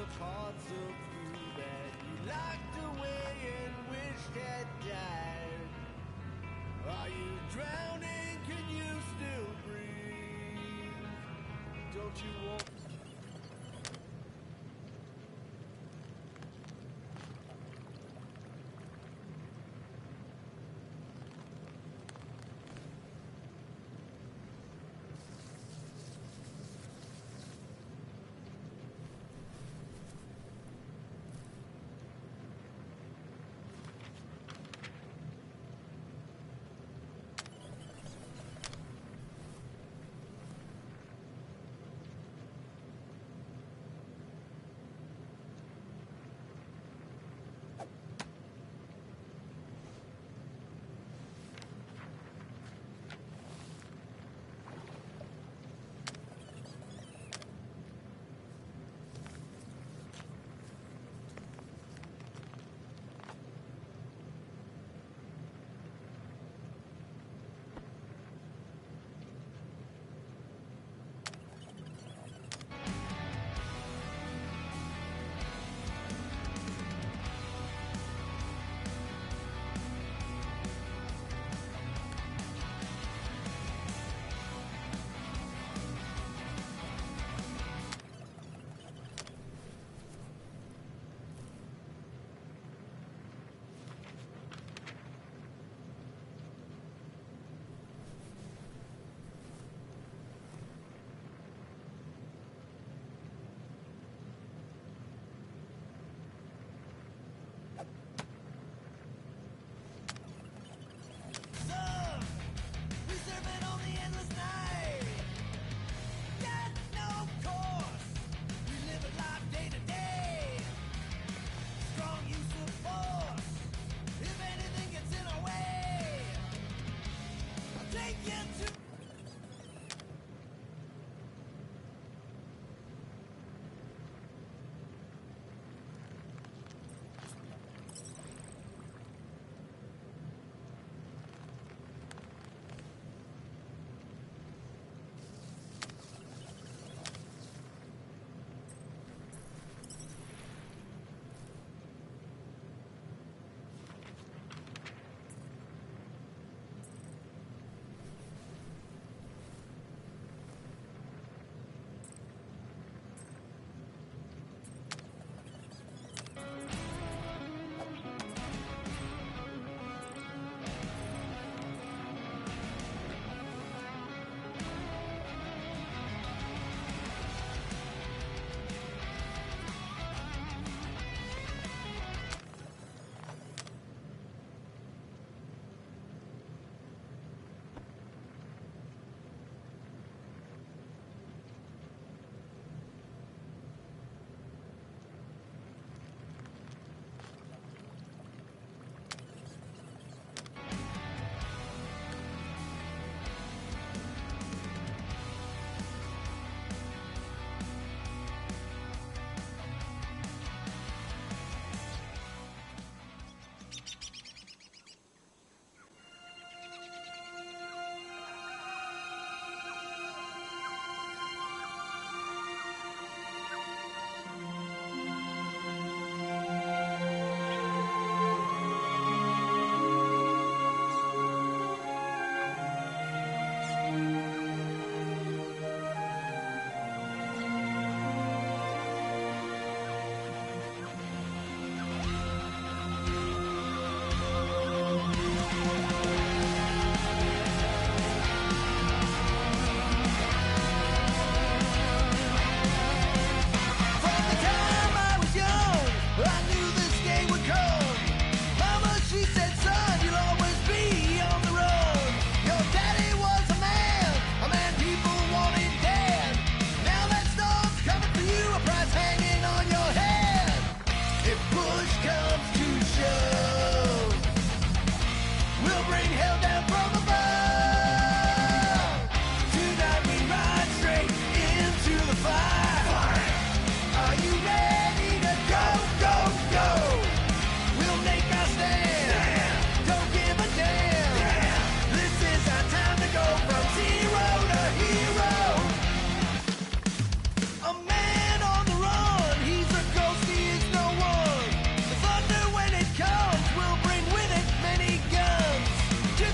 the parts of you that you locked away and wished had died. Are you drowning? Can you still breathe? Don't you want...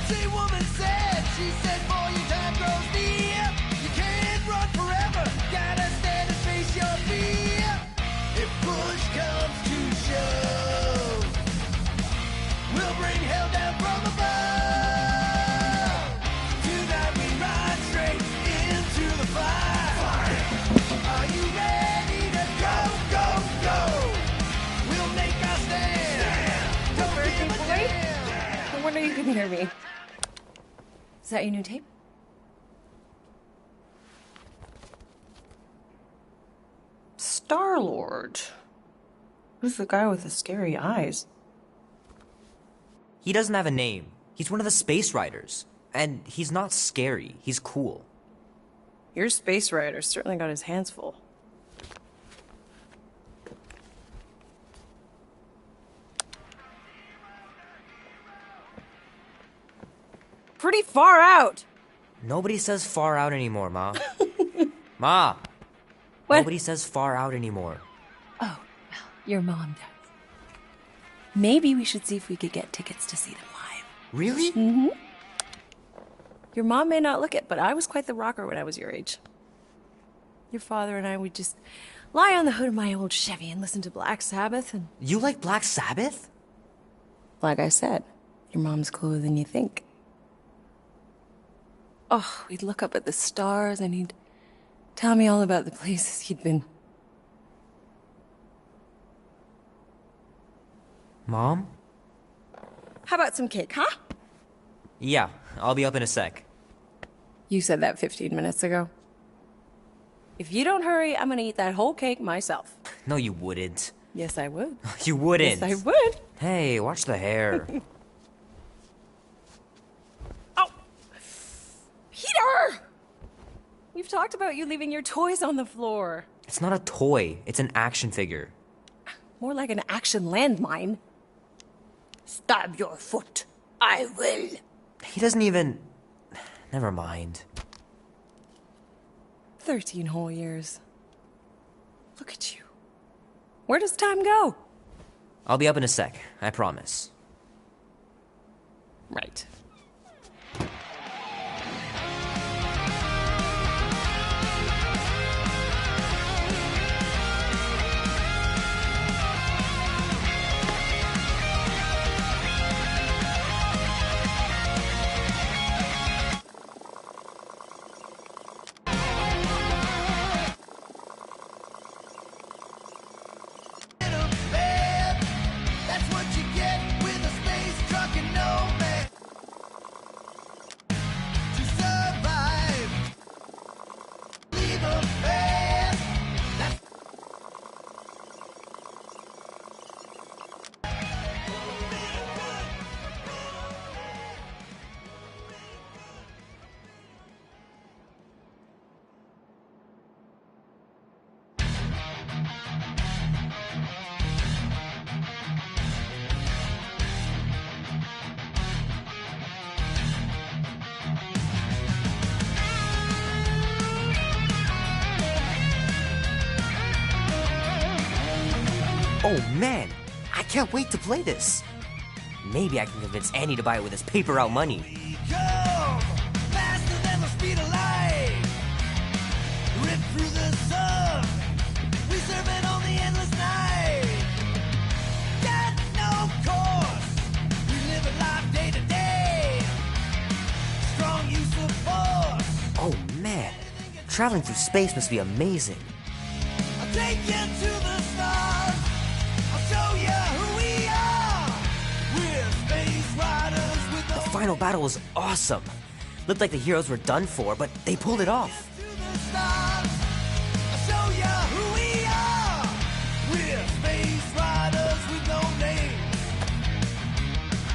same woman said, she said, boy, your time grows near. You can't run forever, gotta stand and face your fear. If push comes to shove, we'll bring hell down from above. Tonight we ride straight into the fire. Are you ready to go, go, go? We'll make our stand. Don't give a damn. I wonder you can hear me. Is that your new tape? Star-Lord. Who's the guy with the scary eyes? He doesn't have a name. He's one of the space riders. And he's not scary. He's cool. Your space rider certainly got his hands full. Pretty far out. Nobody says far out anymore, Ma. Ma! What? Nobody says far out anymore. Oh, well, your mom does. Maybe we should see if we could get tickets to see them live. Really? Mm-hmm. Your mom may not look it, but I was quite the rocker when I was your age. Your father and I would just lie on the hood of my old Chevy and listen to Black Sabbath and... You like Black Sabbath? Like I said, your mom's cooler than you think. Oh, we'd look up at the stars and he'd tell me all about the places he'd been. Mom? How about some cake, huh? Yeah, I'll be up in a sec. You said that 15 minutes ago. If you don't hurry, I'm gonna eat that whole cake myself. No, you wouldn't. Yes, I would. You wouldn't. Yes, I would. Hey, watch the hair. Oh! Peter! We've talked about you leaving your toys on the floor. It's not a toy. It's an action figure. More like an action landmine. Stab your foot. I will. He doesn't even... Never mind. 13 whole years. Look at you. Where does time go? I'll be up in a sec. I promise. Right. That's what you get with a space truck and no man. To survive, leave a path. That's Oh man, I can't wait to play this. Maybe I can convince Annie to buy it with his paper route money. we come faster than the speed of light. Rip through the sun. We serve it on the endless night. Got no course. We live a life day to day. Strong use of force. Oh man, traveling through space must be amazing. I'll take you to the stars. I'll show you who we are. We're space riders with The final battle was awesome. Looked like the heroes were done for, but they pulled it off. to the stars. I'll show you who we are. We're space riders with no name.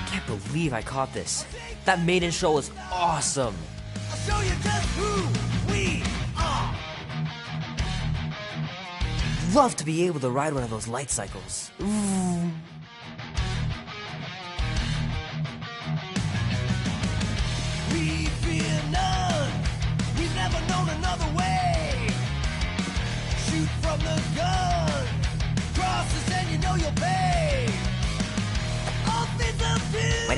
Can't believe I caught this. That maiden show was awesome. I'll show you just who we are. Love to be able to ride one of those light cycles. Ooh. We fear none. We've never known another way. Shoot from the gun. Cross us and you know you'll pay. All things are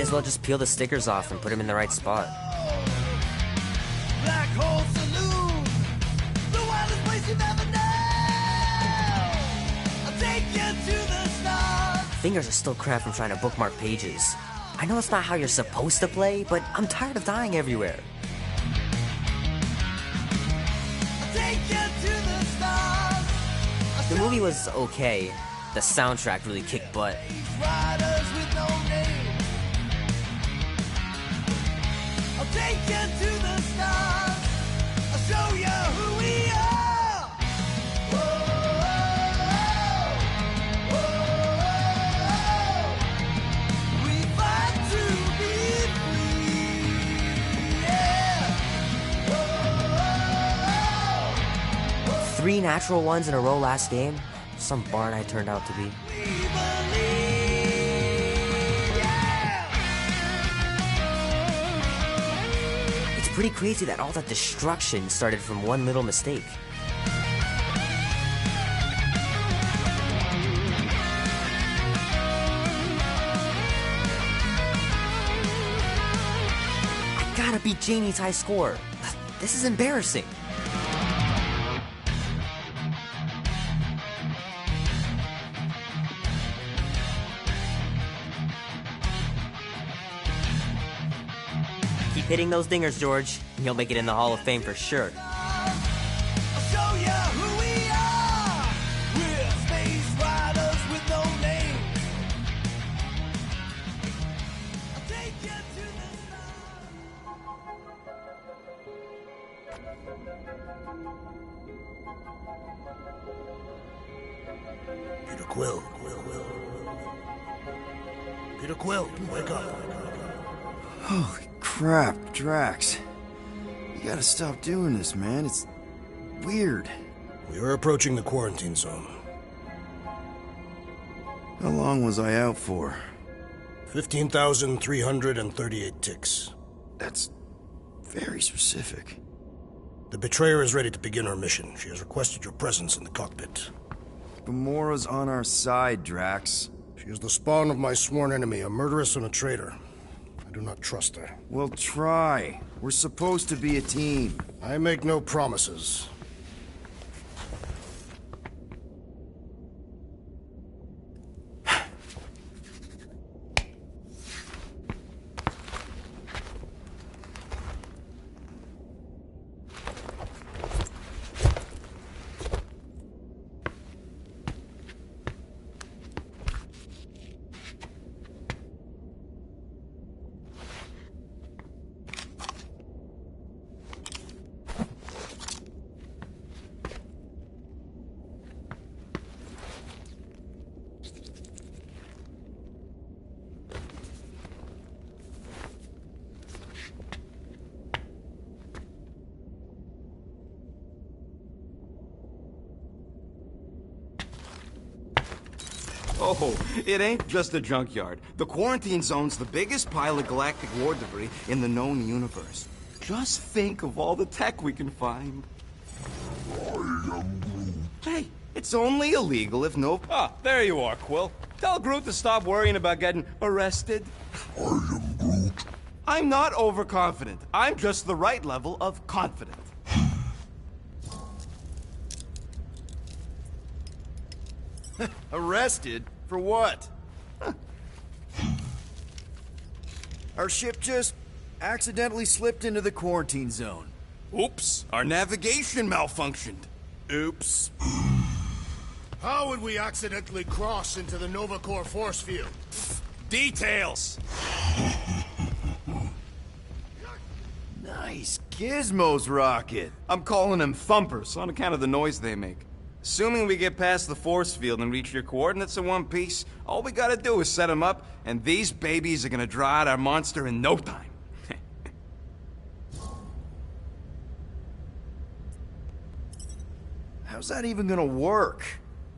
as well just peel the stickers off and put them in the right spot. Black Hole Saloon, the wildest place you've ever known. I'll take you to the stars. Fingers are still cramped from trying to bookmark pages. I know it's not how you're supposed to play, but I'm tired of dying everywhere. I'll take you to the stars. The movie was okay. The soundtrack really kicked butt. Riders with no name. I'll take you to the stars. I'll show you who we are. Whoa, whoa, whoa. We fight to be free. Yeah. Whoa, 3 natural ones in a row last game? Some barn I turned out to be. we believe. Yeah. It's pretty crazy that all that destruction started from one little mistake. I gotta beat Jamie's high score. This is embarrassing. Keep hitting those dingers, George. You'll make it in the Hall of Fame for sure. I'll show you who we are. We're space riders with no name. I'll take you to the stars. Peter Quill. Peter Quill, wake up. Holy crap, Drax. You gotta stop doing this, man. It's weird. We are approaching the quarantine zone. How long was I out for? 15,338 ticks. That's very specific. The betrayer is ready to begin her mission. She has requested your presence in the cockpit. Gamora's on our side, Drax. She is the spawn of my sworn enemy, a murderess and a traitor. I do not trust her. Well, try. We're supposed to be a team. I make no promises. Oh, it ain't just a junkyard. The quarantine zone's the biggest pile of galactic war debris in the known universe. Just think of all the tech we can find. Hey, it's only illegal if no... Ah, there you are, Quill. Tell Groot to stop worrying about getting arrested. I am Groot. I'm not overconfident. I'm just the right level of confident. Arrested? For what? Our ship just accidentally slipped into the quarantine zone. Oops, our navigation malfunctioned. Oops. How would we accidentally cross into the Nova Corps force field? Details. Nice gizmos, Rocket. I'm calling them thumpers on account of the noise they make. Assuming we get past the force field and reach your coordinates in one piece, all we gotta do is set them up, and these babies are gonna draw out our monster in no time. How's that even gonna work?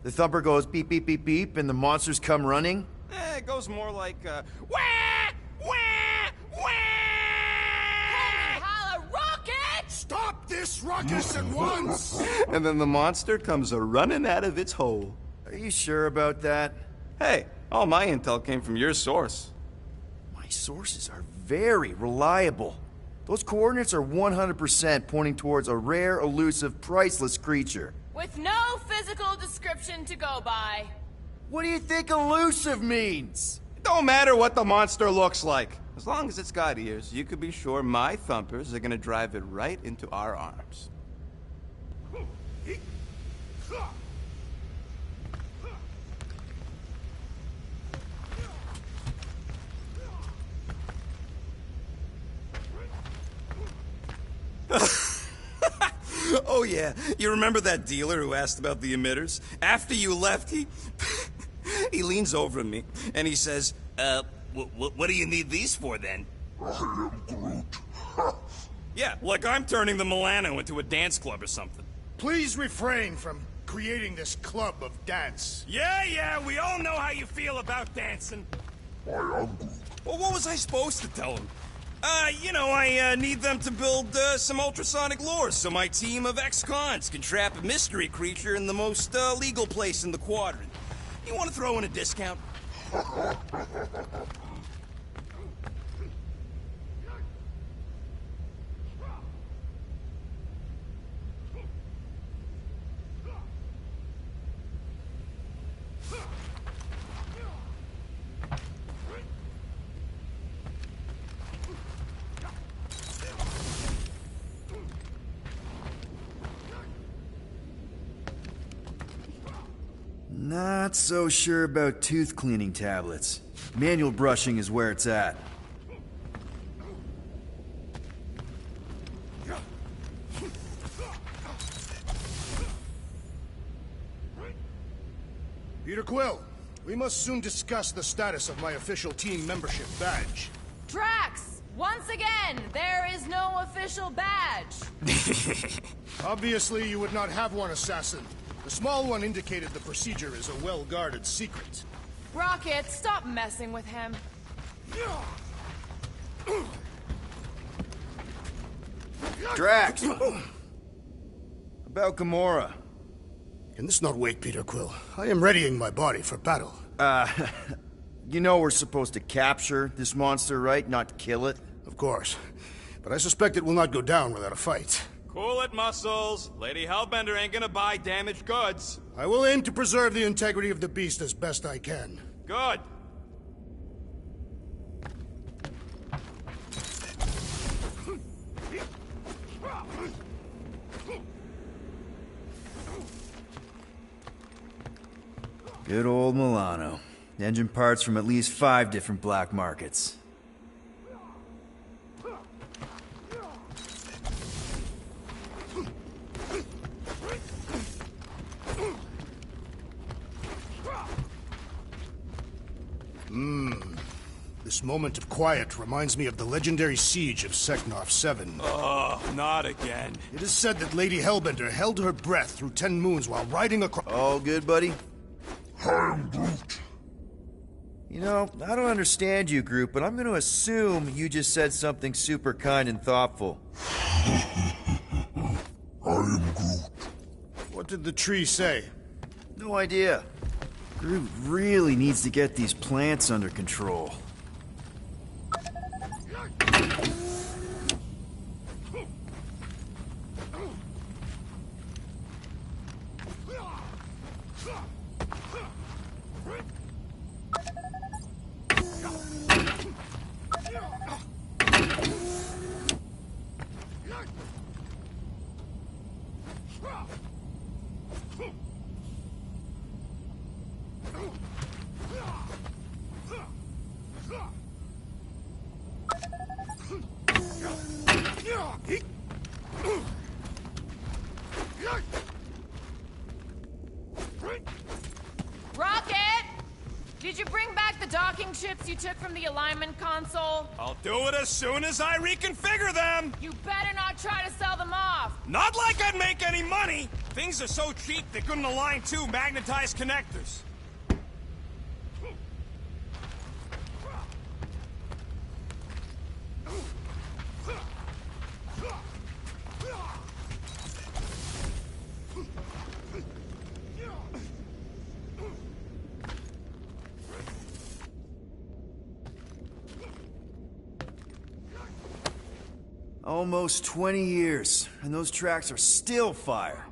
The thumper goes beep, beep, beep, beep, and the monsters come running? It goes more like, wah! Wah! Wah! Holla, rocket! Stop this ruckus at once! And then the monster comes a-running out of its hole. Are you sure about that? Hey, all my intel came from your source. My My sources are very reliable. Those coordinates are 100% pointing towards a rare, elusive, priceless creature. With no physical description to go by. What do you think elusive means? It don't matter what the monster looks like. As long as it's got ears, you could be sure my thumpers are gonna drive it right into our arms. Oh yeah, you remember that dealer who asked about the emitters? After you left, he leans over to me and he says, what do you need these for then? I am Groot. Yeah, like I'm turning the Milano into a dance club or something. Please refrain from creating this club of dance. Yeah, we all know how you feel about dancing. I am Groot. Well, what was I supposed to tell him? I need them to build some ultrasonic lures so my team of ex-cons can trap a mystery creature in the most legal place in the quadrant. You want to throw in a discount? Not so sure about tooth cleaning tablets. Manual brushing is where it's at. Peter Quill, we must soon discuss the status of my official team membership badge. Drax! Once again, there is no official badge. Obviously, you would not have one, Assassin. The small one indicated the procedure is a well-guarded secret. Rocket, stop messing with him. Drax! About Gamora. Can this not wait, Peter Quill? I am readying my body for battle. You know we're supposed to capture this monster, right? Not kill it? Of course. But I suspect it will not go down without a fight. Cool it, Muscles. Lady Hellbender ain't gonna buy damaged goods. I will aim to preserve the integrity of the beast as best I can. Good. Good old Milano. Engine parts from at least 5 different black markets. This moment of quiet reminds me of the legendary siege of Seknarf 7. Oh, not again. It is said that Lady Hellbender held her breath through 10 moons while riding across... All good, buddy? I'm Groot. You know, I don't understand you, Groot, but I'm gonna assume you just said something super kind and thoughtful. I am Groot. What did the tree say? No idea. Groot really needs to get these plants under control. Rocket! Did you bring back the docking chips you took from the alignment console? I'll do it as soon as I reconfigure them! You better not try to sell them off! Not like I'd make any money! Things are so cheap they couldn't align 2 magnetized connectors. Almost 20 years, and those tracks are still fire.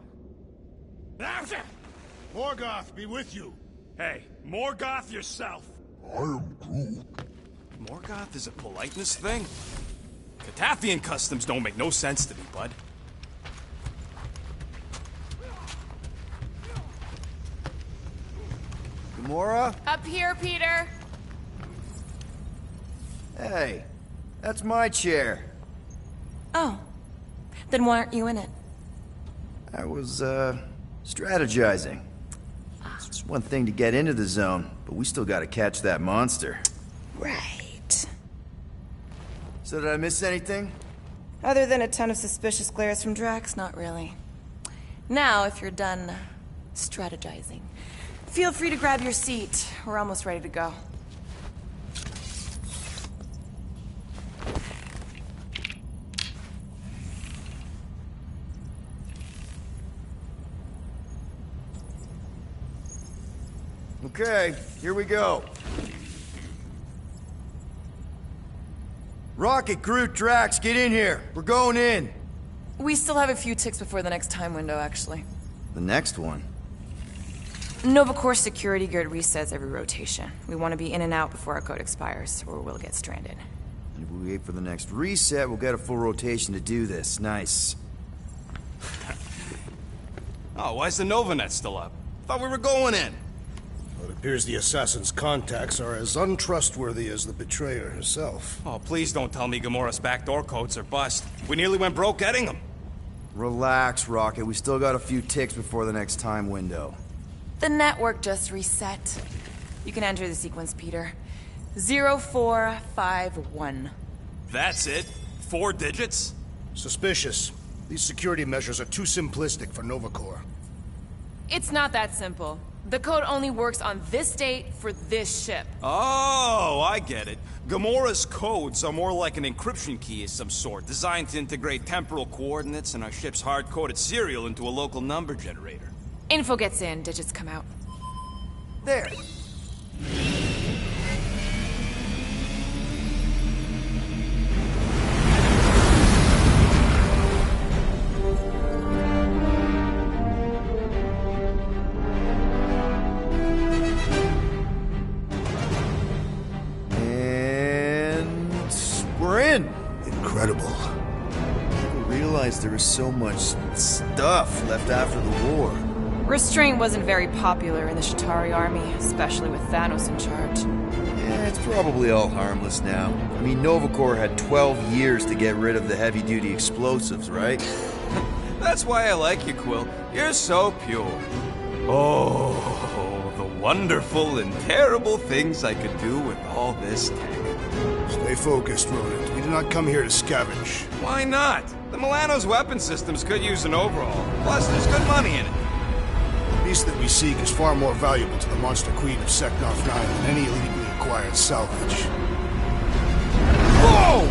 Morgoth be with you. Hey, Morgoth yourself. I am Groot. Morgoth is a politeness thing? Catathian customs don't make no sense to me, bud. Gamora? Up here, Peter. Hey, that's my chair. Oh. Then why aren't you in it? I was, strategizing. It's one thing to get into the zone, but we still gotta catch that monster. Right. So did I miss anything? Other than a ton of suspicious glares from Drax, not really. Now, if you're done strategizing, feel free to grab your seat. We're almost ready to go. Okay, here we go. Rocket, Groot, Drax, get in here. We're going in. We still have a few ticks before the next time window, actually. The next one? Nova Corps security grid resets every rotation. We want to be in and out before our code expires, or we'll get stranded. And if we wait for the next reset, we'll get a full rotation to do this. Nice. Oh, why's the Novanet still up? Thought we were going in. Well, it appears the assassin's contacts are as untrustworthy as the betrayer herself. Oh, please don't tell me Gamora's backdoor codes are bust. We nearly went broke getting them. Relax, Rocket. We still got a few ticks before the next time window. The network just reset. You can enter the sequence, Peter. 0451. That's it? 4 digits? Suspicious. These security measures are too simplistic for Nova Corps. It's not that simple. The code only works on this date for this ship. Oh, I get it. Gamora's codes are more like an encryption key of some sort, designed to integrate temporal coordinates and our ship's hard-coded serial into a local number generator. Info gets in, digits come out. There. Incredible. I didn't realize there was so much stuff left after the war. Restraint wasn't very popular in the Shatari army, especially with Thanos in charge. Yeah, it's probably all harmless now. I mean, Nova Corps had 12 years to get rid of the heavy-duty explosives, right? That's why I like you, Quill. You're so pure. Oh, the wonderful and terrible things I could do with all this tech. Stay focused, Rodent. We did not come here to scavenge. Why not? The Milano's weapon systems could use an overhaul. Plus, there's good money in it. The beast that we seek is far more valuable to the Monster Queen of Seknarf 9 than any illegally acquired salvage. Whoa!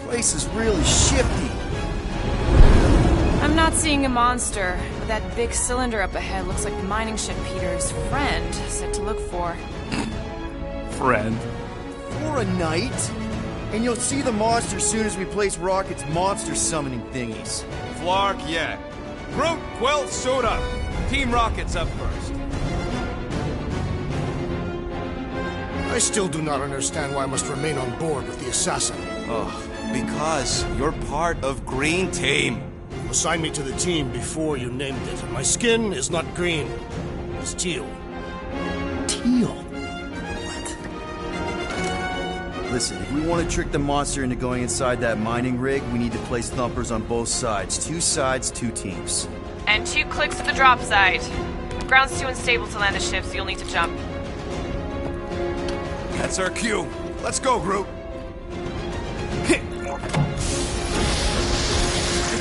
Place is really shifty. I'm not seeing a monster, but that big cylinder up ahead looks like the mining ship Peter's friend said to look for. Friend. For a night? And you'll see the monster soon as we place Rocket's monster summoning thingies. Flark, yeah. Groot, Quill, suit up. Team Rocket's up first. I still do not understand why I must remain on board with the assassin. Oh, because you're part of Green Team. You assigned me to the team before you named it, and my skin is not green. It's teal. Teal? Listen, if we want to trick the monster into going inside that mining rig, we need to place thumpers on both sides. 2 sides, 2 teams. And 2 clicks to the drop side. Ground's too unstable to land the ship, so you'll need to jump. That's our cue. Let's go, Groot.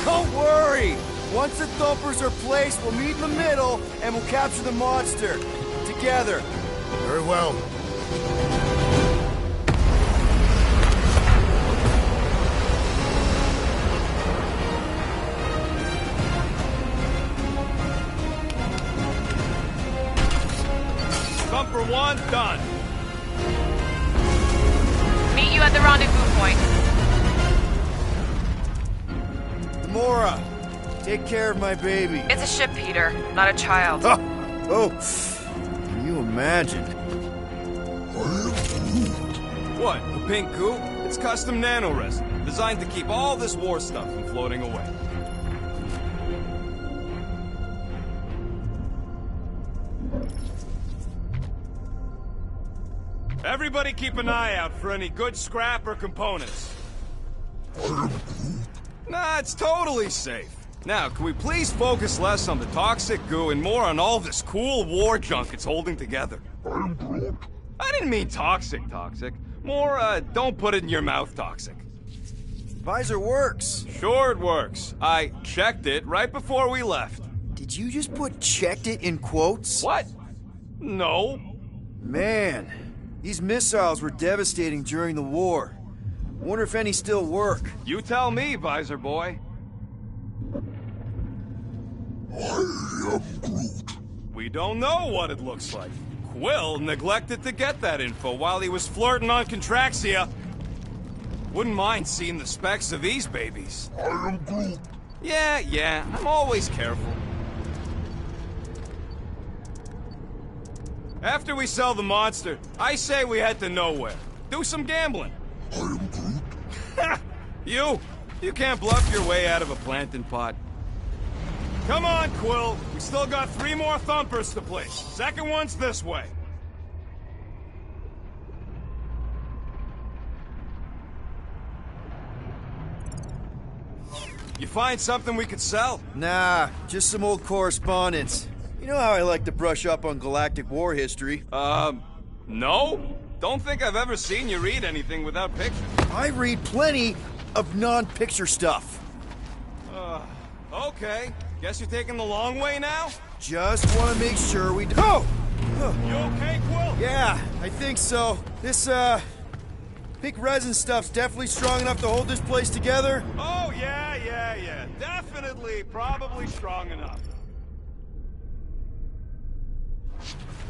Don't worry! Once the thumpers are placed, we'll meet in the middle, and we'll capture the monster. Together. Very well. Thumper 1, done. Meet you at the rendezvous point. Take care of my baby. It's a ship, Peter, not a child. Oh, can you imagine? What, the pink goo? It's custom nanoresin, designed to keep all this war stuff from floating away. Everybody keep an eye out for any good scrap or components. Nah, it's totally safe. Now, can we please focus less on the toxic goo and more on all this cool war junk it's holding together? I didn't mean toxic. More, don't put it in your mouth toxic. Visor works. Sure it works. I checked it right before we left. Did you just put "checked it" in quotes? What? No. Man, these missiles were devastating during the war. Wonder if any still work. You tell me, Visor Boy. I am Groot. We don't know what it looks like. Quill neglected to get that info while he was flirting on Contraxia. Wouldn't mind seeing the specs of these babies. I am Groot. Yeah, I'm always careful. After we sell the monster, I say we head to nowhere. Do some gambling. I am Groot. You can't bluff your way out of a plantain pot. Come on, Quill. We still got 3 more thumpers to place. Second one's this way. You find something we could sell? Nah, just some old correspondence. You know how I like to brush up on galactic war history. No? Don't think I've ever seen you read anything without pictures. I read plenty of non-picture stuff. Okay. Guess you're taking the long way now? Just want to make sure we Oh! You okay, Quill? Yeah, I think so. This, pink resin stuff's definitely strong enough to hold this place together. Oh, yeah. Definitely, probably strong enough.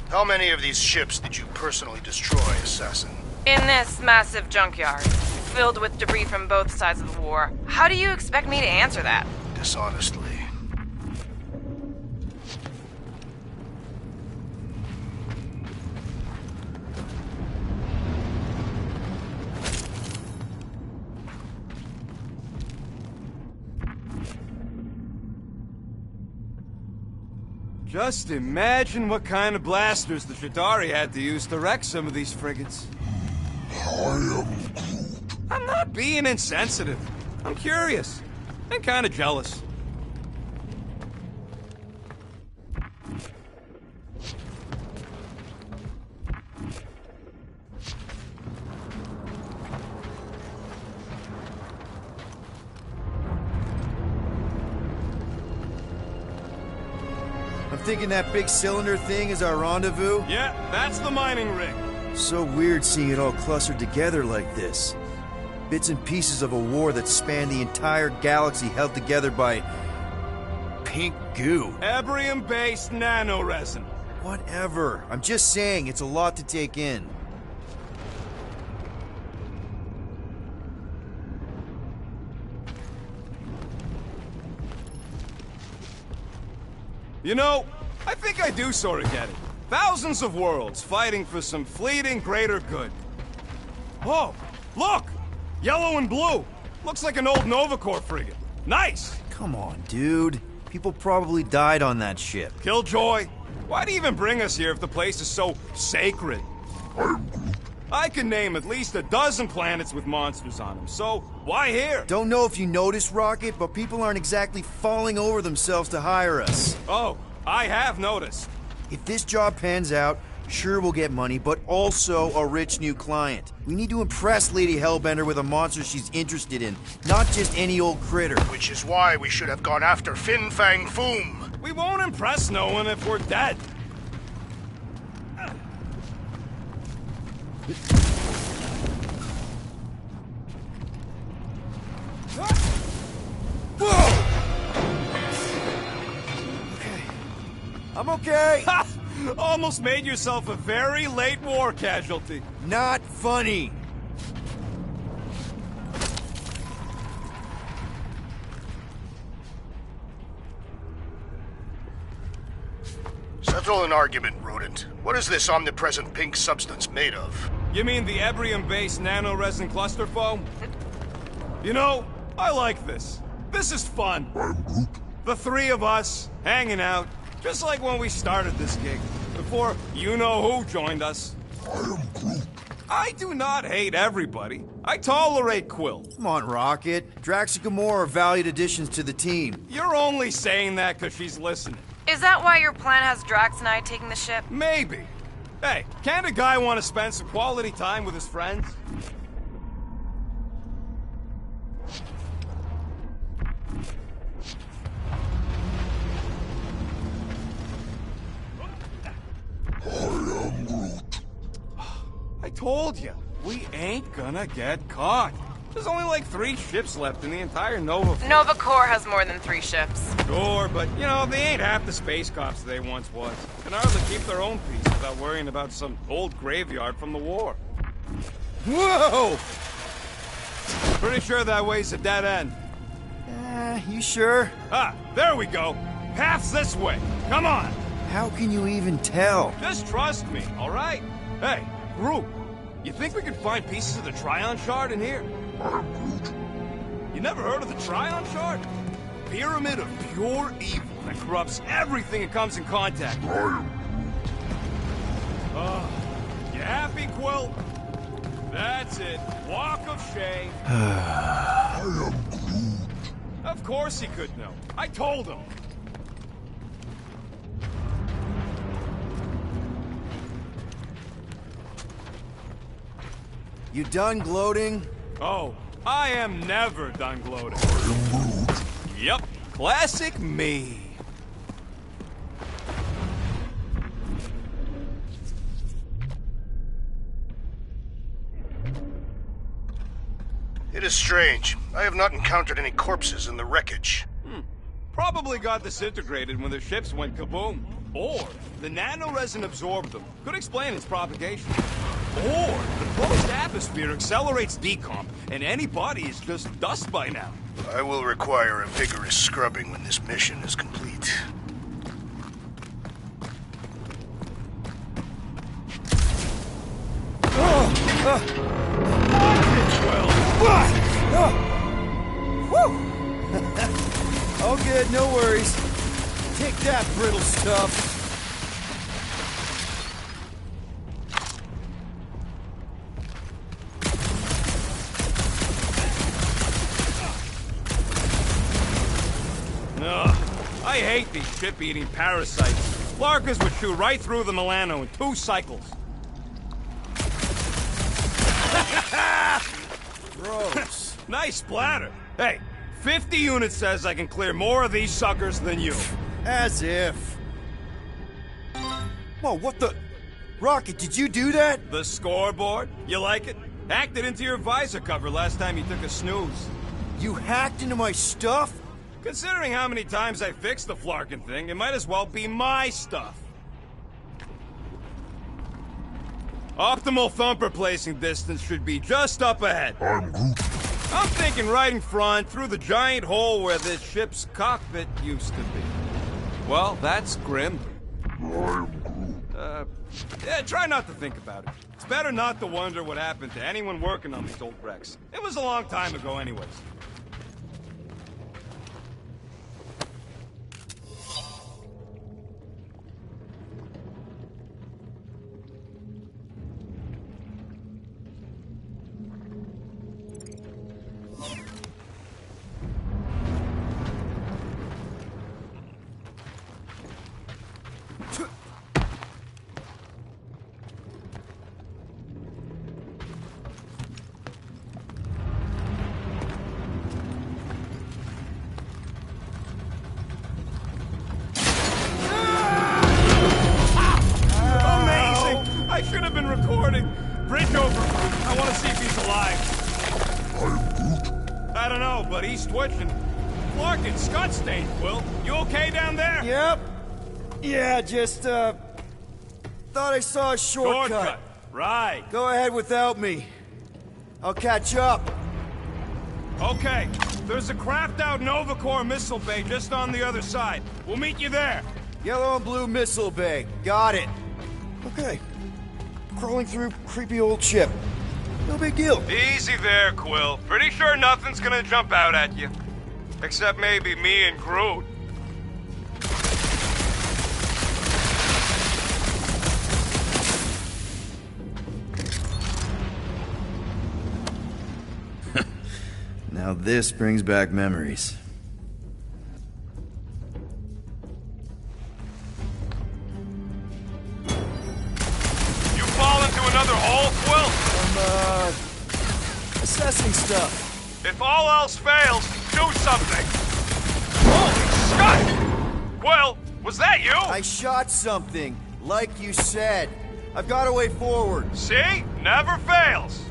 How many of these ships did you personally destroy, Assassin? In this massive junkyard, filled with debris from both sides of the war. How do you expect me to answer that? Dishonestly. Just imagine what kind of blasters the Chitauri had to use to wreck some of these frigates. I am Groot. I'm not being insensitive. I'm curious. And kind of jealous. I'm thinking that big cylinder thing is our rendezvous. Yeah, that's the mining rig. So weird seeing it all clustered together like this. Bits and pieces of a war that spanned the entire galaxy held together by pink goo. Ebrium-based nanoresin. Whatever. I'm just saying, it's a lot to take in. You know, I think I do sort of get it. Thousands of worlds fighting for some fleeting greater good. Oh, look! Yellow and blue. Looks like an old Nova Corps frigate. Nice! Come on, dude. People probably died on that ship. Killjoy, why'd he even bring us here if the place is so sacred? I can name at least a dozen planets with monsters on them, so why here? Don't know if you noticed, Rocket, but people aren't exactly falling over themselves to hire us. Oh, I have noticed. If this job pans out, sure we'll get money, but also a rich new client. We need to impress Lady Hellbender with a monster she's interested in, not just any old critter. Which is why we should have gone after Fin Fang Foom. We won't impress no one if we're dead. I'm okay. Ha! Almost made yourself a very late war casualty. Not funny. Settle an argument, rodent. What is this omnipresent pink substance made of? You mean the Ebrium-based nanoresin cluster foam? You know, I like this. This is fun. I'm Groot. The three of us, hanging out, just like when we started this gig, before you-know-who joined us. I am Groot. I do not hate everybody. I tolerate Quill. Come on, Rocket. Drax and Gamora are valued additions to the team. You're only saying that because she's listening. Is that why your plan has Drax and I taking the ship? Maybe. Hey, can't a guy want to spend some quality time with his friends? I told you, we ain't gonna get caught. There's only like 3 ships left in the entire Nova. Nova Corps has more than 3 ships. Sure, but you know, they ain't half the space cops they once was. Can hardly keep their own peace without worrying about some old graveyard from the war. Whoa! Pretty sure that way's a dead end. You sure? Ah, there we go. Path's this way. Come on. How can you even tell? Just trust me, all right? Hey, Groot, you think we could find pieces of the Tryon Shard in here? I'm Groot. You never heard of the Tryon Shard? Pyramid of pure evil that corrupts everything it comes in contact with. I am You happy, Quill? That's it. Walk of shame. I am Groot. Of course he could know. I told him. You done gloating? Oh, I am never done gloating. I am Groot. Yep, classic me. It is strange. I have not encountered any corpses in the wreckage. Probably got disintegrated when the ships went kaboom. Or the nanoresin absorbed them. Could explain its propagation. Or the closed atmosphere accelerates decomp, and any body is just dust by now. I will require a vigorous scrubbing when this mission is complete. All good, no worries. Take that, brittle stuff. Ugh, I hate these ship-eating parasites. Flarkers would chew right through the Milano in 2 cycles. Gross. Nice splatter. Hey, 50 units says I can clear more of these suckers than you. As if. Whoa, what the? Rocket, did you do that? The scoreboard? You like it? Hacked it into your visor cover last time you took a snooze. You hacked into my stuff? Considering how many times I fixed the Flarkin thing, it might as well be my stuff. Optimal thumper placing distance should be just up ahead. I'm Groot. I'm thinking right in front, through the giant hole where this ship's cockpit used to be. Well, that's grim. I am Groot. Yeah, try not to think about it. It's better not to wonder what happened to anyone working on these old wrecks. It was a long time ago anyways. I should have been recording. Bridge over. I want to see if he's alive. I am Groot. I don't know, but he's twitching. Flarkin, Scott stained, Quill. You okay down there? Yep. Yeah, just, thought I saw a shortcut. Right. Go ahead without me. I'll catch up. Okay. There's a craft out Nova Corps missile bay just on the other side. We'll meet you there. Yellow and blue missile bay. Got it. Okay. Crawling through creepy old ship. No big deal. Easy there, Quill. Pretty sure nothing's gonna jump out at you. Except maybe me and Groot. Now this brings back memories. You fall into another hole, Quill? I'm, assessing stuff. If all else fails, do something! Holy shit! Quill, was that you? I shot something, like you said. I've got a way forward. See? Never fails!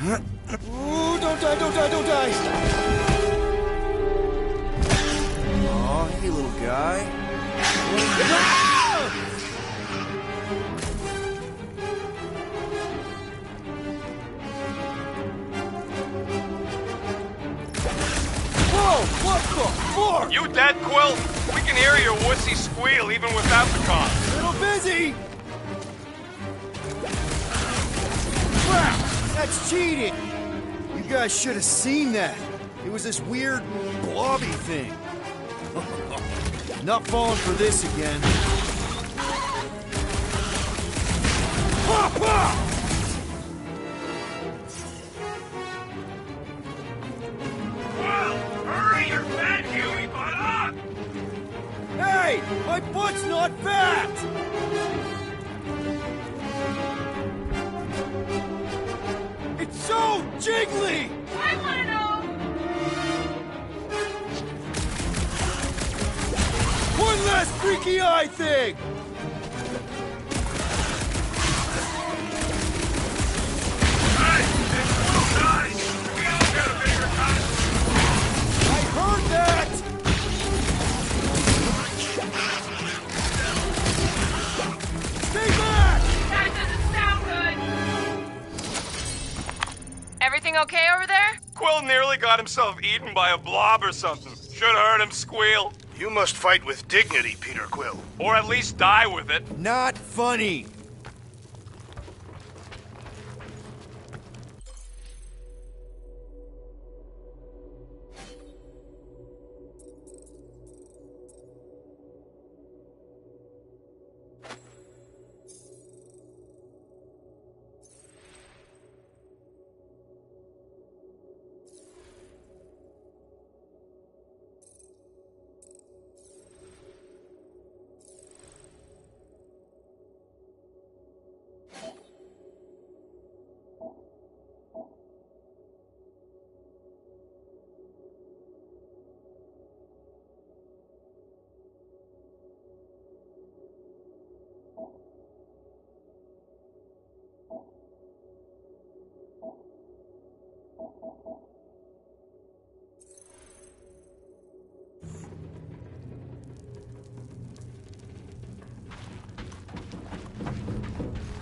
Ooh, don't die, don't die, don't die! Aw, hey, little guy. Whoa, what the fuck? You dead, Quill? We can hear your wussy squeal even without the comms. Little busy! Crap! That's cheating! You guys should have seen that. It was this weird, blobby thing. Not falling for this again. Quill, hurry, you're fat, Huey, butt up! Hey! My foot's not fat! It's so jiggly! I want to know! One last freaky eye thing! Hey, if Quill dies, we all get a bigger cut. I heard that! Stay back! That doesn't sound good! Everything okay over there? Quill nearly got himself eaten by a blob or something. Should've heard him squeal. You must fight with dignity, Peter Quill. Or at least die with it. Not funny!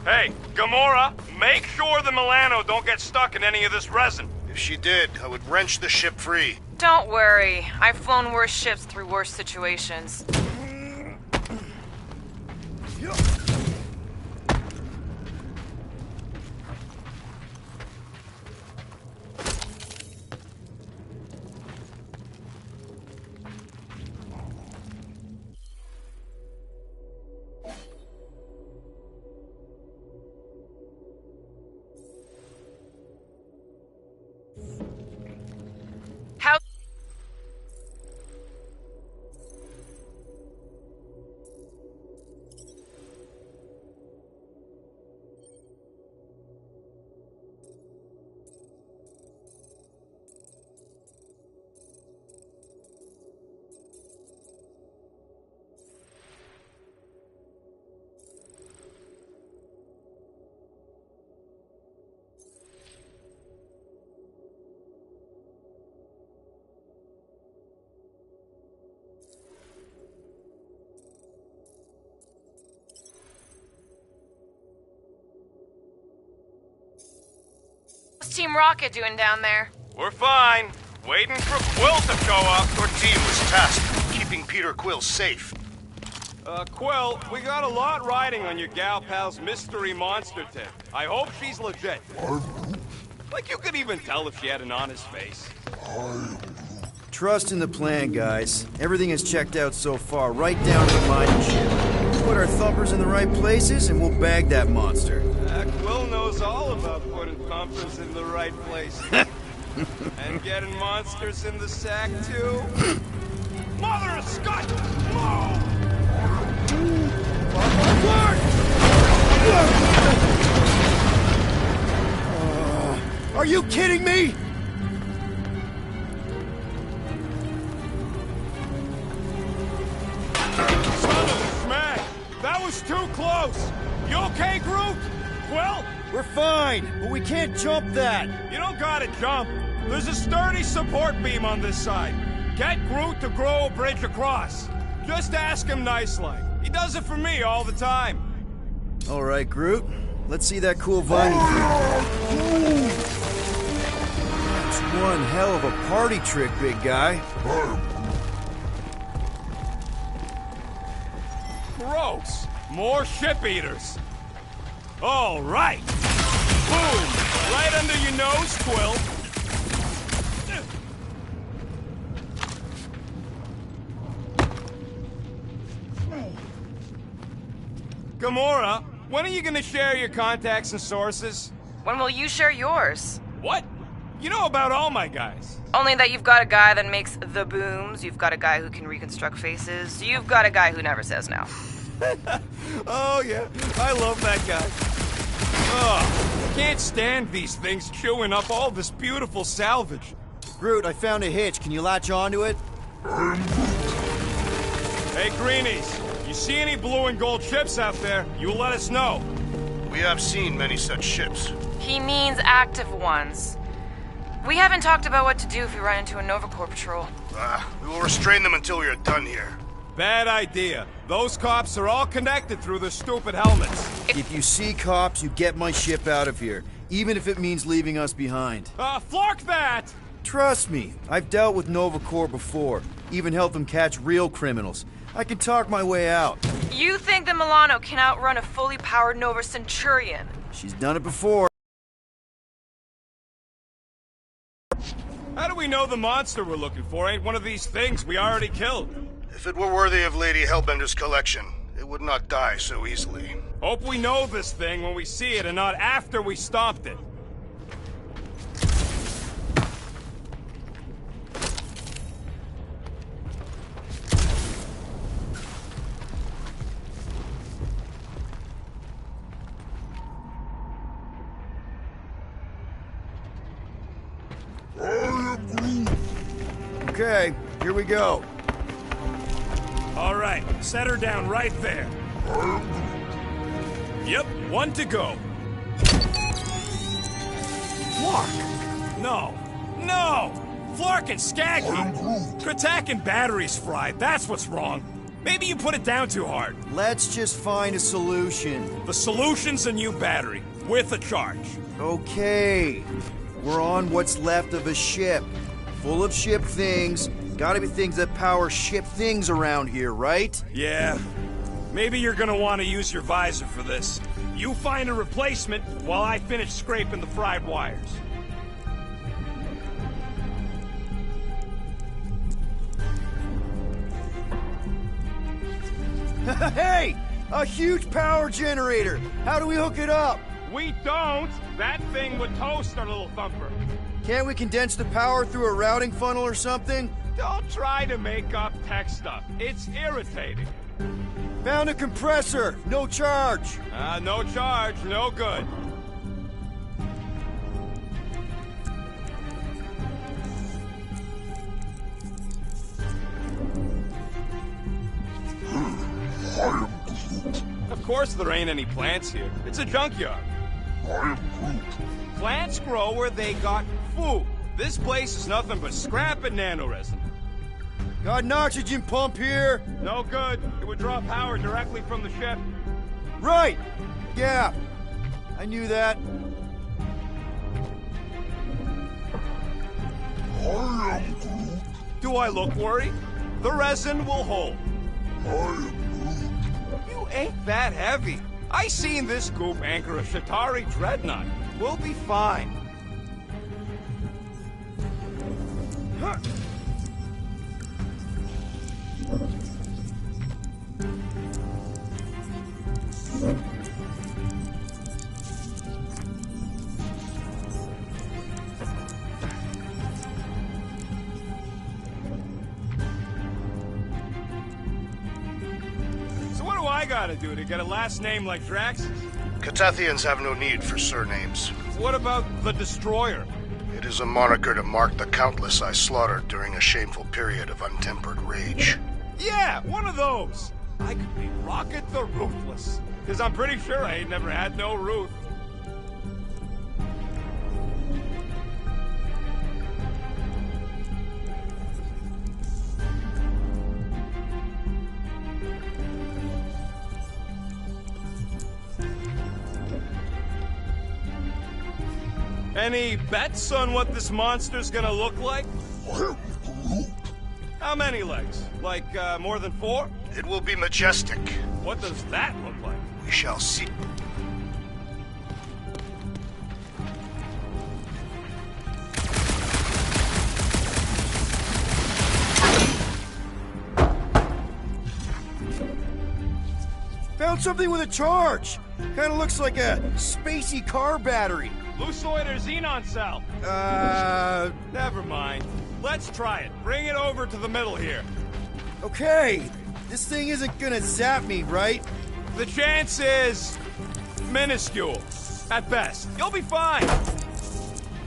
Hey, Gamora, make sure the Milano don't get stuck in any of this resin. If she did, I would wrench the ship free. Don't worry. I've flown worse ships through worse situations. How? What's Team Rocket doing down there? We're fine. Waiting for Quill to show up. Your team was tasked with keeping Peter Quill safe. Quill, we got a lot riding on your gal pal's mystery monster tip. I hope she's legit. Like, you could even tell if she had an honest face. Trust in the plan, guys. Everything is checked out so far, right down to the mining ship. Put our thumpers in the right places, and we'll bag that monster. Quill knows all about putting thumpers in the right place. And getting monsters in the sack, too. Mother of Scott! Move! Are you kidding me? Son of a smack! That was too close! You okay, Groot? Quill? We're fine, but we can't jump that. You don't gotta jump. There's a sturdy support beam on this side. Get Groot to grow a bridge across. Just ask him nice-like. He does it for me all the time. All right, Groot. Let's see that cool vining thing. That's one hell of a party trick, big guy. Gross. More ship-eaters. All right. Boom. Right under your nose, Quill. Gamora, when are you gonna share your contacts and sources? When will you share yours? What? You know about all my guys. Only that you've got a guy that makes the booms, you've got a guy who can reconstruct faces, you've got a guy who never says no. Oh, yeah. I love that guy. Ugh. Can't stand these things chewing up all this beautiful salvage. Groot, I found a hitch. Can you latch onto it? Hey, Greenies. You see any blue and gold ships out there, you let us know. We have seen many such ships. He means active ones. We haven't talked about what to do if we run into a Nova Corps patrol. We will restrain them until we are done here. Bad idea. Those cops are all connected through their stupid helmets. If you see cops, you get my ship out of here, even if it means leaving us behind. Flark that! Trust me, I've dealt with Nova Corps before, even helped them catch real criminals. I can talk my way out. You think the Milano can outrun a fully powered Nova Centurion? She's done it before. How do we know the monster we're looking for ain't one of these things we already killed? If it were worthy of Lady Hellbender's collection, it would not die so easily. Hope we know this thing when we see it and not after we stomped it. Okay, here we go. All right, set her down right there. Yep, one to go. Flark! No. No! Flark and Skaggy! Kratak and batteries fried, that's what's wrong. Maybe you put it down too hard. Let's just find a solution. The solution's a new battery, with a charge. Okay. We're on what's left of a ship. Full of ship things. Gotta be things that power ship things around here, right? Yeah. Maybe you're gonna want to use your visor for this. You find a replacement while I finish scraping the fried wires. Hey! A huge power generator! How do we hook it up? We don't! That thing would toast our little thumper. Can't we condense the power through a routing funnel or something? Don't try to make up tech stuff. It's irritating. Found a compressor! No charge! No charge, no good. Of course there ain't any plants here. It's a junkyard. Plants grow where they got food. This place is nothing but scrap and nanoresin. Got an oxygen pump here? No good. It would draw power directly from the ship. Right! Yeah. I knew that. I am Groot. Do I look worried? The resin will hold. I am Groot. You ain't that heavy. I seen this goop anchor a Shatari dreadnought. We'll be fine. Huh. So what do I gotta do to get a last name like Drax's? Catathians have no need for surnames. What about the Destroyer? It is a moniker to mark the countless I slaughtered during a shameful period of untempered rage. Yeah, one of those. I could be Rocket the Ruthless. Because I'm pretty sure I ain't never had no Ruth. Any bets on what this monster's gonna look like? I am Groot. How many legs? Like, more than 4? It will be majestic. What does that look like? We shall see. Found something with a charge. Kinda looks like a spacey car battery. Lusoid or Xenon cell? Never mind. Let's try it. Bring it over to the middle here. Okay. This thing isn't gonna zap me, right? The chance is minuscule. At best. You'll be fine.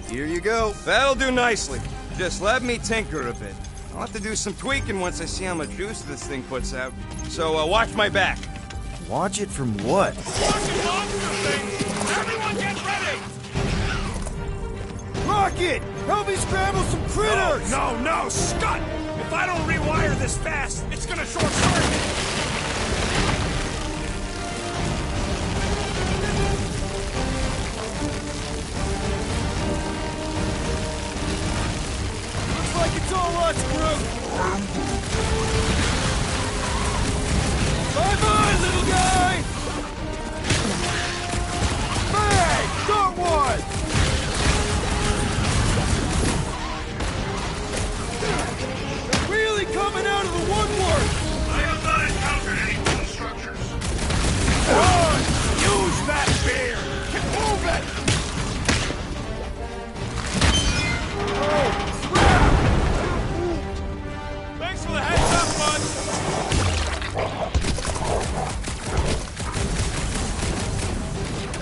Here you go. That'll do nicely. Just let me tinker a bit. I'll have to do some tweaking once I see how much juice this thing puts out. So, watch my back. Watch it from what? Fucking monster thing! Everyone get ready! Rocket! Help me scramble some critters! No, Scott! If I don't rewire this fast, it's gonna short circuit! Looks like it's all us, Groot! Bye-bye, little guy! Bang! Got one! Really coming out of the woodwork! I have not encountered any wooden structures. On! Use that beer! Get moving! Oh, crap! Thanks for the heads up, bud!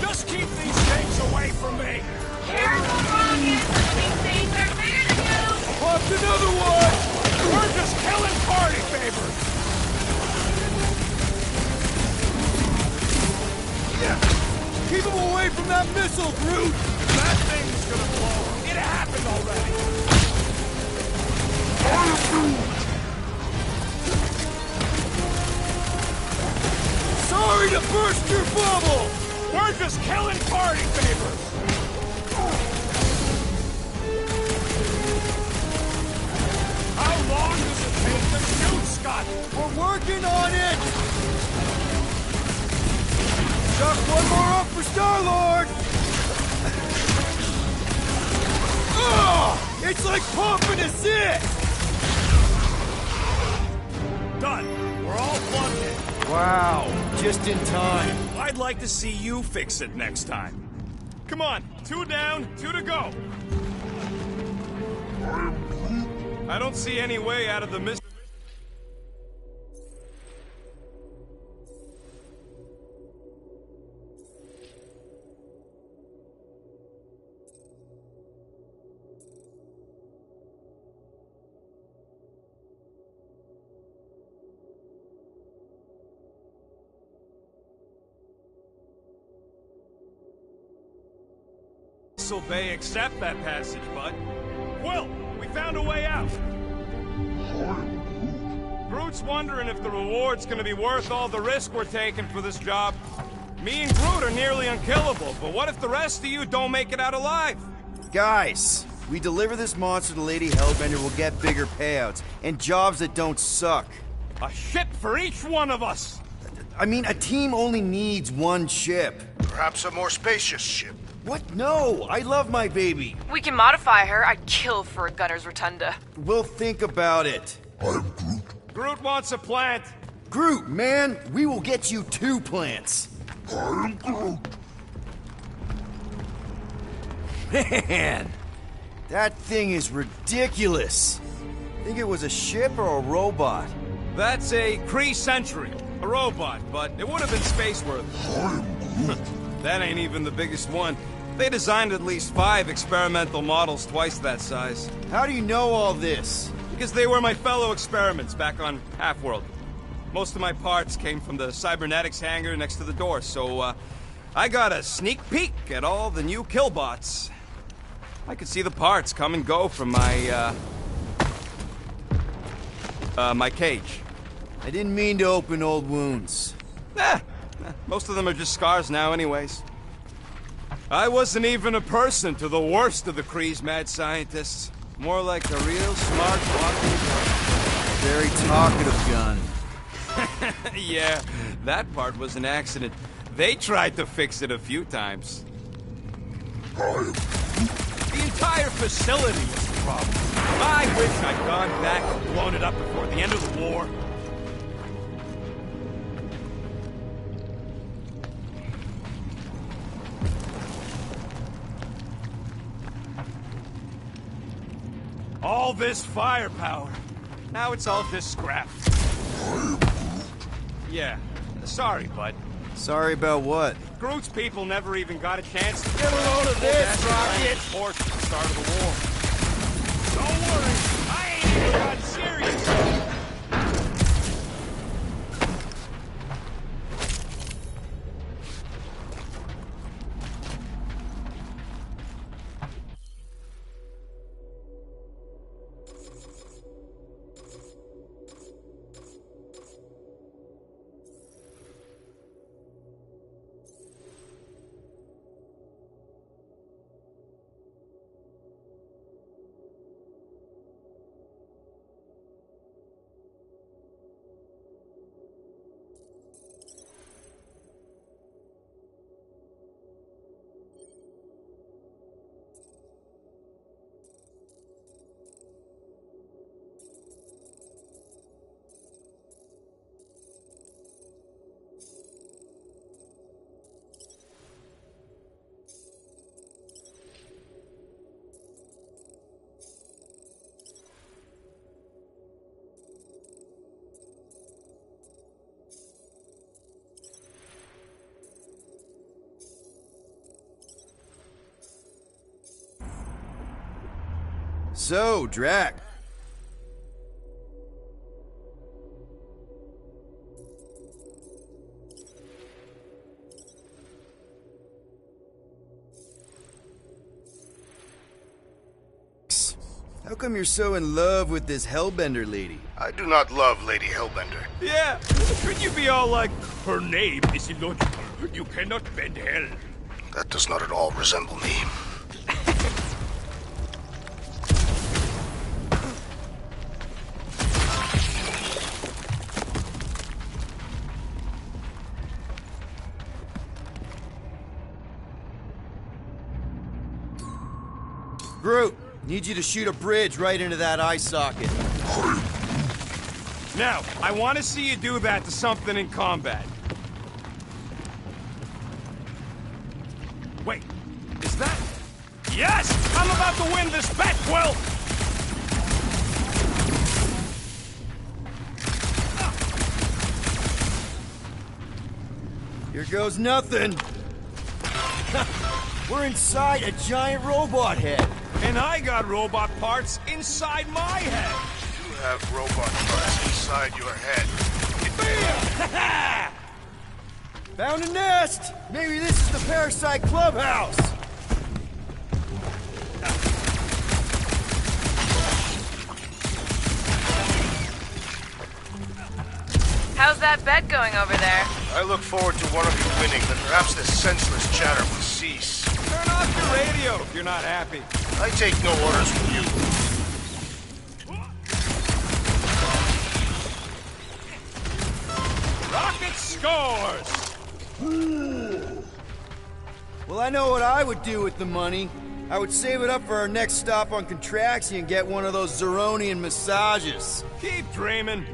Just keep these things away from me! Careful, Rocket! These things are bigger than you! Popped another one! We're just killing party favors! Yeah. Keep him away from that missile, Groot! That thing's gonna blow. It happened already! Sorry to burst your bubble! We're just killing party favors! How long does it take to shoot, Scott? We're working on it! Chuck one more up for Star-Lord! Oh! It's like pumping assist! Done. We're all plugged in. Wow, just in time. I'd like to see you fix it next time. Come on, 2 down, 2 to go. I don't see any way out of the mist. Bay accept that passage, bud. Quill, we found a way out. Groot's wondering if the reward's gonna be worth all the risk we're taking for this job. Me and Groot are nearly unkillable, but what if the rest of you don't make it out alive? Guys, We deliver this monster to Lady Hellbender, we'll get bigger payouts, and jobs that don't suck. A ship for each one of us! I mean, a team only needs one ship. Perhaps a more spacious ship. What? No! I love my baby! We can modify her. I'd kill for a gunner's rotunda. We'll think about it. I'm Groot. Groot wants a plant. Groot, man, we will get you 2 plants. I'm Groot. Man, that thing is ridiculous. Think it was a ship or a robot? That's a Kree Sentry. A robot, but it would have been space-worthy. That ain't even the biggest one. They designed at least 5 experimental models twice that size. How do you know all this? Because they were my fellow experiments back on Half-World. Most of my parts came from the cybernetics hangar next to the door, so I got a sneak peek at all the new killbots. I could see the parts come and go from my my cage. I didn't mean to open old wounds. Most of them are just scars now anyways. I wasn't even a person to the worst of the Kree's mad scientists. More like a real smart walking gun. Very talkative gun. Yeah, that part was an accident. They tried to fix it a few times. The entire facility was the problem. I wish I'd gone back and blown it up before the end of the war. All this firepower. Now it's all just scrap. Yeah, sorry, bud. Sorry about what? Groot's people never even got a chance to get a load of this, Rocket! Force at the start of the war. Don't worry, I ain't even got serious. So, Drac. How come you're so in love with this Hellbender lady? I do not love Lady Hellbender. Yeah, could you be all like, her name is illogical, you cannot bend hell. That does not at all resemble me. Groot, need you to shoot a bridge right into that eye socket. Now, I want to see you do that to something in combat. Wait, is that... Yes! I'm about to win this bet, Quill! Here goes nothing. We're inside a giant robot head. And I got robot parts inside my head. You have robot parts inside your head. Bam! Found a nest! Maybe this is the Parasite Clubhouse! How's that bet going over there? I look forward to one of you winning, but perhaps this senseless chatter will cease. Turn off your radio. if you're not happy. I take no orders from you. Rocket scores! Well, I know what I would do with the money. I would save it up for our next stop on Contraxie and get one of those Zeronian massages. Keep dreaming.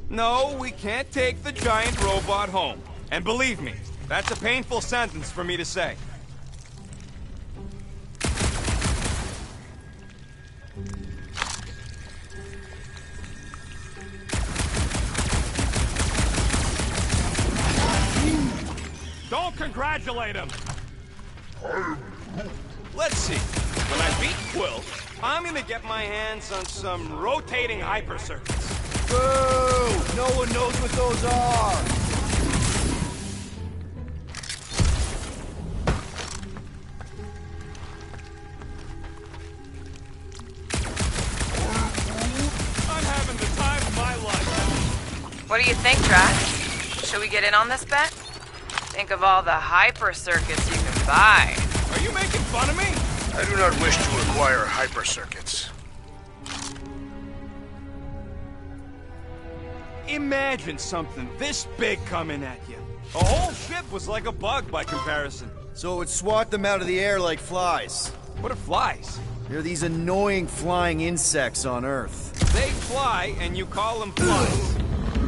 No, we can't take the giant robot home. And believe me, that's a painful sentence for me to say. Don't congratulate him! Let's see. When I beat Quill, I'm gonna get my hands on some rotating hyper circuits. Boo! No one knows what those are! I'm having the time of my life. What do you think, Drax? Should we get in on this bet? Think of all the hyper circuits you can buy. Are you making fun of me? I do not wish to acquire hyper circuits. Imagine something this big coming at you. A whole ship was like a bug by comparison. So it would swat them out of the air like flies. What are flies? They're these annoying flying insects on Earth. They fly, and you call them flies.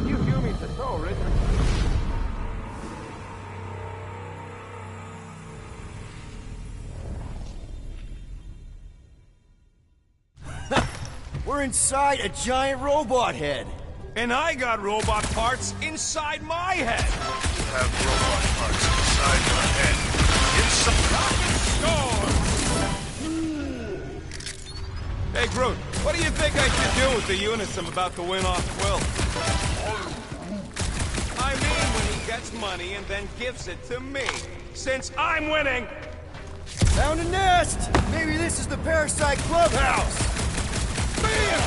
You do me so, Richard. We're inside a giant robot head. And I got robot parts inside my head. You have robot parts inside your head. Rocket score! Hey, Groot, what do you think I should do with the units I'm about to win off Quill? I mean when he gets money and then gives it to me, since I'm winning. Found a nest! Maybe this is the Parasite Clubhouse! Bam!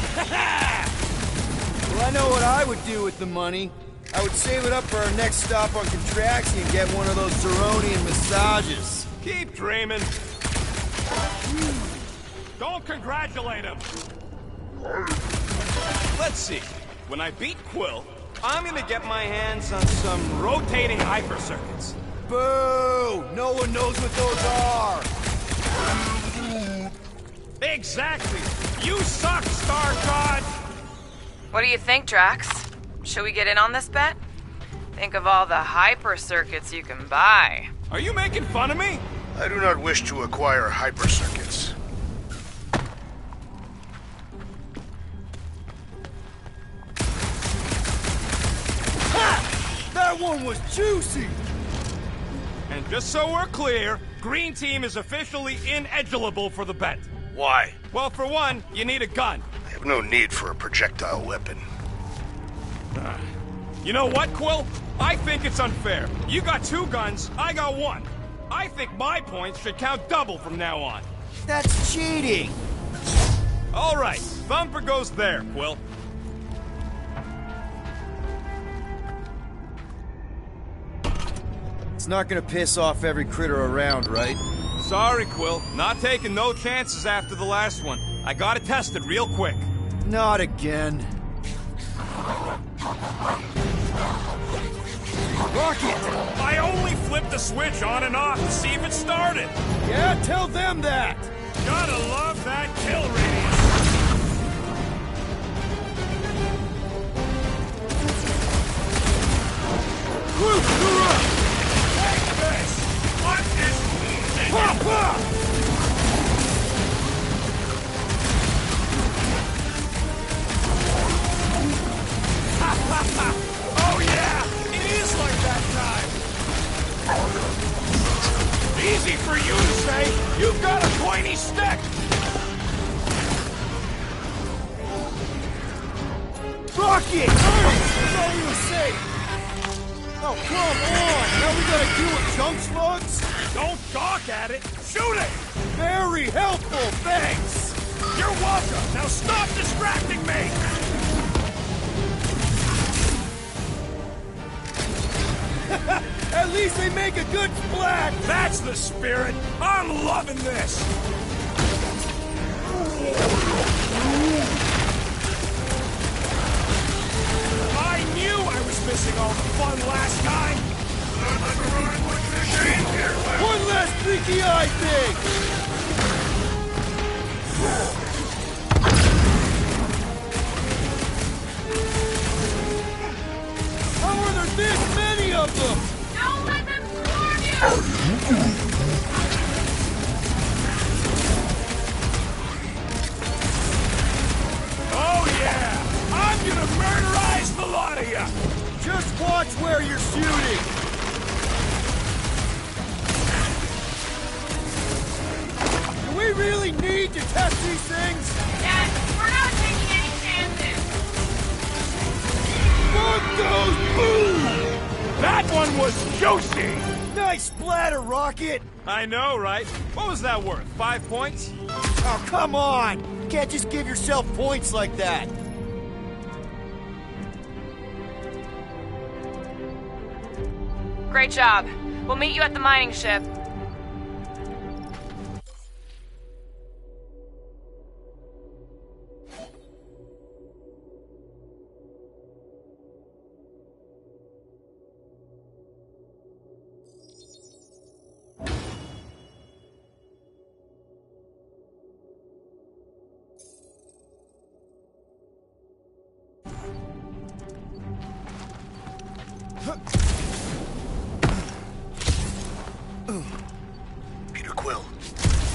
Well, I know what I would do with the money. I would save it up for our next stop on Contraxie and get one of those Zeronian massages. Keep dreaming. Don't congratulate him. Let's see. When I beat Quill, I'm gonna get my hands on some rotating hyper circuits. Boo! No one knows what those are! Exactly! You suck, Star God! What do you think, Drax? Should we get in on this bet? Think of all the hyper circuits you can buy. Are you making fun of me? I do not wish to acquire hyper circuits. Ha! That one was juicy! And just so we're clear, Green Team is officially ineligible for the bet. Why? Well, for one, you need a gun. I have no need for a projectile weapon. You know what, Quill? I think it's unfair. You got 2 guns, I got 1. I think my points should count double from now on. That's cheating! All right, Thumper goes there, Quill. It's not gonna piss off every critter around, right? Sorry, Quill. Not taking no chances after the last one. I gotta test it real quick. Not again. Rocket! I only flipped the switch on and off to see if it started. Yeah, tell them that! Gotta love that kill radius. Groot, you're up! Take this! What is... Papa! Oh yeah! It is like that time! Easy for you to say! You've got a pointy stick! Rocket! That's all we were saying! Oh, come on! Now we gotta deal with junk slugs? Don't gawk at it! Shoot it! Very helpful, thanks! You're welcome! Now stop distracting me! they make a good splat! That's the spirit! I'm loving this! I knew I was missing all the fun last time! One last freaky eye thing! How are there this many of them? Don't let them swarm you! Oh yeah! I'm gonna murderize the lot of ya! Just watch where you're shooting! Do we really need to test these things? Dad, we're not taking any chances! Fuck those boom! That one was juicy! Nice splatter, Rocket! I know, right? What was that worth? 5 points? Oh, come on! You can't just give yourself points like that! Great job. We'll meet you at the mining ship. Peter Quill,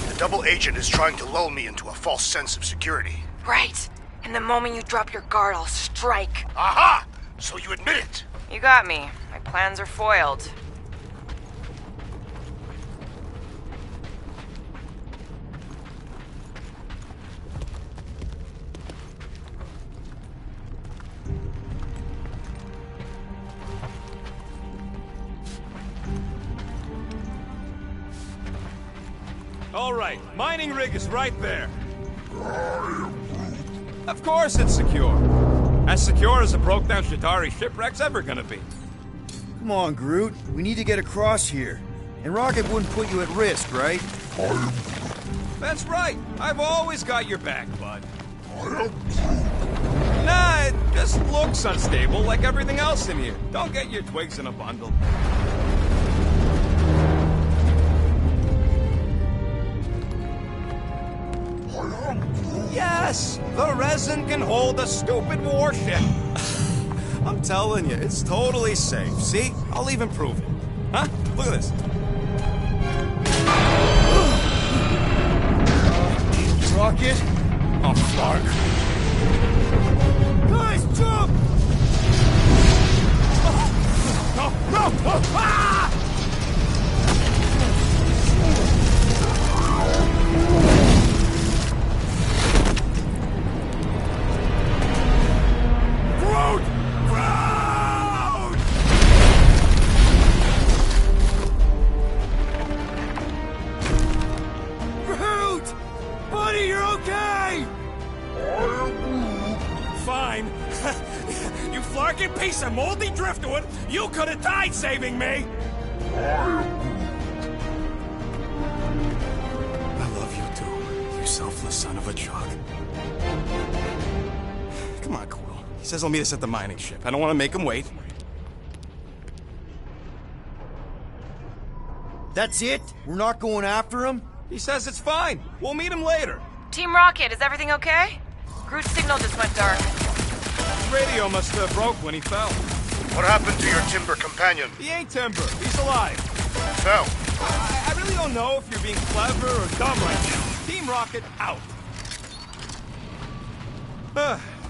the double agent is trying to lull me into a false sense of security. Right. And the moment you drop your guard, I'll strike. Aha! So you admit it! You got me. My plans are foiled. All right, mining rig is right there. Of course it's secure. As secure as a broke-down Shatari shipwreck's ever gonna be. Come on, Groot. We need to get across here. And Rocket wouldn't put you at risk, right? That's right. I've always got your back, bud. Nah, it just looks unstable like everything else in here. Don't get your twigs in a bundle. Yes, the resin can hold a stupid warship. I'm telling you, it's totally safe. See? I'll even prove it. Huh? Look at this. Rocket? Oh, fuck. Guys, jump! No, no! Ah! Groot! Groot! Groot! Buddy, you're okay! Fine. You flarking piece of moldy driftwood! You could have died saving me! I love you too, you selfless son of a truck. Come on, Quill. He says he'll meet us at the mining ship. I don't want to make him wait. That's it? We're not going after him? He says it's fine. We'll meet him later. Team Rocket, is everything okay? Groot's signal just went dark. His radio must have broke when he fell. What happened to your timber companion? He ain't Timber. He's alive. Fell. I really don't know if you're being clever or dumb right now. Team Rocket out.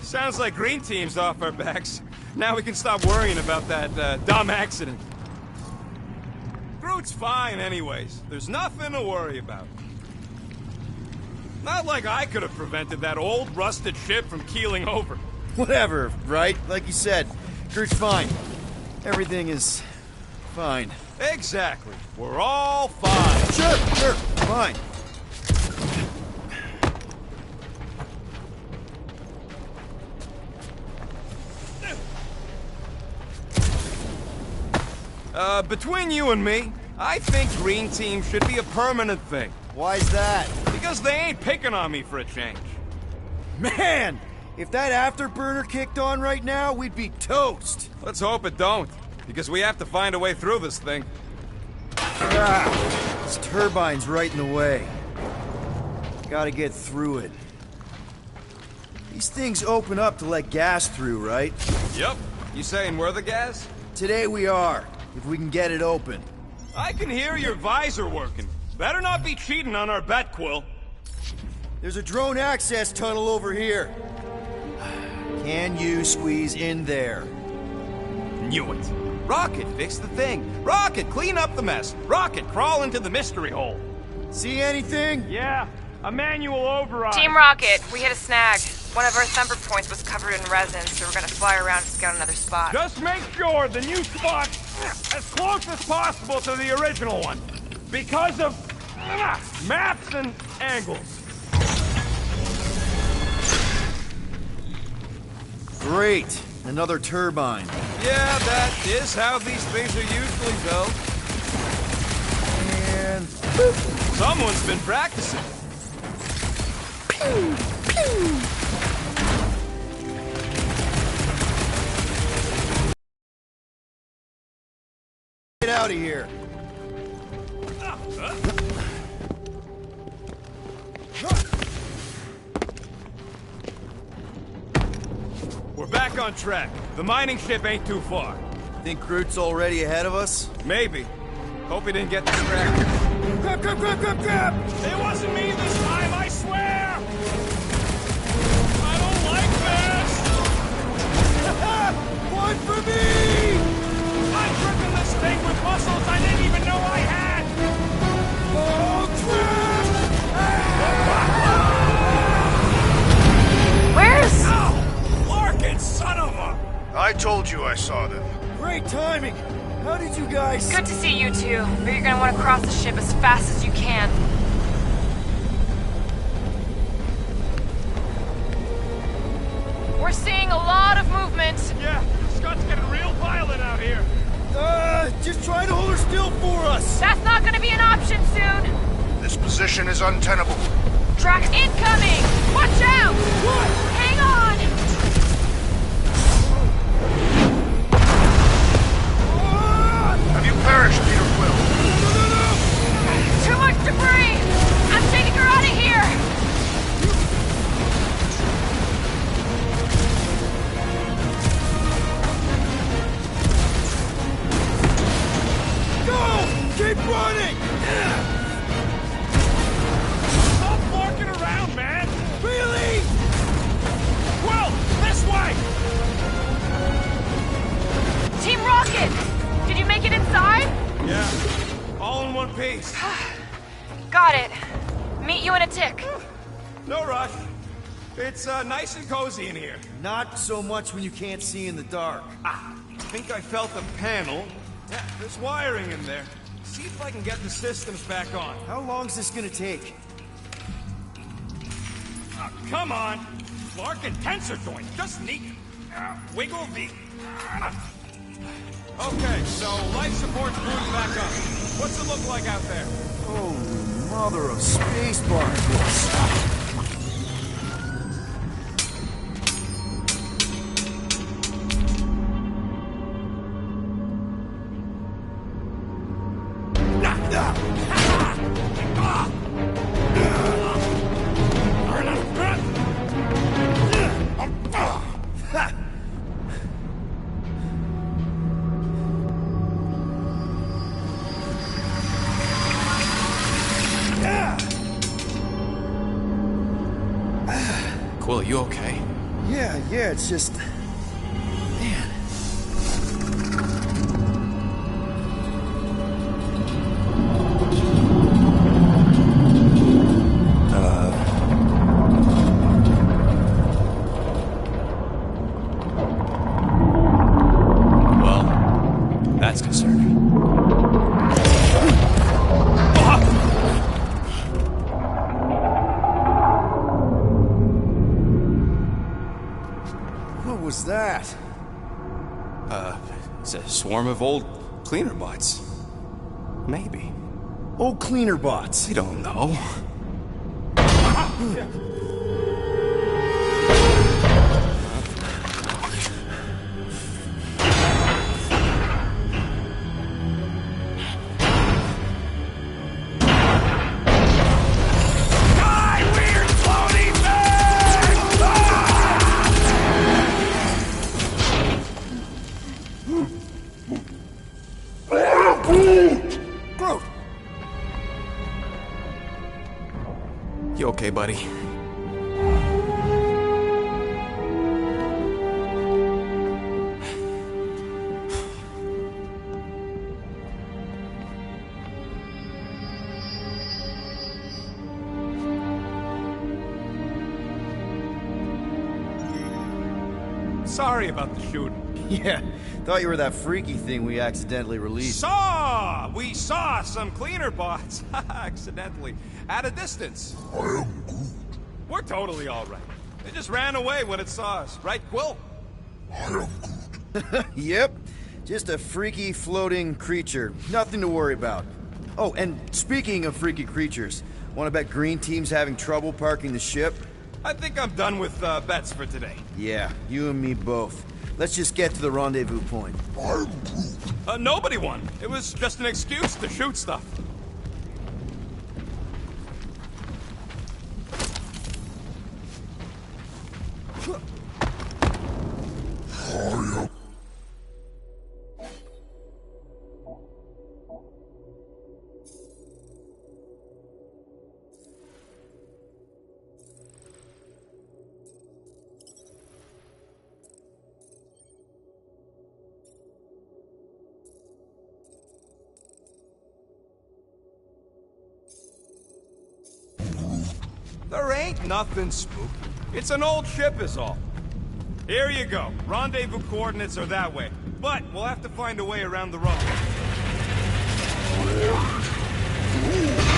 Sounds like Green Team's off our backs. Now we can stop worrying about that dumb accident. Groot's fine anyways. There's nothing to worry about. Not like I could have prevented that old rusted ship from keeling over. Whatever, right? Like you said, Groot's fine. Everything is fine. Exactly. We're all fine. Sure, fine. Between you and me, I think Green Team should be a permanent thing. Why's that? Because they ain't picking on me for a change. Man! If that afterburner kicked on right now, we'd be toast! Let's hope it don't, because we have to find a way through this thing. Ah, this turbine's right in the way. Gotta get through it. These things open up to let gas through, right? Yep. You saying we're the gas? Today we are, if we can get it open. I can hear your visor working. Better not be cheating on our bet, Quill. There's a drone access tunnel over here. Can you squeeze in there? Knew it. Rocket, fix the thing. Rocket, clean up the mess. Rocket, crawl into the mystery hole. See anything? Yeah, a manual override. Team Rocket, we hit a snag. One of our thumper points was covered in resin, so we're gonna fly around and scout another spot. Just make sure the new spot's as close as possible to the original one. Because of maps and angles. Great. Another turbine. Yeah, that is how these things are usually built. And... Someone's been practicing. Pew! Pew! Get out of here. We're back on track. The mining ship ain't too far. Think Groot's already ahead of us? Maybe. Hope he didn't get distracted. Grab, grab, grab, grab, grab! It wasn't me this time, I swear! I don't like this! One for me! I'm gripping this thing with muscles I didn't even know I had! Oh, crap! Where's... Ow! Larkin, son of a... I told you I saw them. Great timing! How did you guys... Good to see you two, but you're gonna want to cross the ship as fast as you can. We're seeing a lot of movement. Yeah, Scott's getting real violent out here. Just try to hold her still for us! That's not gonna be an option soon. This position is untenable. Tracks incoming! Watch out! What? Hang on! Have you perished, Peter Quill? Too much debris! I'm taking her out of here! Go! Keep running! Stop barking around, man! Really? Quill, this way! Team Rocket! Did you make it inside? Yeah. All in one piece. Got it. Meet you in a tick. No rush. It's nice and cozy in here. Not so much when you can't see in the dark. I think I felt a panel. Yeah, there's wiring in there. See if I can get the systems back on. How long's this gonna take? Come on! Larkin tensor joint, just neat. Wiggle the... Okay, so life support's booted back up. What's it look like out there? Oh, mother of space barnacles. Quill, you okay? Yeah, it's just... Man. Well, that's concerning. What was that? It's a swarm of old Cleaner bots. Maybe. Oh, cleaner bots. I don't know. You okay, buddy? Sorry about the shooting. Yeah, thought you were that freaky thing we accidentally released. We saw some cleaner bots, accidentally, at a distance. I am Groot. We're totally all right. They just ran away when it saw us, right, Quill? I am Groot. Yep, just a freaky floating creature. Nothing to worry about. Oh, and speaking of freaky creatures, want to bet Green Team's having trouble parking the ship? I think I'm done with bets for today. Yeah, you and me both. Let's just get to the rendezvous point. I'm Groot. Nobody won. It was just an excuse to shoot stuff. There ain't nothing spooky. It's an old ship is all. Here you go. Rendezvous coordinates are that way. But we'll have to find a way around the rumble.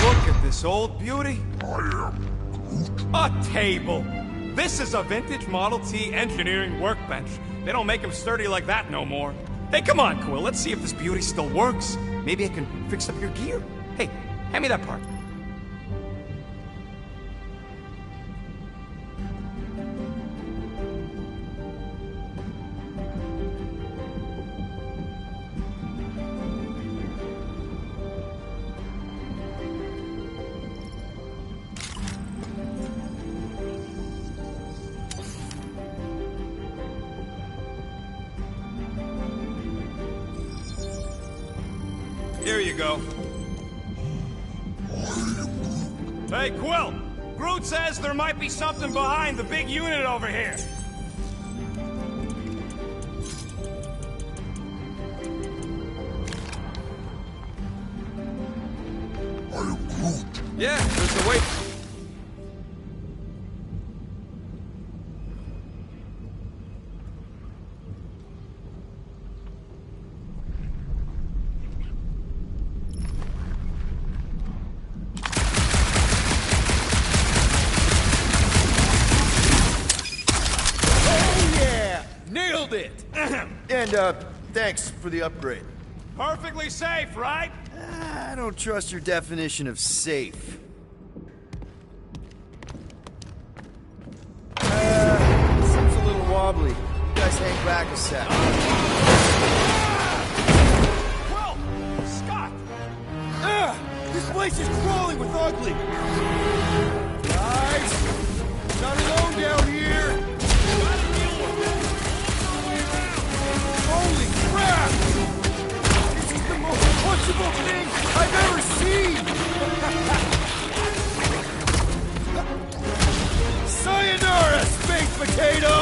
Look at this old beauty. I am A table. This is a vintage Model T engineering workbench. They don't make them sturdy like that no more. Hey, come on, Quill. Let's see if this beauty still works. Maybe I can fix up your gear. Hey, hand me that part. Here you go. Hey, Quill! Groot says there might be something behind the big unit over here. I am Groot. Yeah, there's a way. Nailed it! And, thanks for the upgrade. Perfectly safe, right? I don't trust your definition of safe. Seems a little wobbly. You guys hang back a sec. Quill! Scott! This place is crawling with ugly! Guys! Not alone down here! Holy crap! This is the most punchable thing I've ever seen! Sayonara, space potato!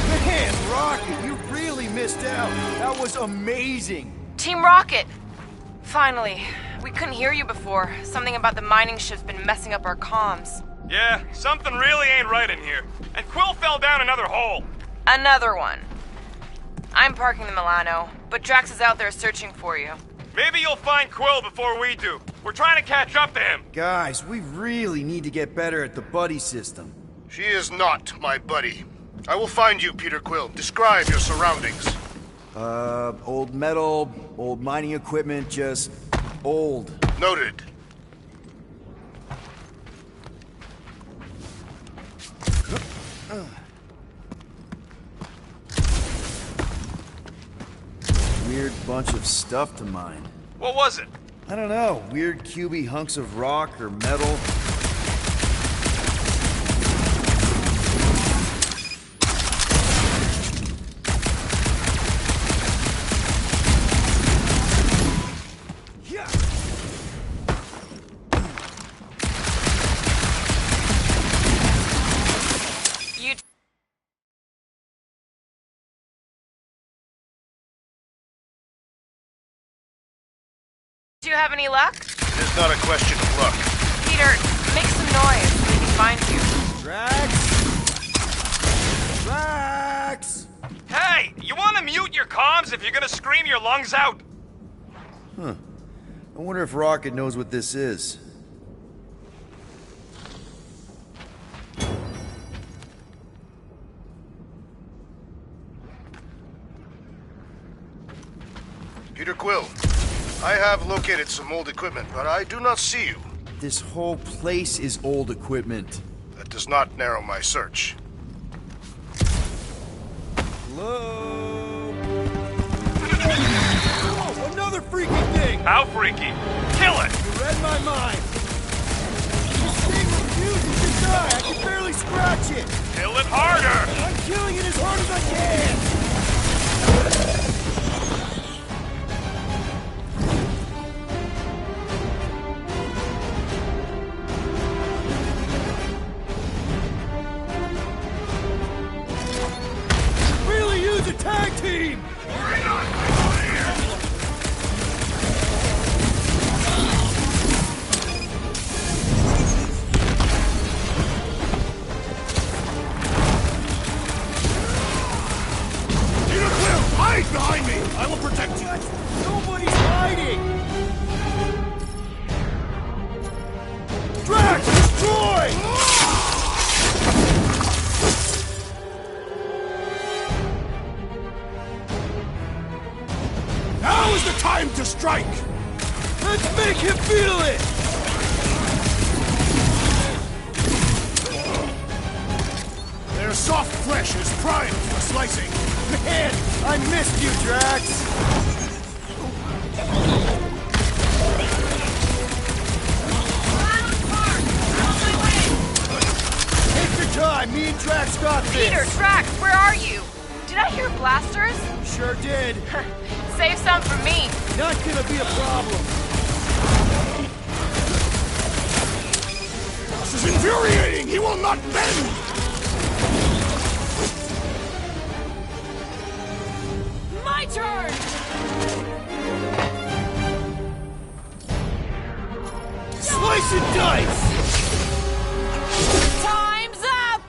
Man, Rocket, you really missed out. That was amazing. Team Rocket! Finally. We couldn't hear you before. Something about the mining ship's been messing up our comms. Yeah, something really ain't right in here. And Quill fell down another hole. Another one. I'm parking the Milano, but Drax is out there searching for you. Maybe you'll find Quill before we do. We're trying to catch up to him. Guys, we really need to get better at the buddy system. She is not my buddy. I will find you, Peter Quill. Describe your surroundings. Old metal, old mining equipment, just old. Noted. Weird bunch of stuff to mine. What was it? I don't know. Weird cubey hunks of rock or metal. Do you have any luck? It is not a question of luck. Peter, make some noise so we can find you. Drax! Drax! Hey, you want to mute your comms if you're gonna scream your lungs out? Huh. I wonder if Rocket knows what this is. Peter Quill, I have located some old equipment, but I do not see you. This whole place is old equipment. That does not narrow my search. Hello? Oh, another freaky thing! How freaky? Kill it! You read my mind. This thing refuses to die. I can barely scratch it. Kill it harder! I'm killing it as hard as I can. Tag team! Peter Quill, hide behind me! I will protect you! Nobody's hiding! Drax, destroy! Now is the time to strike! Let's make him feel it! Their soft flesh is primed for slicing. Man, I missed you, Drax! Take your time, me and Drax got this! Peter, Drax, where are you? Did I hear blasters? Sure did. Save some for me. Not gonna be a problem. This is infuriating! He will not bend! My turn! Slice and dice! Time's up!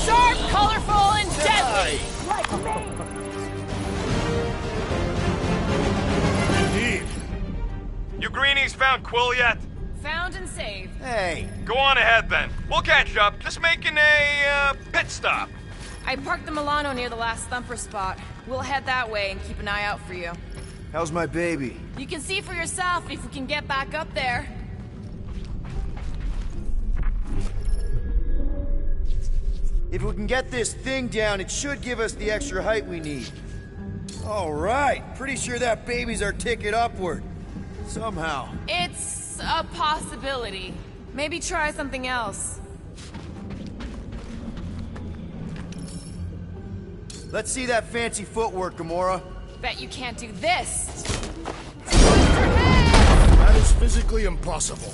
Sharp, colorful, and deadly! Like me! Indeed. You greenies found Quill yet? Found and saved. Hey, Go on ahead then. We'll catch up. Just making a, pit stop. I parked the Milano near the last thumper spot. We'll head that way and keep an eye out for you. how's my baby? You can see for yourself if we can get back up there. If we can get this thing down, it should give us the extra height we need. All right, pretty sure that baby's our ticket upward. Somehow. It's a possibility. Maybe try something else. Let's see that fancy footwork, Gamora. Bet you can't do this. That is physically impossible.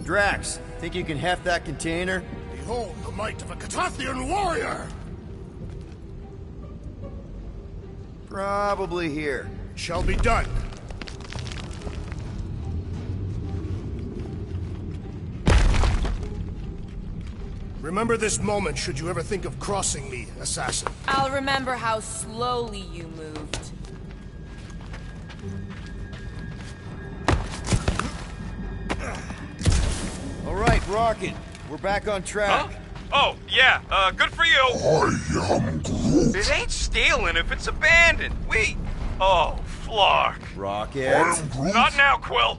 Drax, think you can heft that container? Behold the might of a Catathian warrior! Probably here. Shall be done. Remember this moment should you ever think of crossing me, assassin. I'll remember how slowly you moved. Rocket. We're back on track. Huh? Oh, yeah, good for you. I am Groot. It ain't stealing if it's abandoned. Oh, Flark. Rocket. I am Groot. Not now, Quill.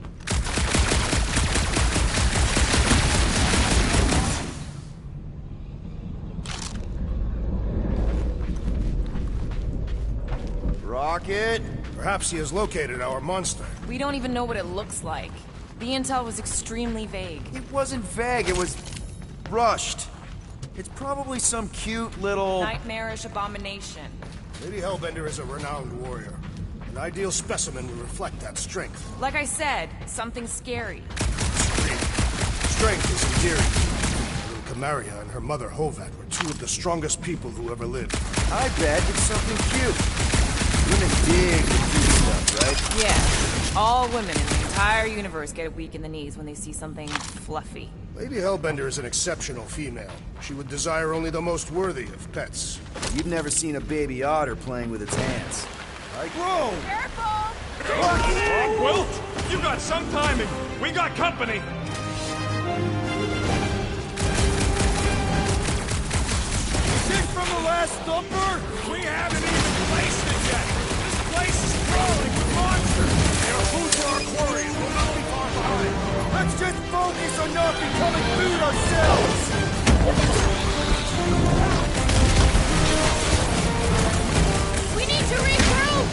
Rocket. Perhaps he has located our monster. We don't even know what it looks like. The intel was extremely vague. It wasn't vague, it was rushed. It's probably some cute little... Nightmarish abomination. Lady Hellbender is a renowned warrior. An ideal specimen would reflect that strength. Like I said, something scary. Strength is endearing. Little Camaria and her mother Hovat were two of the strongest people who ever lived. I bet it's something cute. Women dig the cute stuff, right? Yeah. All women in the entire universe get weak in the knees when they see something fluffy. Lady Hellbender is an exceptional female. She would desire only the most worthy of pets. You've never seen a baby otter playing with its hands. Like, whoa! Careful! Quill, you got some timing. We got company. Kick from the last thumper? We haven't even placed it yet. This place is crawling with monsters. There are food for our quarries. We'll not be far behind. Let's just focus on not becoming food ourselves! We need to regroup!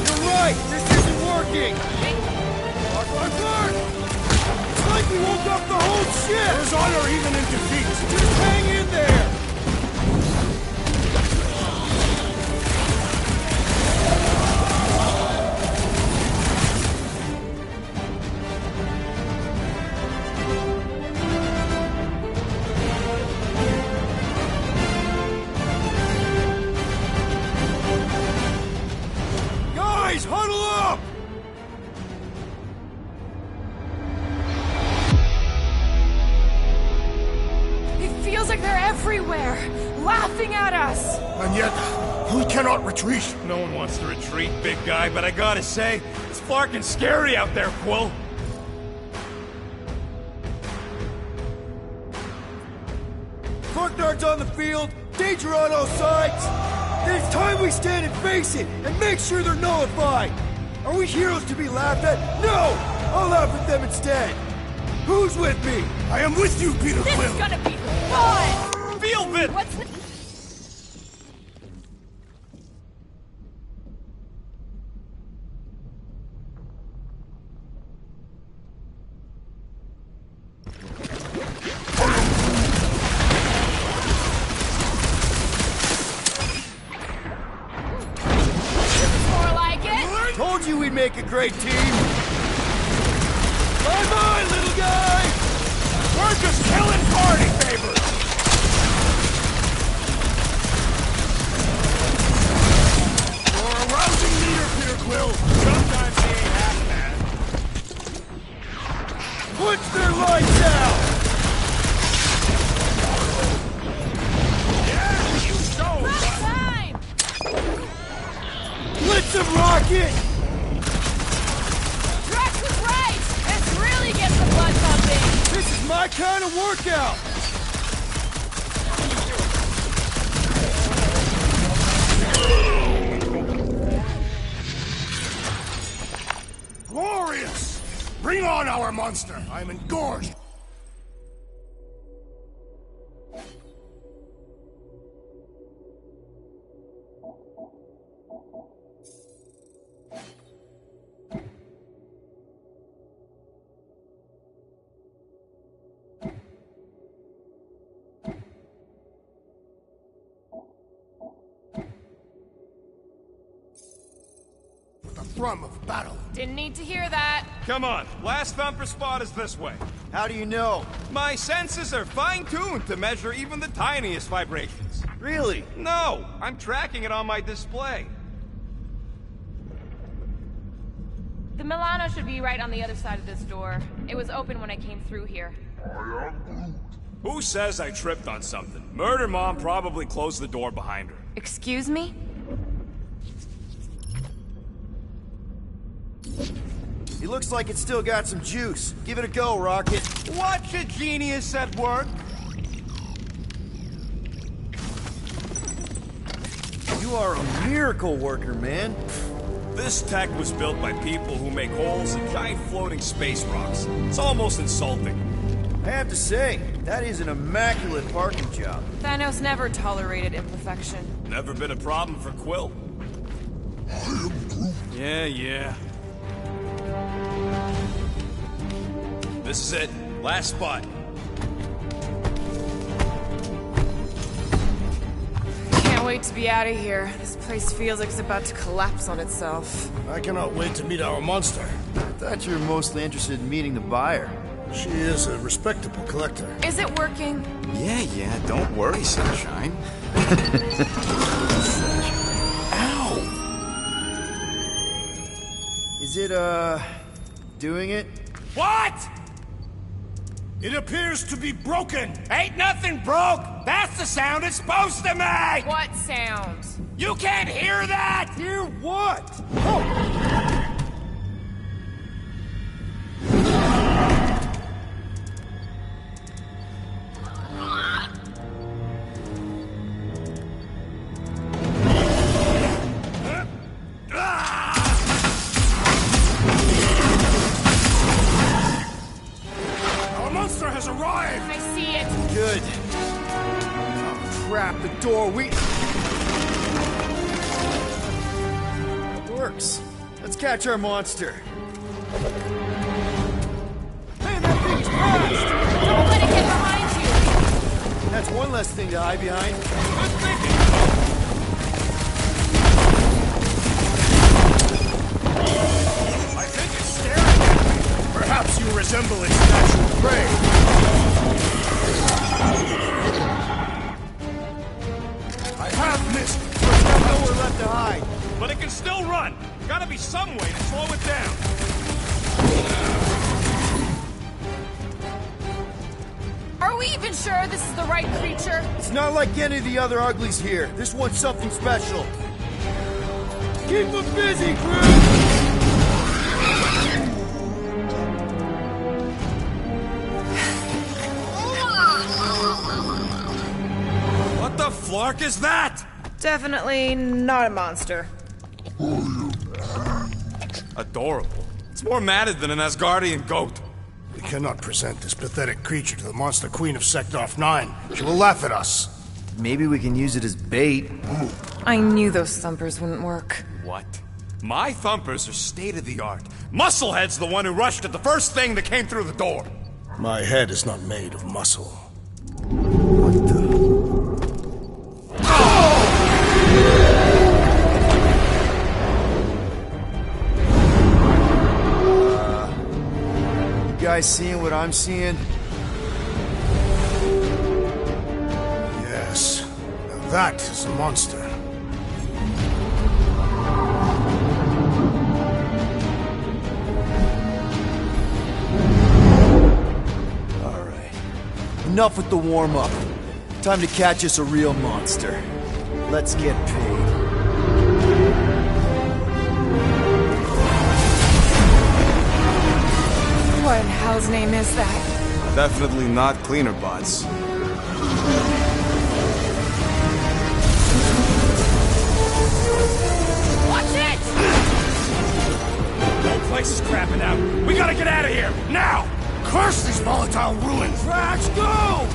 You're right! This isn't working! Mark! It's like we woke up the whole ship! There's honor even in defeat. Just hang in there! Guys, huddle up! It feels like they're everywhere, laughing at us. And yet, we cannot retreat. No one wants to retreat, big guy, but I gotta say, it's flarkin' scary out there, Quill. Front on the field, danger on all sides. Then it's time we stand and face it, and make sure they're nullified. Are we heroes to be laughed at? No! I'll laugh at them instead. Who's with me? I am with you, Peter This Quill. is gonna be fun! Feel it! What's the... More like it! Told you we'd make a great team. Bye-bye, little guy! We're just killing party favors! You're a rousing leader, Peter Quill. Sometimes he ain't half bad. Punch their lights out! Yeah, you show, Last time! Blitz them, Rocket! Drax was right! This really gets the blood pumping! This is my kind of workout! Glorious! Bring on our monster. I'm engorged. The thrum of battle. Didn't need to hear that. Come on, last thumper spot is this way. How do you know? My senses are fine-tuned to measure even the tiniest vibrations. Really? No, I'm tracking it on my display. The Milano should be right on the other side of this door. It was open when I came through here. I am Groot. Who says I tripped on something? Murder Mom probably closed the door behind her. Excuse me? He looks like it's still got some juice. Give it a go, Rocket. Watch a genius at work. You are a miracle worker, man. This tech was built by people who make holes in giant floating space rocks. It's almost insulting. I have to say, that is an immaculate parking job. Thanos never tolerated imperfection. Never been a problem for Quill. Yeah. This is it. Last spot. Can't wait to be out of here. This place feels like it's about to collapse on itself. I cannot wait to meet our monster. I thought you were mostly interested in meeting the buyer. She is a respectable collector. Is it working? Yeah, don't worry, Sunshine. Ow! Is it, doing it? What? It appears to be broken. Ain't nothing broke! That's the sound it's supposed to make! What sound? You can't hear that! Hear what? Our monster has arrived. I see it. Good. Oh, crap, the door, It works. Let's catch our monster. Man, that thing's fast! Don't let it get behind you. That's one less thing to hide behind. I think it's staring at me. Perhaps you resemble its natural prey. I have missed. There's nowhere left to hide. But it can still run! Gotta be some way to slow it down. Are we even sure this is the right creature? It's not like any of the other uglies here. This one's something special. Keep them busy, Groot! What the flark is that? Definitely not a monster. Adorable. It's more matted than an Asgardian goat. We cannot present this pathetic creature to the monster queen of Sector 9. She will laugh at us. Maybe we can use it as bait. I knew those thumpers wouldn't work. What? My thumpers are state-of-the-art. Musclehead's the one who rushed at the first thing that came through the door. My head is not made of muscle. What the? You guys seeing what I'm seeing? Yes. Now that is a monster. Alright. Enough with the warm-up. Time to catch us a real monster. Let's get paid. What in hell's name is that? Definitely not cleaner bots. Watch it! The whole place is crapping out. We gotta get out of here, now! Curse these volatile ruins! Drax, go!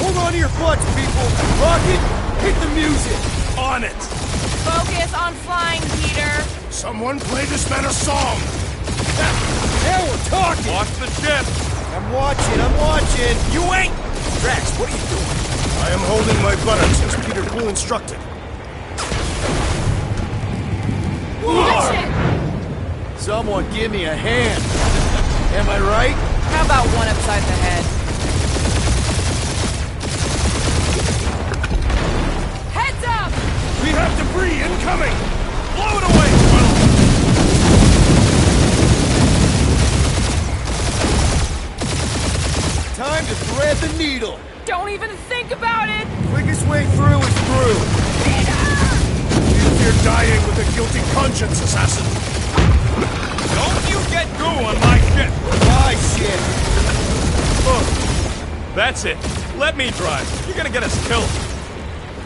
Hold on to your butts, people! Rocket, hit the music! On it! Focus on flying, Peter. Someone play this man a song! Now we're talking! Watch the ship! I'm watching! You ain't! Drax, what are you doing? I am holding my buttocks as Peter Quill instructed. Watch it! Someone give me a hand. Am I right? How about one upside the head? Heads up! We have debris incoming! Blow it away, Quill! Time to thread the needle. Don't even think about it! Quickest way through is through. You fear dying with a guilty conscience, assassin. Don't you get goo on my ship! My shit. Oh, that's it. Let me drive. You're gonna get us killed.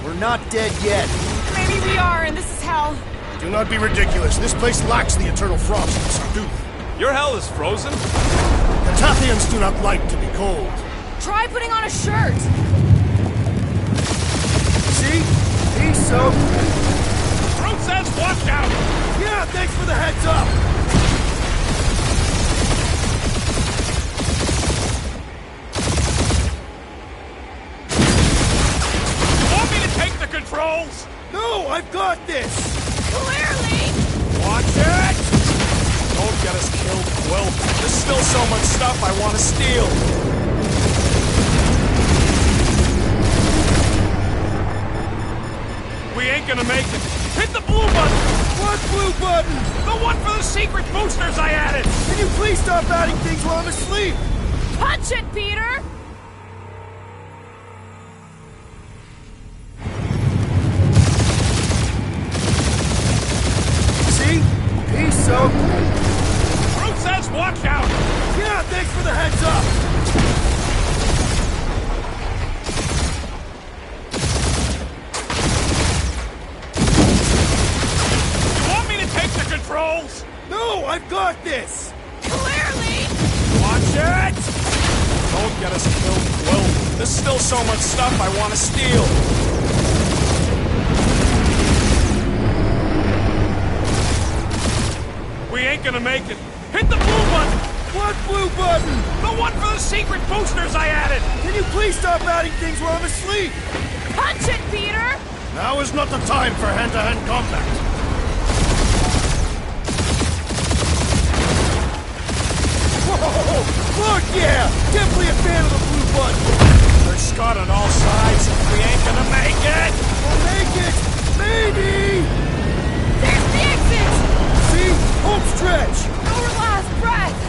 We're not dead yet. Maybe we are, and this is hell. Do not be ridiculous. This place lacks the eternal frost of Sarduth. Your hell is frozen? The Tathians do not like to be cold. Try putting on a shirt. See? He's so... Fruit says watch out! Yeah, thanks for the heads up. You want me to take the controls? No, I've got this. Clearly! Watch it! Don't get us killed, Quill. There's still so much stuff I want to steal. We ain't gonna make it. Hit the blue button! What blue button? The one for the secret boosters I added! Can you please stop adding things while I'm asleep? Punch it, Peter! See? He's so... Fruit says watch out! Yeah, thanks for the heads up. You want me to take the controls? No, I've got this. Clearly! Watch it! Don't get us killed, Quill. There's still so much stuff I want to steal. We ain't gonna make it. Hit the blue button! What blue button? The one for the secret boosters I added! Can you please stop adding things while I'm asleep? Punch it, Peter! Now is not the time for hand-to-hand combat. Whoa! Look, yeah! Definitely a fan of the blue button. They're Scott on all sides. We ain't gonna make it! We'll make it! Maybe! There's the exit! See? Home stretch! Our last breath!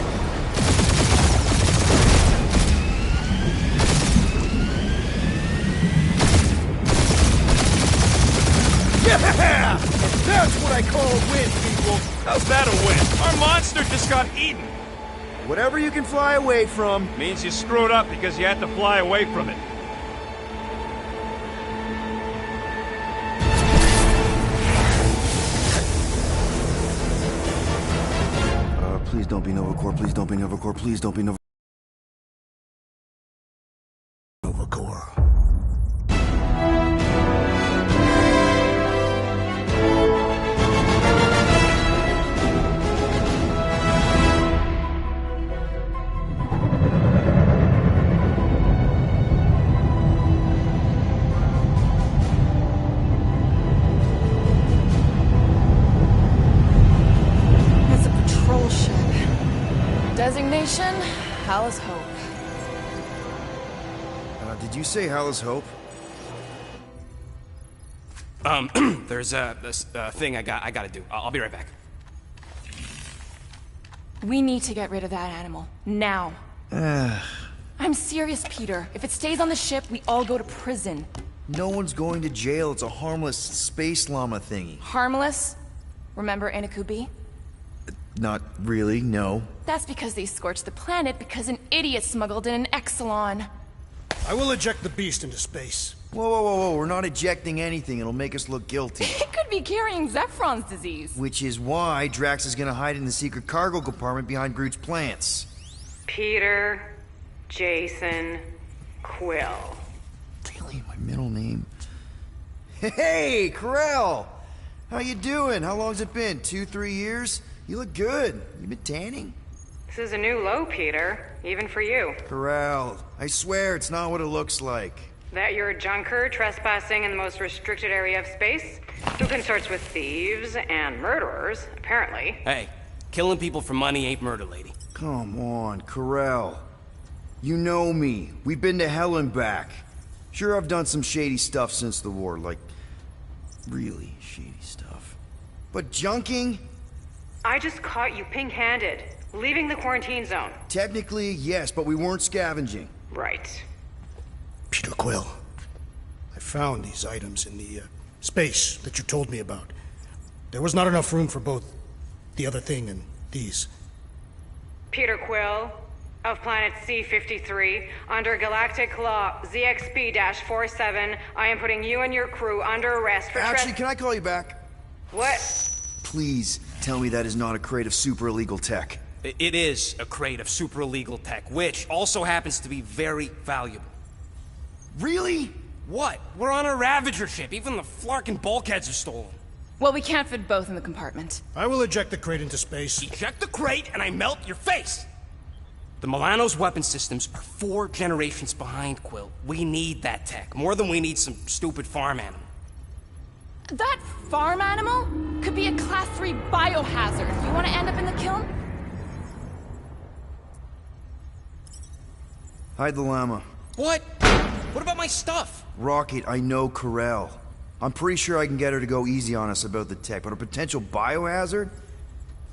Yeah! That's what I call a win, people! How's that a win? Our monster just got eaten. Whatever you can fly away from. Means you screwed up because you had to fly away from it. Please don't be Novacore, please don't be Novacore, please don't be Novacore. It's a patrol ship. Designation, Hal's Hope. Did you say Hal's Hope? There's this thing I gotta do. I'll be right back. We need to get rid of that animal. Now. I'm serious, Peter. If it stays on the ship, we all go to prison. No one's going to jail. It's a harmless space llama thingy. Harmless? Remember Inakubi? Not really, no. That's because they scorched the planet because an idiot smuggled in an Exelon. I will eject the beast into space. Whoa, whoa, whoa, whoa. We're not ejecting anything. It'll make us look guilty. It could be carrying Zephron's disease. Which is why Drax is gonna hide in the secret cargo compartment behind Groot's plants. Peter, Jason, Quill. Really? My middle name? Hey, Corell! How you doing? How long's it been? 2-3 years? You look good. You been tanning? This is a new low, Peter. Even for you. Corell, I swear it's not what it looks like. That you're a junker trespassing in the most restricted area of space? Who consorts with thieves and murderers, apparently. Hey, killing people for money ain't murder, lady. Come on, Corell. You know me. We've been to hell and back. Sure, I've done some shady stuff since the war, like, really shady stuff. But junking? I just caught you pink-handed, leaving the quarantine zone. Technically, yes, but we weren't scavenging. Right. Peter Quill, I found these items in the space that you told me about. There was not enough room for both the other thing and these. Peter Quill, of planet C-53, under Galactic Law ZXB-47, I am putting you and your crew under arrest for Actually, can I call you back? What? Please tell me that is not a crate of super illegal tech. It is a crate of super illegal tech, which also happens to be very valuable. Really? What? We're on a Ravager ship. Even the flarkin' bulkheads are stolen. Well, we can't fit both in the compartment. I will eject the crate into space. Eject the crate and I melt your face! The Milano's weapon systems are 4 generations behind, Quill. We need that tech, more than we need some stupid farm animal. That farm animal could be a Class 3 biohazard. You want to end up in the kiln? Hide the llama. What? What about my stuff? Rocket, I know Corel. I'm pretty sure I can get her to go easy on us about the tech, but a potential biohazard?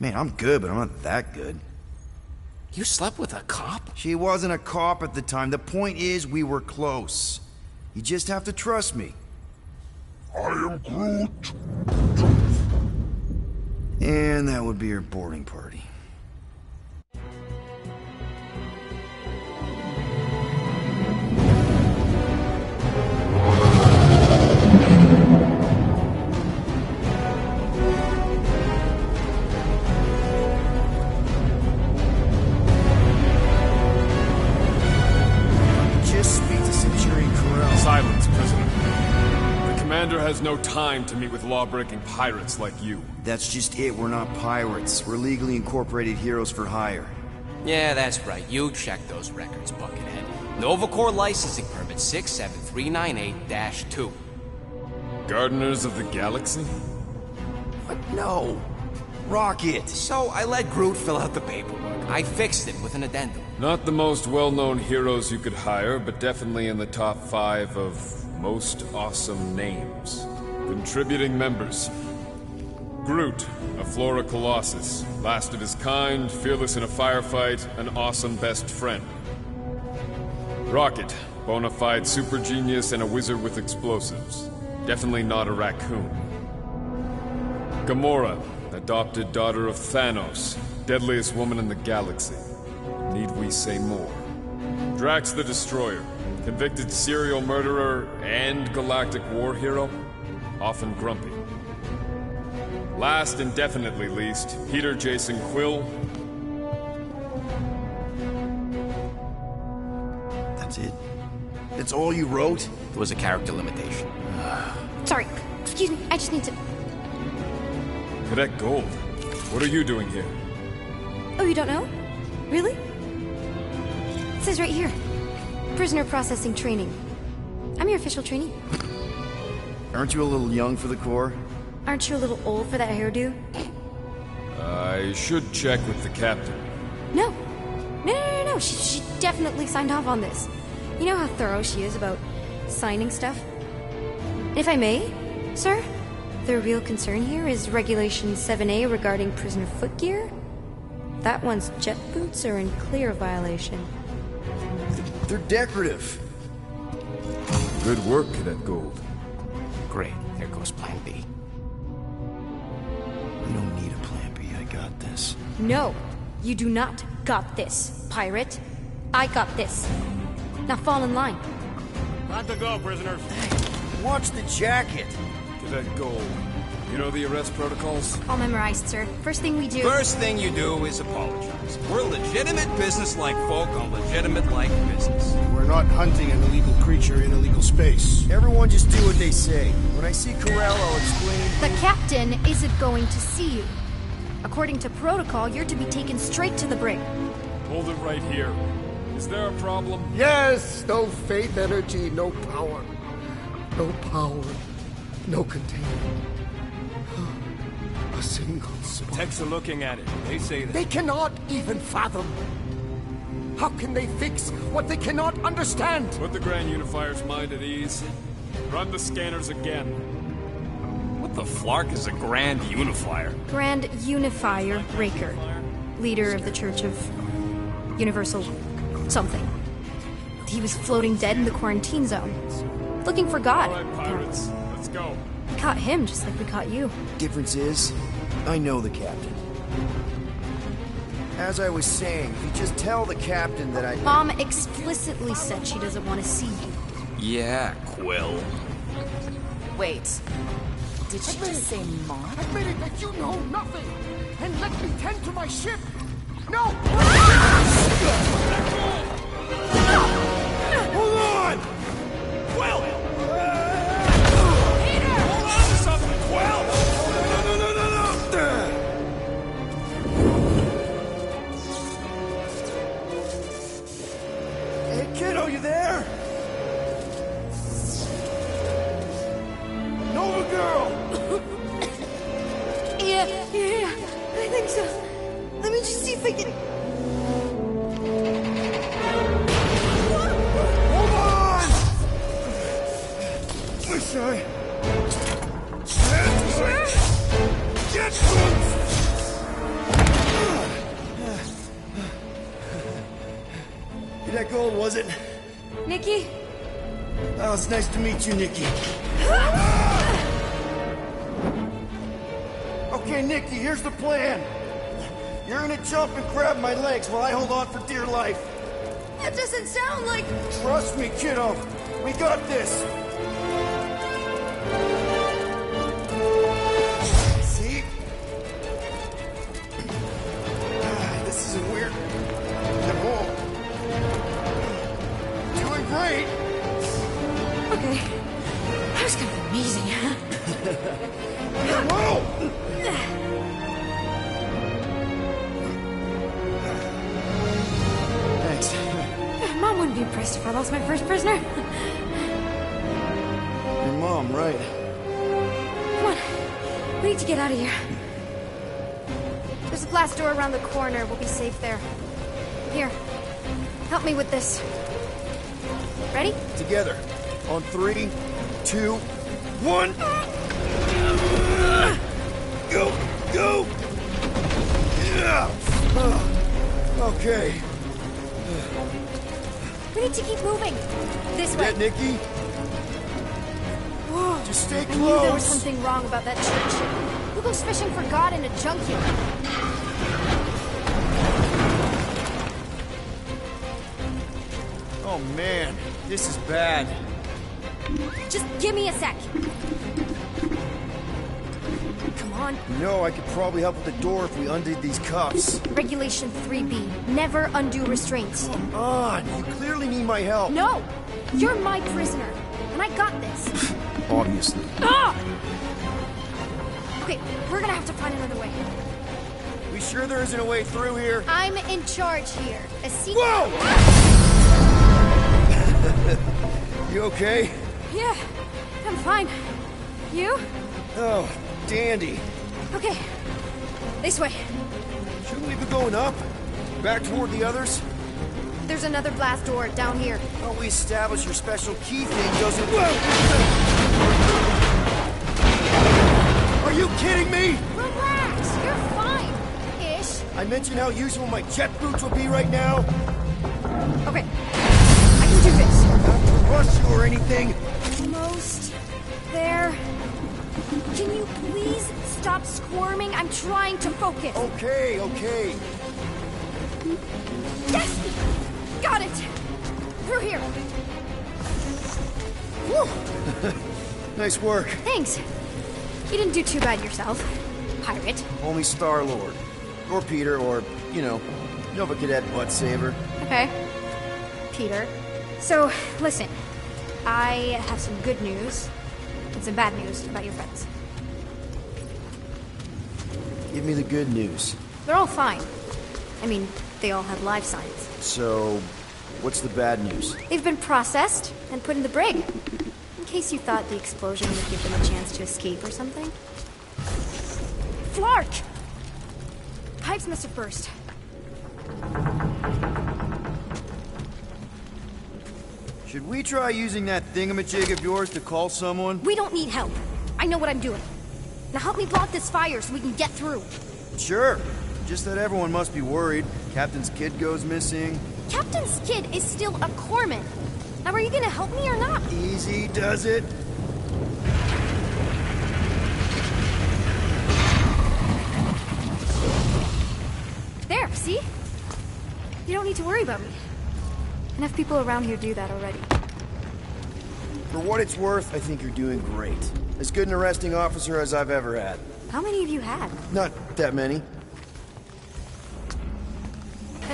Man, I'm good, but I'm not that good. You slept with a cop? She wasn't a cop at the time. The point is, we were close. You just have to trust me. I am Groot. And that would be her boarding party. Silence, prisoner. The commander has no time to meet with law-breaking pirates like you. That's just it. We're not pirates. We're legally incorporated heroes for hire. Yeah, that's right. You check those records, Buckethead. Novacore licensing permit 67398-2. Gardeners of the Galaxy? What? No. Rocket! So I let Groot fill out the paperwork. I fixed it with an addendum. Not the most well-known heroes you could hire, but definitely in the top 5 of most awesome names. Contributing members. Groot, a Flora Colossus, last of his kind, fearless in a firefight, an awesome best friend. Rocket, bona fide super genius and a wizard with explosives. Definitely not a raccoon. Gamora, adopted daughter of Thanos, deadliest woman in the galaxy. Need we say more? Drax the Destroyer, convicted serial murderer and galactic war hero, often grumpy. Last and definitely least, Peter Jason Quill. That's it? That's all you wrote? It was a character limitation. Sorry, excuse me, I just need to... Cadet Gold, what are you doing here? Oh, you don't know? Really? It says right here. Prisoner processing training. I'm your official trainee. Aren't you a little young for the Corps? Aren't you a little old for that hairdo? I should check with the captain. No. No. She definitely signed off on this. You know how thorough she is about signing stuff? And if I may, sir, the real concern here is Regulation 7A regarding prisoner footgear. That one's jet boots are in clear violation. They're decorative. Good work, Cadet Gold. Great. There goes Plan B. You don't need a Plan B. I got this. No, you do not got this, pirate. I got this. Now fall in line. Time to go, prisoners. Watch the jacket. Cadet Gold, you know the arrest protocols? All memorized, sir. First thing we do... First thing you do is apologize. We're legitimate business-like folk on legitimate-like business. We're not hunting an illegal creature in illegal space. Everyone just do what they say. When I see Corel, I'll explain... The captain isn't going to see you. According to protocol, you're to be taken straight to the brig. Hold it right here. Is there a problem? Yes! No faith energy, no power. No power. No containment. A single spark. Techs are looking at it. They say that. They cannot even fathom. How can they fix what they cannot understand? Put the Grand Unifier's mind at ease. Run the scanners again. What the flark is a Grand Unifier? Grand Unifier Raker. Leader of the Church of Universal something. he was floating dead in the quarantine zone. Looking for God. All right, pirates, let's go. We caught him just like we caught you. Difference is, I know the captain. As I was saying, if you just tell the captain that I... Mom explicitly said she doesn't want to see you. Yeah, Quill. Wait. Did she just say Mom? Admit it that you know nothing, and let me tend to my ship. No! Hold on! Quill! Peter! Hold on to something, Quill! No! Hey, kiddo, you there? Nova girl! Yeah, I think so. Let me just see if I can... Hold on! Wish I... Get loose! That gold, was it? Nikki? Oh, it's nice to meet you, Nikki. Okay, Nikki, here's the plan. You're gonna jump and grab my legs while I hold on for dear life. That doesn't sound like... Trust me, kiddo. We got this. See? This isn't weird. I'm home. Doing great. Okay. That was kind of amazing, huh? Whoa! Thanks. Mom wouldn't be impressed if I lost my first prisoner. Your mom, right? Come on. We need to get out of here. There's a glass door around the corner. We'll be safe there. Here. Help me with this. Ready? Together. On 3, 2, 1. Go! Go! Yeah. Okay. We need to keep moving. This way. That Nikki? Whoa. Just stay I knew there was close. something wrong about that church. Who goes fishing for God in a junkyard? Oh man, this is bad. Just give me a sec. Come on. You know, I could probably help with the door if we undid these cuffs. Regulation 3B. Never undo restraints. Come on, you clearly need my help. No! You're my prisoner, and I got this. Obviously. Ah! Okay, we're gonna have to find another way. We sure there isn't a way through here? I'm in charge here. A secret. Whoa! You okay? Yeah, I'm fine. You? Oh, dandy. Okay, this way. Shouldn't we be going up? Back toward the others? There's another blast door down here. Well, we established your special key thing doesn't... Are you kidding me? Relax, you're fine. Ish. I mentioned how useful my jet boots will be right now. Okay, I can do this. Not to rush you or anything. Almost there. Can you please stop squirming? I'm trying to focus. Okay, okay. Yes! Got it! Through here. Whew. Nice work. Thanks. You didn't do too bad yourself, pirate. Only Star-Lord. Or Peter, or, you know, Nova Cadet Butt Saver. Okay. Peter. So, listen. I have some good news and some bad news about your friends. Give me the good news. They're all fine. I mean, they all have life signs. So, what's the bad news? They've been processed and put in the brig. In case you thought the explosion would give them a chance to escape or something. Flark! Pipes must have burst. Should we try using that thingamajig of yours to call someone? We don't need help. I know what I'm doing. Now help me block this fire so we can get through. Sure. Just that everyone must be worried. Captain's kid goes missing. Captain's kid is still a corpsman. Now, are you gonna help me or not? Easy does it. There, see? You don't need to worry about me. Enough people around here do that already. For what it's worth, I think you're doing great. As good an arresting officer as I've ever had. How many have you had? Not that many.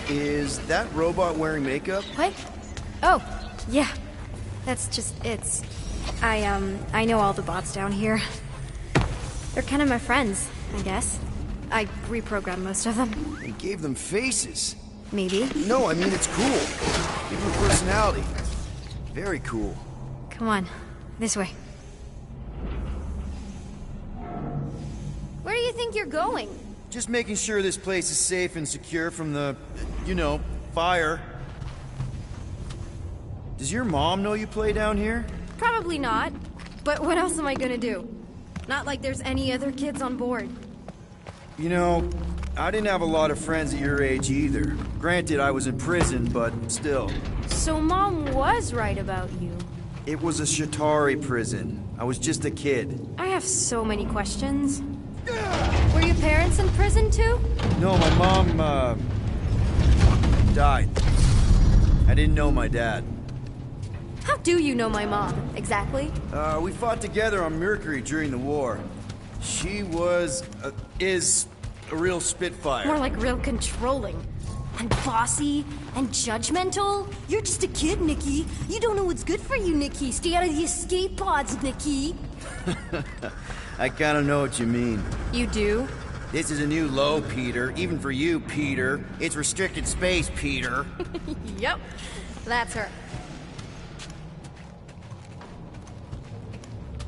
Is that robot wearing makeup? What? Oh, yeah. That's just it's. I know all the bots down here. They're kind of my friends, I guess. I reprogrammed most of them. You gave them faces. Maybe. No, I mean it's cool. Give them personality. Very cool. Come on, this way. Where do you think you're going? Just making sure this place is safe and secure from the, you know, fire. Does your mom know you play down here? Probably not. But what else am I gonna do? Not like there's any other kids on board. You know, I didn't have a lot of friends at your age either. Granted, I was in prison, but still. So Mom was right about you. It was a Shatari prison. I was just a kid. I have so many questions. Were your parents in prison too? No, my mom, died. I didn't know my dad. How do you know my mom, exactly? We fought together on Mercury during the war. She was, is a real spitfire. More like real controlling. And bossy, and judgmental. You're just a kid, Nikki. You don't know what's good for you, Nikki. Stay out of the escape pods, Nikki. I kinda know what you mean. You do? This is a new low, Peter. Even for you, Peter. It's restricted space, Peter. Yep, that's her.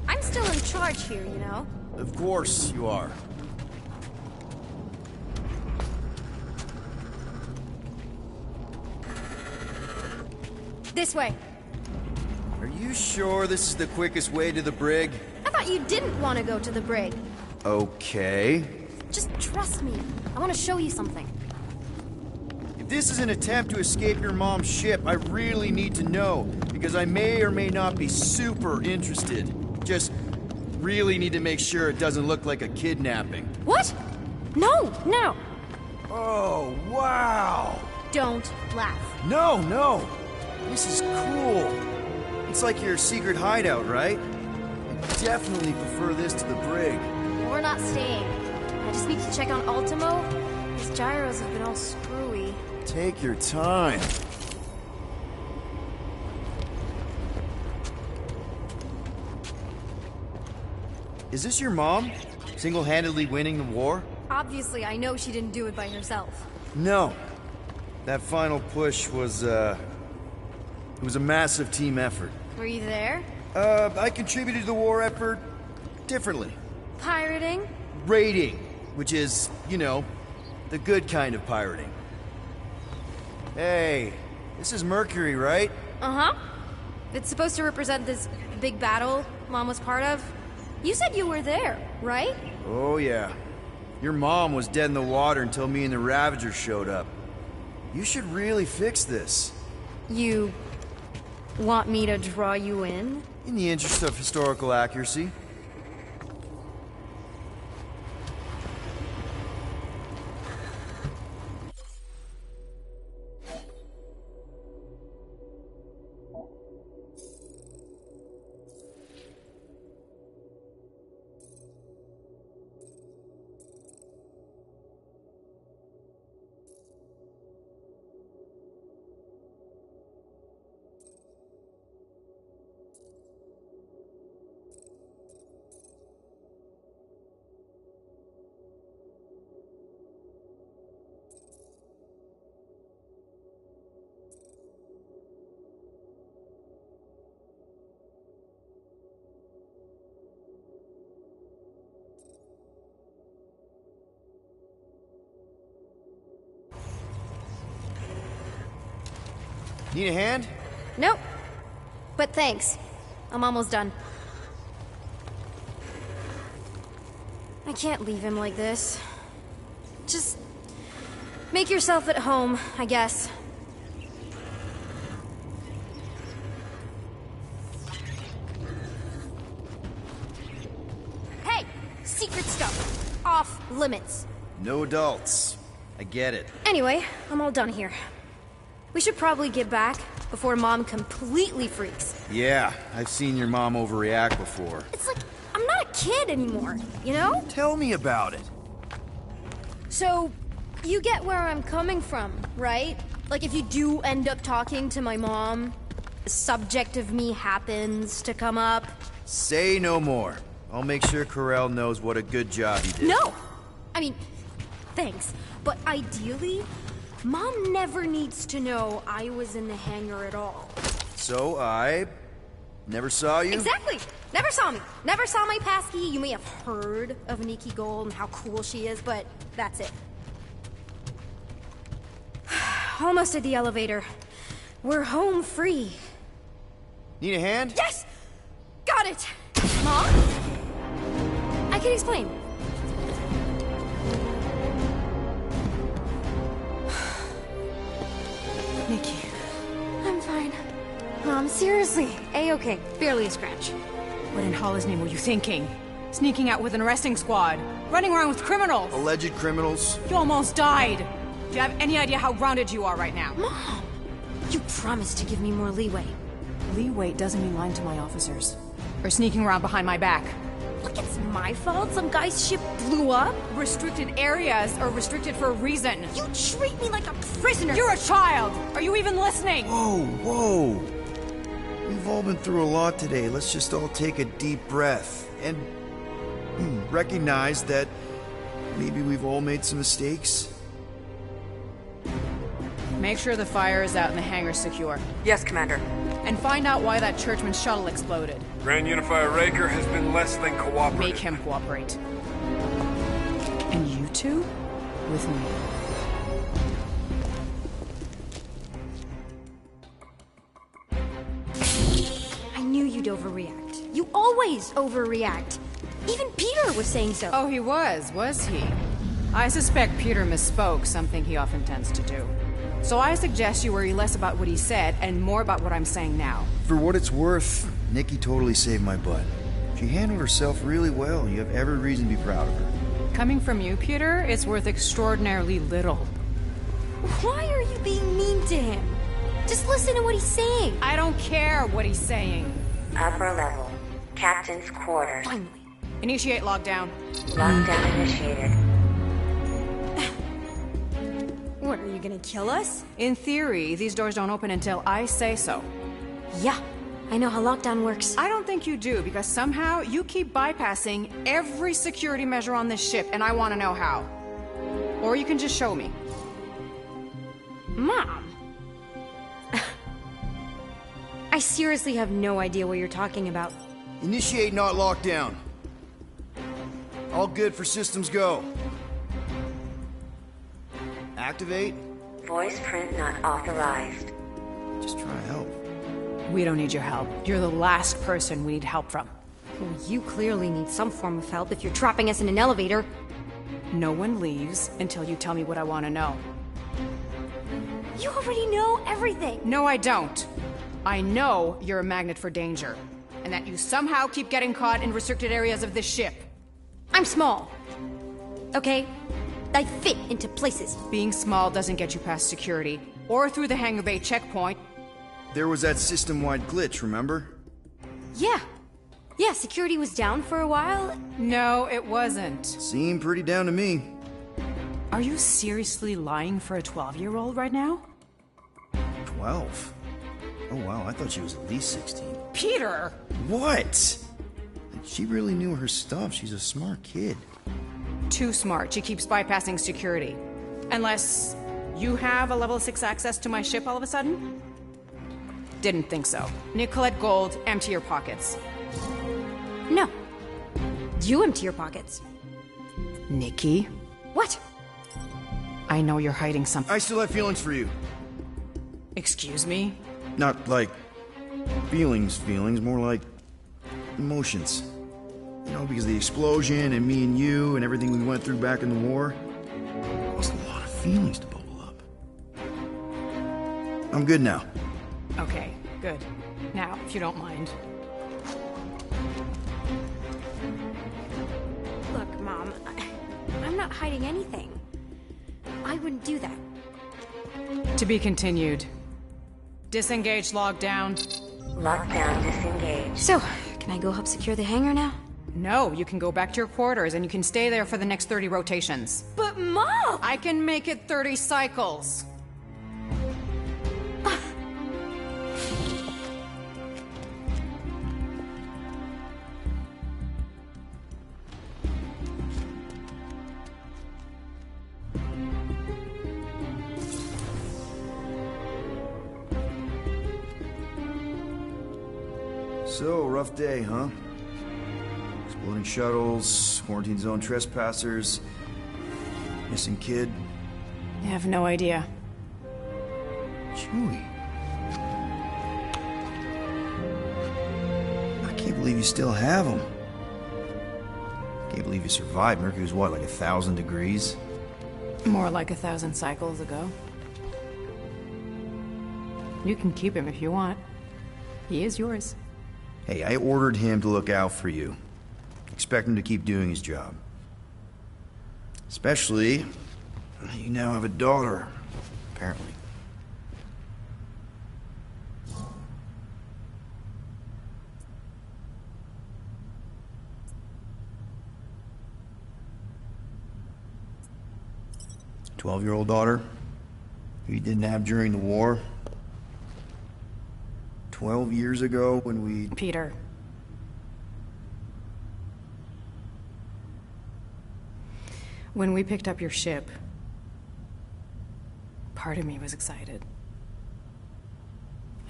I'm still in charge here, you know? Of course you are. This way. Are you sure this is the quickest way to the brig? I thought you didn't want to go to the brig. Okay. Just trust me. I want to show you something. If this is an attempt to escape your mom's ship, I really need to know, because I may or may not be super interested. Just really need to make sure it doesn't look like a kidnapping. What? No, no. Oh, wow. Don't laugh. No, no. This is cool. It's like your secret hideout, right? I definitely prefer this to the brig. We're not staying. I just need to check on Ultimo. His gyros have been all screwy. Take your time. Is this your mom? Single-handedly winning the war? Obviously, I know she didn't do it by herself. No. That final push was, it was a massive team effort. Were you there? I contributed to the war effort differently. Pirating? Raiding, which is, you know, the good kind of pirating. Hey, this is Mercury, right? Uh-huh. It's supposed to represent this big battle Mom was part of. You said you were there, right? Oh, yeah. Your mom was dead in the water until me and the Ravagers showed up. You should really fix this. You want me to draw you in? In the interest of historical accuracy. Need a hand? Nope. But thanks. I'm almost done. I can't leave him like this. Just make yourself at home, I guess. secret stuff. Off limits. No adults. I get it. Anyway, I'm all done here. We should probably get back before Mom completely freaks. Yeah, I've seen your mom overreact before. It's like, I'm not a kid anymore, you know? Tell me about it. So, you get where I'm coming from, right? Like if you do end up talking to my mom, the subject of me happens to come up. Say no more. I'll make sure Corell knows what a good job he did. No! I mean, thanks. But ideally, Mom never needs to know I was in the hangar at all. So I never saw you? Exactly! Never saw me. Never saw my passkey. You may have heard of Nikki Gold and how cool she is, but that's it. Almost at the elevator. We're home free. Need a hand? Yes! Got it! Mom? I can explain. Nikki. I'm fine. Mom, seriously. A-okay. Barely a scratch. What in Hollis' name were you thinking? Sneaking out with an arresting squad? Running around with criminals? Alleged criminals? You almost died. Do you have any idea how grounded you are right now? Mom! You promised to give me more leeway. Leeway doesn't mean lying to my officers. Or sneaking around behind my back. Look, it's my fault some guy's ship blew up. Restricted areas are restricted for a reason. You treat me like a prisoner. You're a child! Are you even listening? Whoa, whoa. We've all been through a lot today. Let's just all take a deep breath and recognize that maybe we've all made some mistakes. Make sure the fire is out and the hangar's secure. Yes, Commander. And find out why that churchman's shuttle exploded. Grand Unifier Raker has been less than cooperative. Make him cooperate. And you two? With me. I knew you'd overreact. You always overreact. Even Peter was saying so. Oh, he was he? I suspect Peter misspoke, something he often tends to do. So I suggest you worry less about what he said and more about what I'm saying now. For what it's worth, Nikki totally saved my butt. She handled herself really well. You have every reason to be proud of her. Coming from you, Peter, it's worth extraordinarily little. Why are you being mean to him? Just listen to what he's saying. I don't care what he's saying. Upper level. Captain's quarters. Finally. Initiate lockdown. Lockdown initiated. What, are you gonna kill us? In theory, these doors don't open until I say so. Yeah, I know how lockdown works. I don't think you do, because somehow you keep bypassing every security measure on this ship, and I want to know how. Or you can just show me. Mom! I seriously have no idea what you're talking about. Initiate not lockdown. All good for systems go. Activate. Voice print not authorized. Just try to help. We don't need your help. You're the last person we need help from. Well, you clearly need some form of help if you're trapping us in an elevator. No one leaves until you tell me what I want to know. You already know everything! No, I don't. I know you're a magnet for danger, and that you somehow keep getting caught in restricted areas of this ship. I'm small. Okay? I fit into places. Being small doesn't get you past security, or through the hangar bay checkpoint. There was that system-wide glitch, remember? Yeah. Yeah, security was down for a while. No, it wasn't. Seemed pretty down to me. Are you seriously lying for a 12-year-old right now? 12? Oh wow, I thought she was at least 16. Peter! What? She really knew her stuff. She's a smart kid. Too smart. She keeps bypassing security. Unless you have a level 6 access to my ship all of a sudden? Didn't think so. Nicolette Gold, empty your pockets. No. You empty your pockets. Nikki? What? I know you're hiding something. I still have feelings for you. Excuse me? Not like feelings, more like emotions. You know, because of the explosion and me and you and everything we went through back in the war. There was a lot of feelings to bubble up. I'm good now. Okay, good. Now, if you don't mind. Look, not hiding anything. I wouldn't do that. To be continued. Disengage, log down. Lockdown disengaged. So, can I go help secure the hangar now? No, you can go back to your quarters and you can stay there for the next 30 rotations. But Mom! I can make it 30 cycles. So, rough day, huh? Exploding shuttles, quarantine zone trespassers, missing kid. I have no idea. Chewie. I can't believe you still have him. Can't believe you survived. Mercury was what, like 1,000 degrees? More like 1,000 cycles ago. You can keep him if you want. He is yours. Hey, I ordered him to look out for you. Expect him to keep doing his job. Especially, you now have a daughter, apparently. A 12-year-old daughter who you didn't have during the war. 12 years ago when we... Peter. When we picked up your ship, part of me was excited.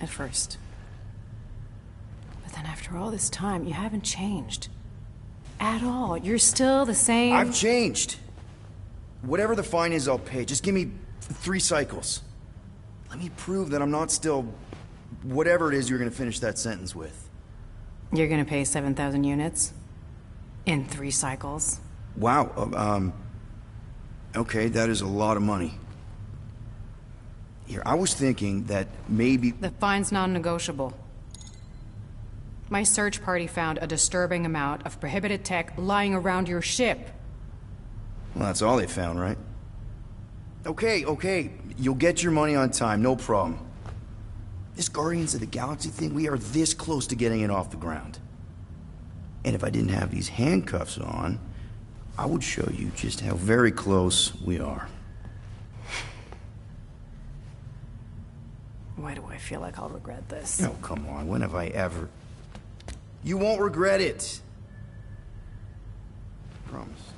At first. But then after all this time, you haven't changed. At all. You're still the same... I've changed. Whatever the fine is, I'll pay. Just give me 3 cycles. Let me prove that I'm not still... whatever it is you're gonna finish that sentence with. You're gonna pay 7,000 units? In 3 cycles? Wow, okay, that is a lot of money. Here, I was thinking that maybe... The fine's non-negotiable. My search party found a disturbing amount of prohibited tech lying around your ship. Well, that's all they found, right? Okay, you'll get your money on time, no problem. This Guardians of the Galaxy thing, we are this close to getting it off the ground. And if I didn't have these handcuffs on, I would show you just how very close we are. Why do I feel like I'll regret this? Oh, come on, when have I ever... You won't regret it. Promise.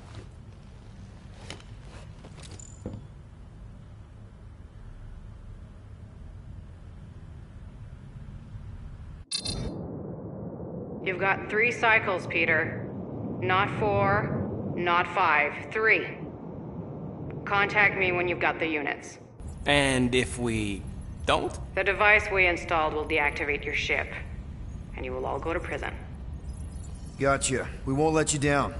You've got 3 cycles, Peter. Not 4, not 5, 3. Contact me when you've got the units. And if we don't? The device we installed will deactivate your ship, and you will all go to prison. Gotcha. We won't let you down.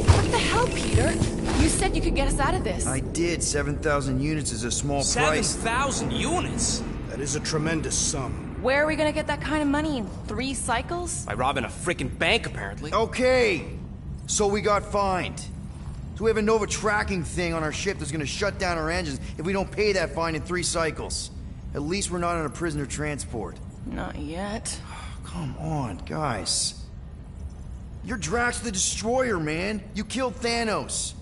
What the hell, Peter? You said you could get us out of this. I did. 7,000 units is a small price. 7,000 units? That is a tremendous sum. Where are we gonna get that kind of money in 3 cycles? By robbing a freaking bank, apparently. Okay, so we got fined. So we have a Nova tracking thing on our ship that's gonna shut down our engines if we don't pay that fine in 3 cycles. At least we're not on a prisoner transport. Not yet. Come on, guys. You're Drax the Destroyer, man. You killed Thanos.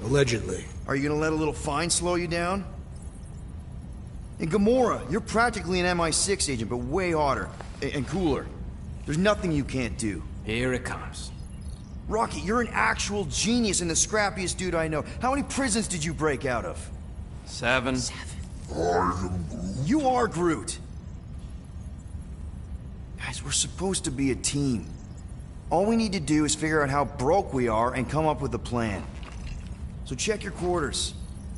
Allegedly. Are you gonna let a little fine slow you down? And Gamora, you're practically an MI6 agent, but way hotter and cooler. There's nothing you can't do. Here it comes. Rocky, you're an actual genius and the scrappiest dude I know. How many prisons did you break out of? 7. You are Groot. Guys, we're supposed to be a team. All we need to do is figure out how broke we are and come up with a plan. So check your quarters.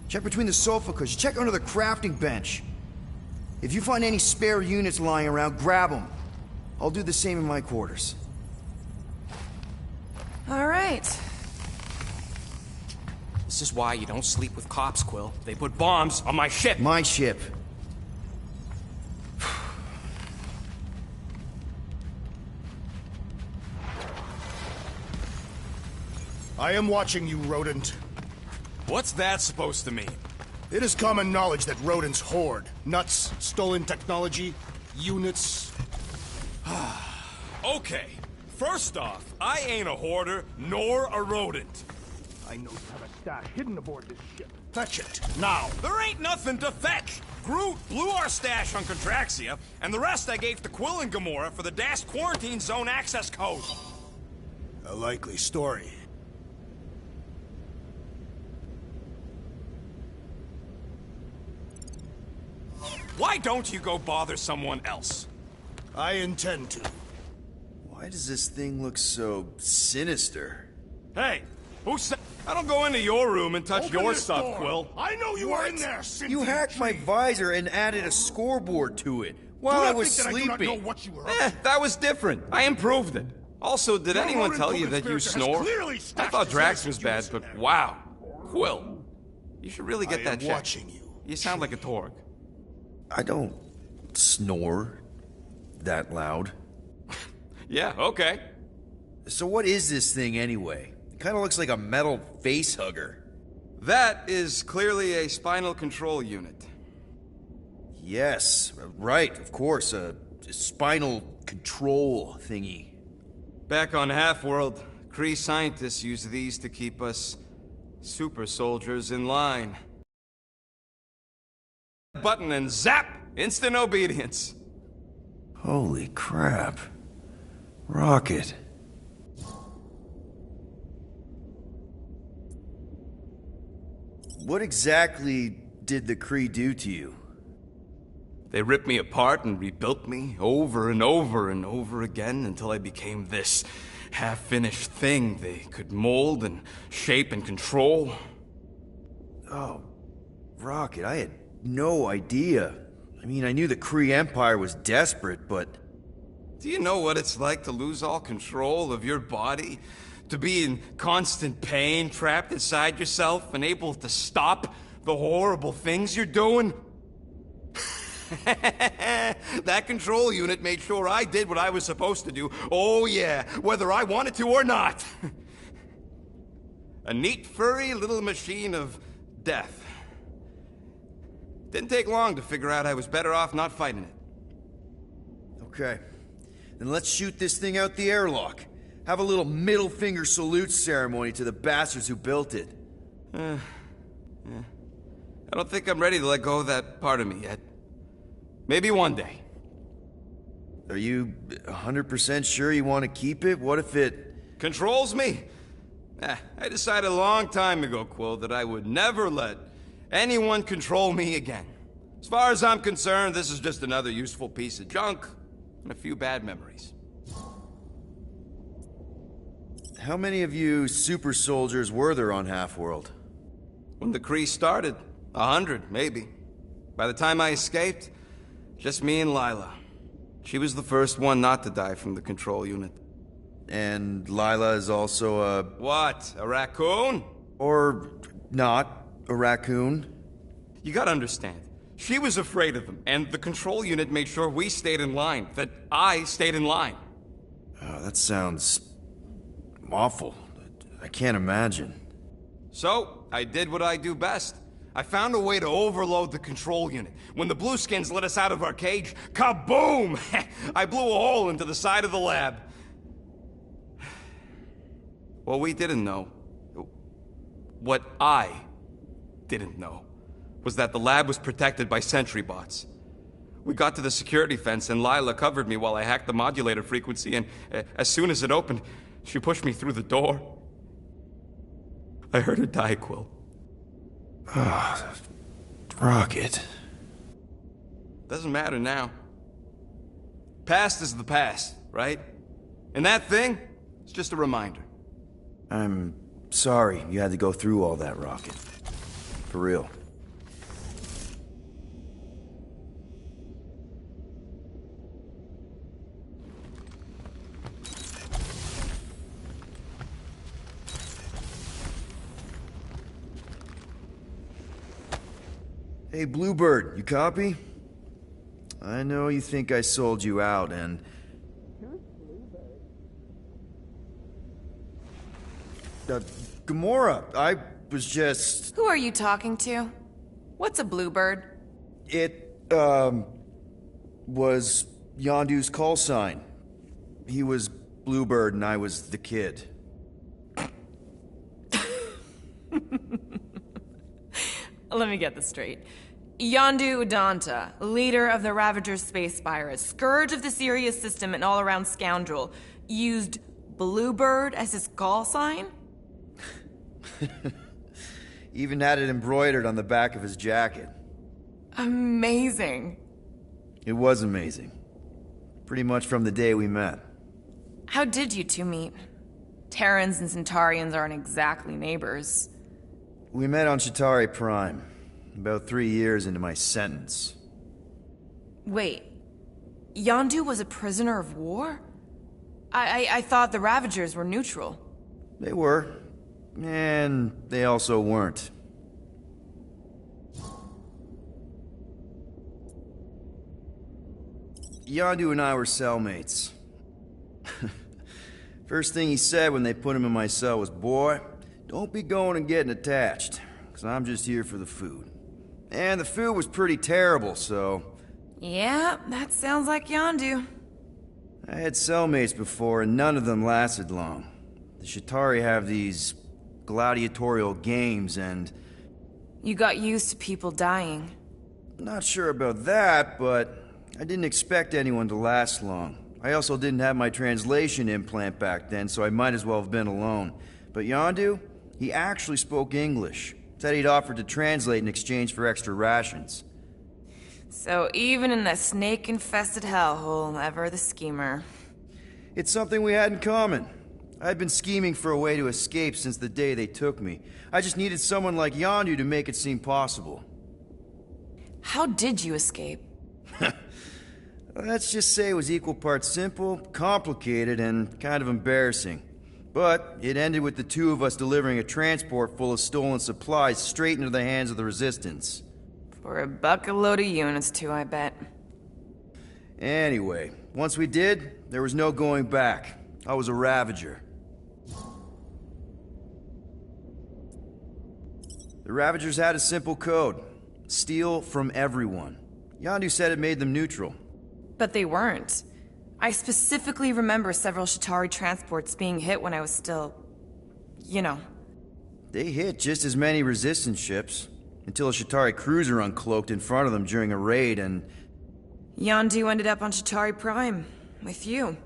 Check between the sofa cushions. Check under the crafting bench. If you find any spare units lying around, grab them. I'll do the same in my quarters. All right. This is why you don't sleep with cops, Quill. They put bombs on my ship. My ship. I am watching you, rodent. What's that supposed to mean? It is common knowledge that rodents hoard nuts, stolen technology, units. Okay, first off, I ain't a hoarder nor a rodent. I know you have a stash hidden aboard this ship. Fetch it, now. There ain't nothing to fetch. Groot blew our stash on Contraxia, and the rest I gave to Quill and Gamora for the DAS quarantine zone access code. A likely story. Why don't you go bother someone else? I intend to. Why does this thing look so sinister? Hey, who said... I don't go into your room and touch Open your this stuff, door. Quill. I know you are in there, Cynthia. You hacked my visor and added a scoreboard to it while I was sleeping. I do not know what you were That was different. I improved it. Also, did Your anyone tell you rodent that you co-conspirator has snore? clearly I stashed thought his Drax was latest bad, units in but there. wow. Quill, you should really get I that am checked. watching you. You sound like a Torg. I don't snore that loud. Yeah, okay. So what is this thing anyway? It kind of looks like a metal face hugger. That is clearly a spinal control unit. Yes, right, of course, a spinal control thingy. Back on Half-World, Kree scientists use these to keep us super soldiers in line. Button and zap! Instant obedience. Holy crap. Rocket. What exactly did the Kree do to you? They ripped me apart and rebuilt me over and over and over again until I became this half-finished thing they could mold and shape and control. Oh, Rocket, I had no idea. I mean, I knew the Kree Empire was desperate, but... Do you know what it's like to lose all control of your body? To be in constant pain, trapped inside yourself, unable to stop the horrible things you're doing? That control unit made sure I did what I was supposed to do. Oh yeah, whether I wanted to or not. A neat, furry little machine of death. Didn't take long to figure out I was better off not fighting it. Okay. Then let's shoot this thing out the airlock. Have a little middle finger salute ceremony to the bastards who built it. Yeah. I don't think I'm ready to let go of that part of me yet. Maybe one day. Are you 100% sure you want to keep it? What if it... Controls me? I decided a long time ago, Quill, that I would never let anyone control me again. As far as I'm concerned, this is just another useful piece of junk and a few bad memories. How many of you super soldiers were there on Half-World? When the Kree started, 100, maybe. By the time I escaped, just me and Lila. She was the first one not to die from the control unit. And Lila is also a... What? A raccoon? Or not a raccoon? You gotta understand. She was afraid of them, and the control unit made sure we stayed in line, that I stayed in line. Oh, that sounds... awful. I can't imagine. So, I did what I do best. I found a way to overload the control unit. When the Blueskins let us out of our cage, kaboom! I blew a hole into the side of the lab. What we didn't know, what I didn't know, was that the lab was protected by sentry bots. We got to the security fence and Lila covered me while I hacked the modulator frequency, and as soon as it opened, she pushed me through the door. I heard her die, Quill. Ah, Rocket. Doesn't matter now. Past is the past, right? And that thing, it's just a reminder. I'm sorry you had to go through all that, Rocket. For real. Hey, Bluebird, you copy? I know you think I sold you out, and... Gamora, I was just... Who are you talking to? What's a bluebird? It, was Yondu's call sign. He was Bluebird and I was the kid. Let me get this straight. Yondu Udanta, leader of the Ravagers space virus, scourge of the Sirius system and all-around scoundrel, used Bluebird as his call sign? Even had it embroidered on the back of his jacket. Amazing. It was amazing. Pretty much from the day we met. How did you two meet? Terrans and Centaurians aren't exactly neighbors. We met on Chitauri Prime, about 3 years into my sentence. Wait, Yondu was a prisoner of war? I thought the Ravagers were neutral. They were, and they also weren't. Yondu and I were cellmates. First thing he said when they put him in my cell was, "Boy, don't be going and getting attached, because I'm just here for the food." And the food was pretty terrible, so... Yeah, that sounds like Yondu. I had cellmates before, and none of them lasted long. The Chitauri have these gladiatorial games, and... You got used to people dying. Not sure about that, but I didn't expect anyone to last long. I also didn't have my translation implant back then, so I might as well have been alone. But Yondu, he actually spoke English. Said he'd offered to translate in exchange for extra rations. So even in that snake-infested hellhole, ever the schemer. It's something we had in common. I'd been scheming for a way to escape since the day they took me. I just needed someone like Yondu to make it seem possible. How did you escape? Let's just say it was equal parts simple, complicated, and kind of embarrassing. But it ended with the two of us delivering a transport full of stolen supplies straight into the hands of the Resistance. For a bucket load of units too, I bet. Anyway, once we did, there was no going back. I was a Ravager. The Ravagers had a simple code. Steal from everyone. Yondu said it made them neutral. But they weren't. I specifically remember several Chitauri transports being hit when I was still... you know. They hit just as many Resistance ships, until a Chitauri cruiser uncloaked in front of them during a raid and... Yondu ended up on Chitauri Prime, with you.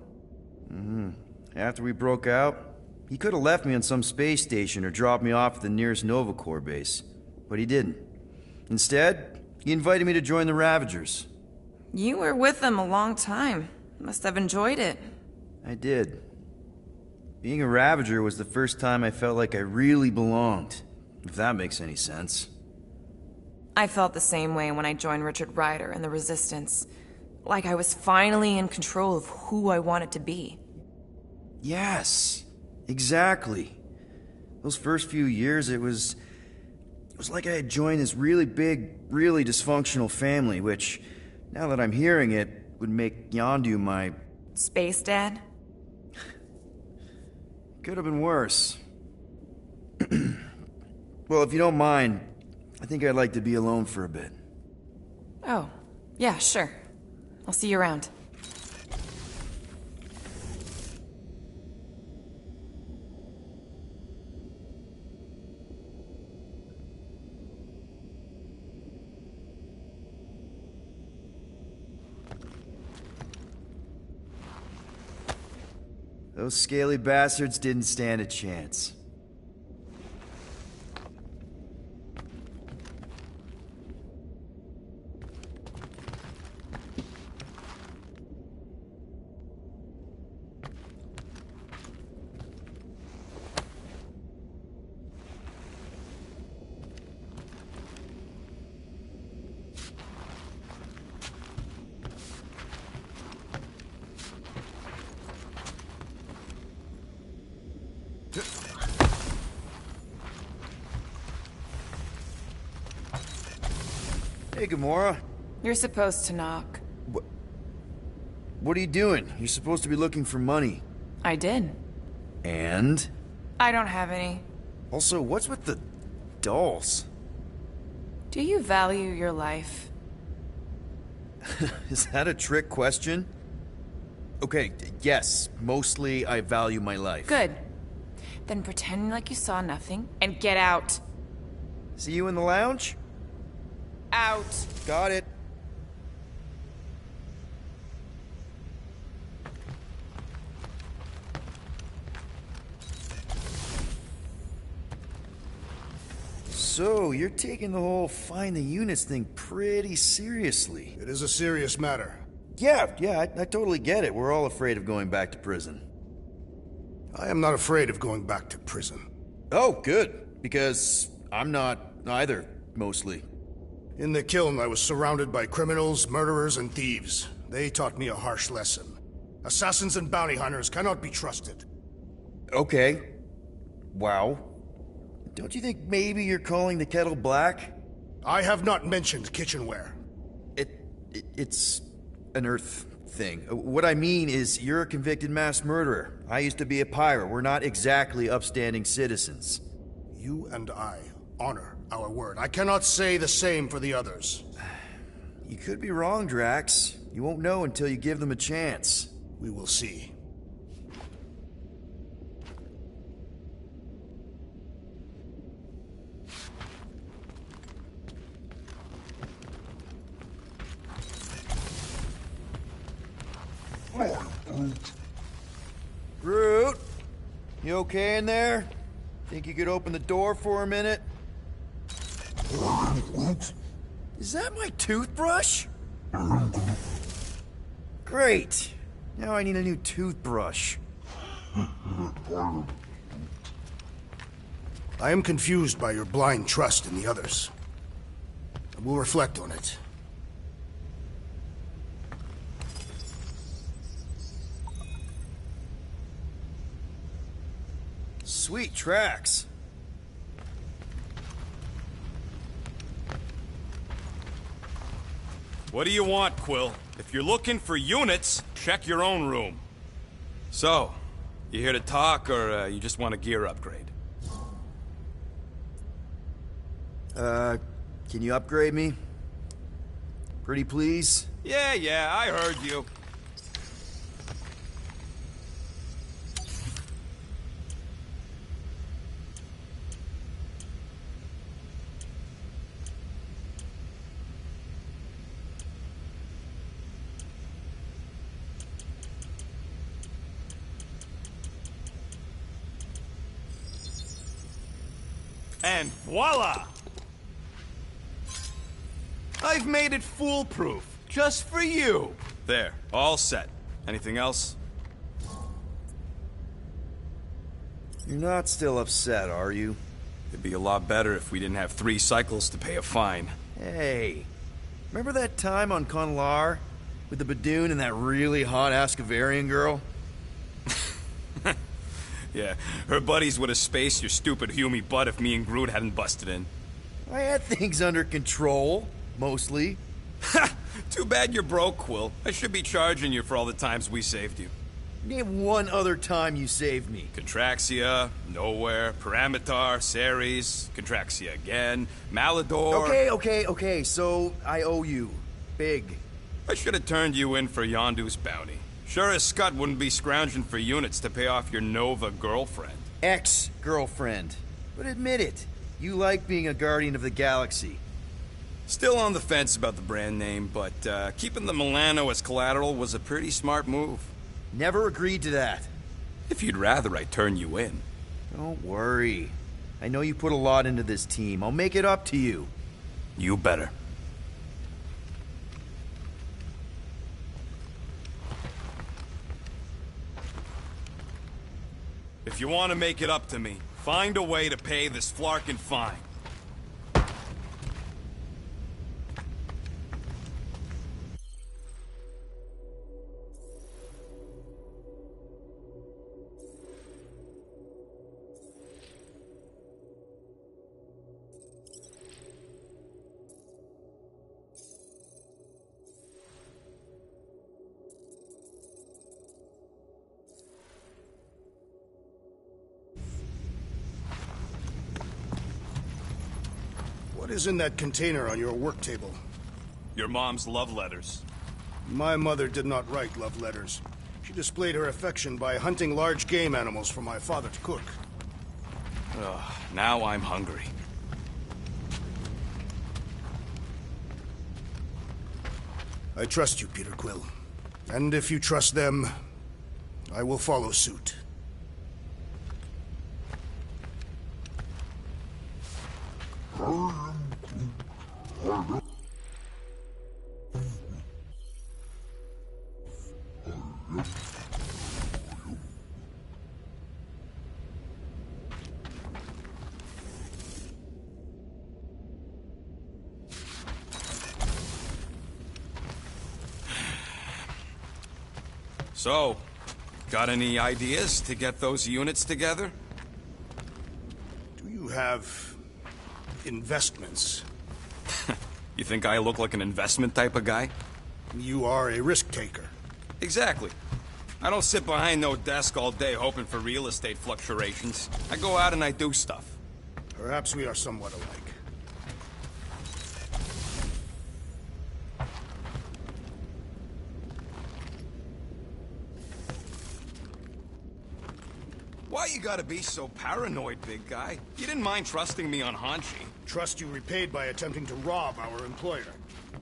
After we broke out, he could have left me on some space station or dropped me off at the nearest Nova Corps base. But he didn't. Instead, he invited me to join the Ravagers. You were with them a long time. Must have enjoyed it. I did. Being a Ravager was the first time I felt like I really belonged, if that makes any sense. I felt the same way when I joined Richard Ryder and the Resistance. Like I was finally in control of who I wanted to be. Yes, exactly. Those first few years, it was like I had joined this really big, really dysfunctional family, which, now that I'm hearing it, would make Yondu my... Space Dad? Could have been worse. Well, if you don't mind, I think I'd like to be alone for a bit. Oh, yeah, sure. I'll see you around. Those scaly bastards didn't stand a chance. Hey, Gamora. You're supposed to knock. What are you doing? You're supposed to be looking for money. I did. And? I don't have any. Also, what's with the dolls? Do you value your life? Is that a trick question? Okay, yes, mostly I value my life. Good. Then pretend like you saw nothing and get out. See you in the lounge? Out. Got it. So, you're taking the whole find the units thing pretty seriously. It is a serious matter. Yeah, I totally get it. We're all afraid of going back to prison. I am not afraid of going back to prison. Oh, good. Because I'm not either, mostly. In the kiln, I was surrounded by criminals, murderers, and thieves. They taught me a harsh lesson. Assassins and bounty hunters cannot be trusted. Okay. Wow. Don't you think maybe you're calling the kettle black? I have not mentioned kitchenware. It's an Earth thing. What I mean is, you're a convicted mass murderer. I used to be a pirate. We're not exactly upstanding citizens. You and I honor our word. I cannot say the same for the others. You could be wrong, Drax. You won't know until you give them a chance. We will see. Groot, you okay in there? Think you could open the door for a minute? Is that my toothbrush? Great. Now I need a new toothbrush. I am confused by your blind trust in the others. I will reflect on it. Sweet tracks. What do you want, Quill? If you're looking for units, check your own room. So, you here to talk, or you just want a gear upgrade? Can you upgrade me? Pretty please? Yeah, I heard you. And voila! I've made it foolproof, just for you. There, all set. Anything else? You're not still upset, are you? It'd be a lot better if we didn't have 3 cycles to pay a fine. Hey, remember that time on Conlar? With the Badoon and that really hot Ascavarian girl? Yeah, her buddies would have spaced your stupid Humy butt if me and Groot hadn't busted in. I had things under control, mostly. Ha! Too bad you're broke, Quill. I should be charging you for all the times we saved you. Name one other time you saved me. Contraxia, Nowhere, Paramitar, Ceres, Contraxia again, Malador... Okay, so I owe you. Big. I should have turned you in for Yondu's bounty. Sure as Scott wouldn't be scrounging for units to pay off your Nova girlfriend. Ex-girlfriend. But admit it, you like being a Guardian of the Galaxy. Still on the fence about the brand name, but keeping the Milano as collateral was a pretty smart move. Never agreed to that. If you'd rather, I'd turn you in. Don't worry. I know you put a lot into this team. I'll make it up to you. You better. If you want to make it up to me, find a way to pay this Flarkin fine. is in that container on your work table? Your mom's love letters. My mother did not write love letters. She displayed her affection by hunting large game animals for my father to cook. Ugh, now I'm hungry. I trust you, Peter Quill. And if you trust them, I will follow suit. So, got any ideas to get those units together? Do you have investments? You think I look like an investment type of guy? You are a risk taker. Exactly. I don't sit behind no desk all day hoping for real estate fluctuations. I go out and I do stuff. Perhaps we are somewhat alike. Why you gotta be so paranoid, big guy? You didn't mind trusting me on Hanshi. Trust you repaid by attempting to rob our employer.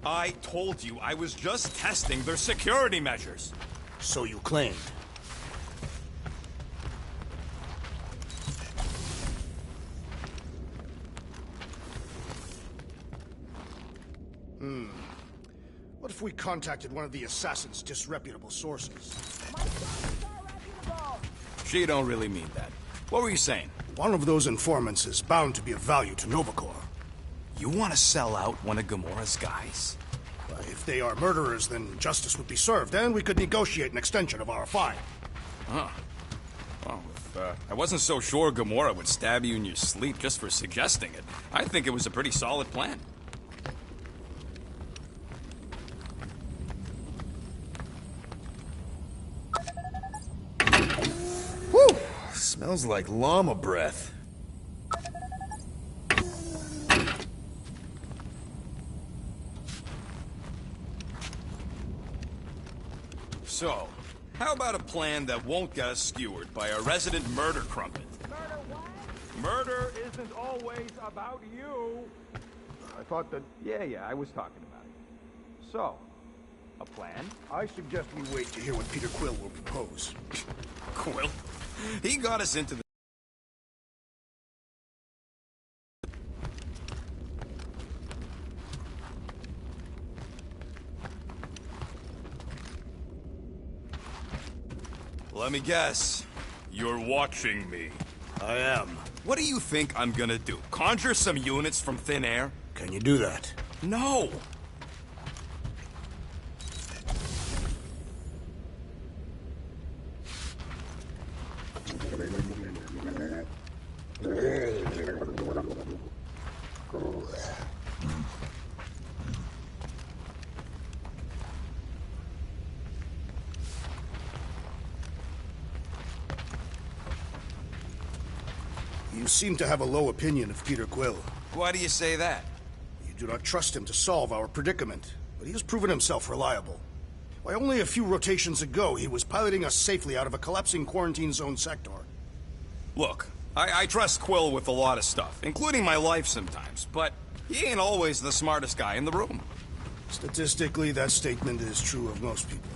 I told you I was just testing their security measures. So you claimed. What if we contacted one of the assassin's disreputable sources? She don't really mean that. What were you saying? One of those informants is bound to be of value to Novacor. You want to sell out one of Gamora's guys? If they are murderers, then justice would be served, and we could negotiate an extension of our fine. Huh. Well, if I wasn't so sure Gamora would stab you in your sleep just for suggesting it, I think it was a pretty solid plan. Whew! Smells like llama breath. So, how about a plan that won't get us skewered by a resident murder crumpet? Murder what? Murder isn't always about you. I thought that... Yeah, I was talking about it. So, a plan? I suggest we wait to hear what Peter Quill will propose. Quill? He got us into the... Let me guess. You're watching me. I am. What do you think I'm gonna do? Conjure some units from thin air? Can you do that? No! You seem to have a low opinion of Peter Quill. Why do you say that? You do not trust him to solve our predicament, but he has proven himself reliable. Why, only a few rotations ago, he was piloting us safely out of a collapsing quarantine zone sector. Look, I trust Quill with a lot of stuff, including my life sometimes, but he ain't always the smartest guy in the room. Statistically, that statement is true of most people.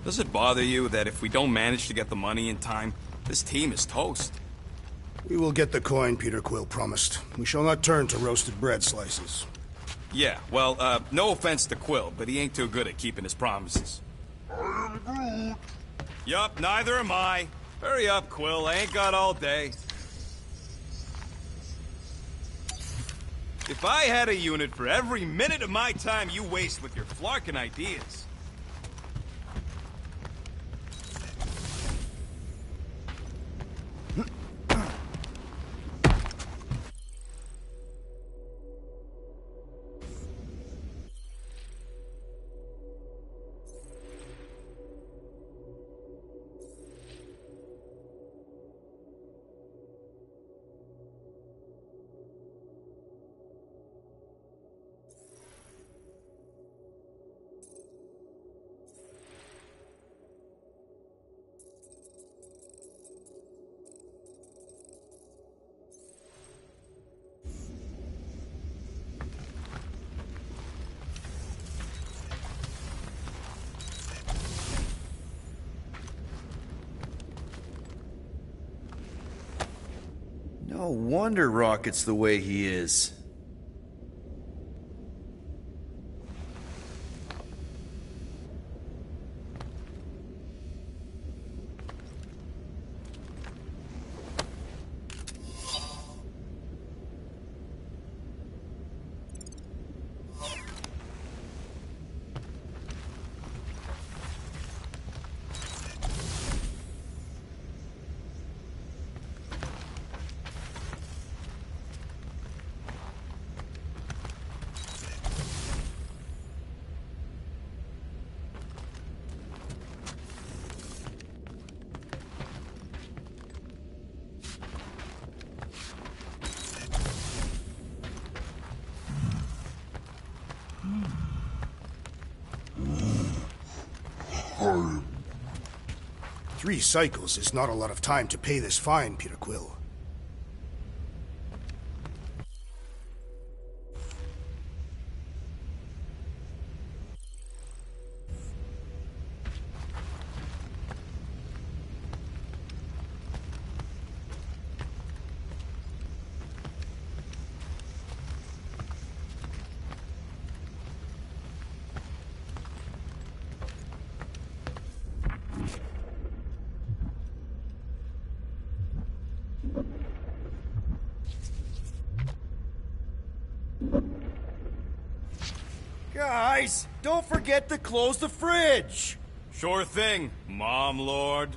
Does it bother you that if we don't manage to get the money in time, this team is toast? We will get the coin Peter Quill promised. We shall not turn to roasted bread slices. Yeah, well, no offense to Quill, but he ain't too good at keeping his promises. I am Groot. Yup, neither am I. Hurry up, Quill. I ain't got all day. If I had a unit for every minute of my time you waste with your flarkin' ideas... No wonder Rocket's the way he is. Three cycles is not a lot of time to pay this fine, Peter Quill. Guys, don't forget to close the fridge! Sure thing, Mom Lord.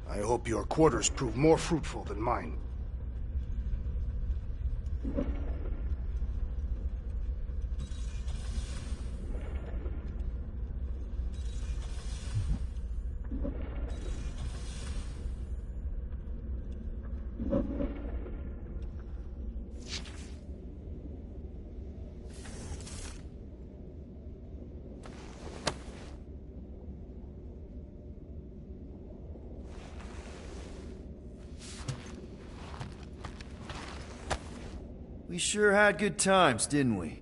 I hope your quarters prove more fruitful than mine. We sure had good times, didn't we?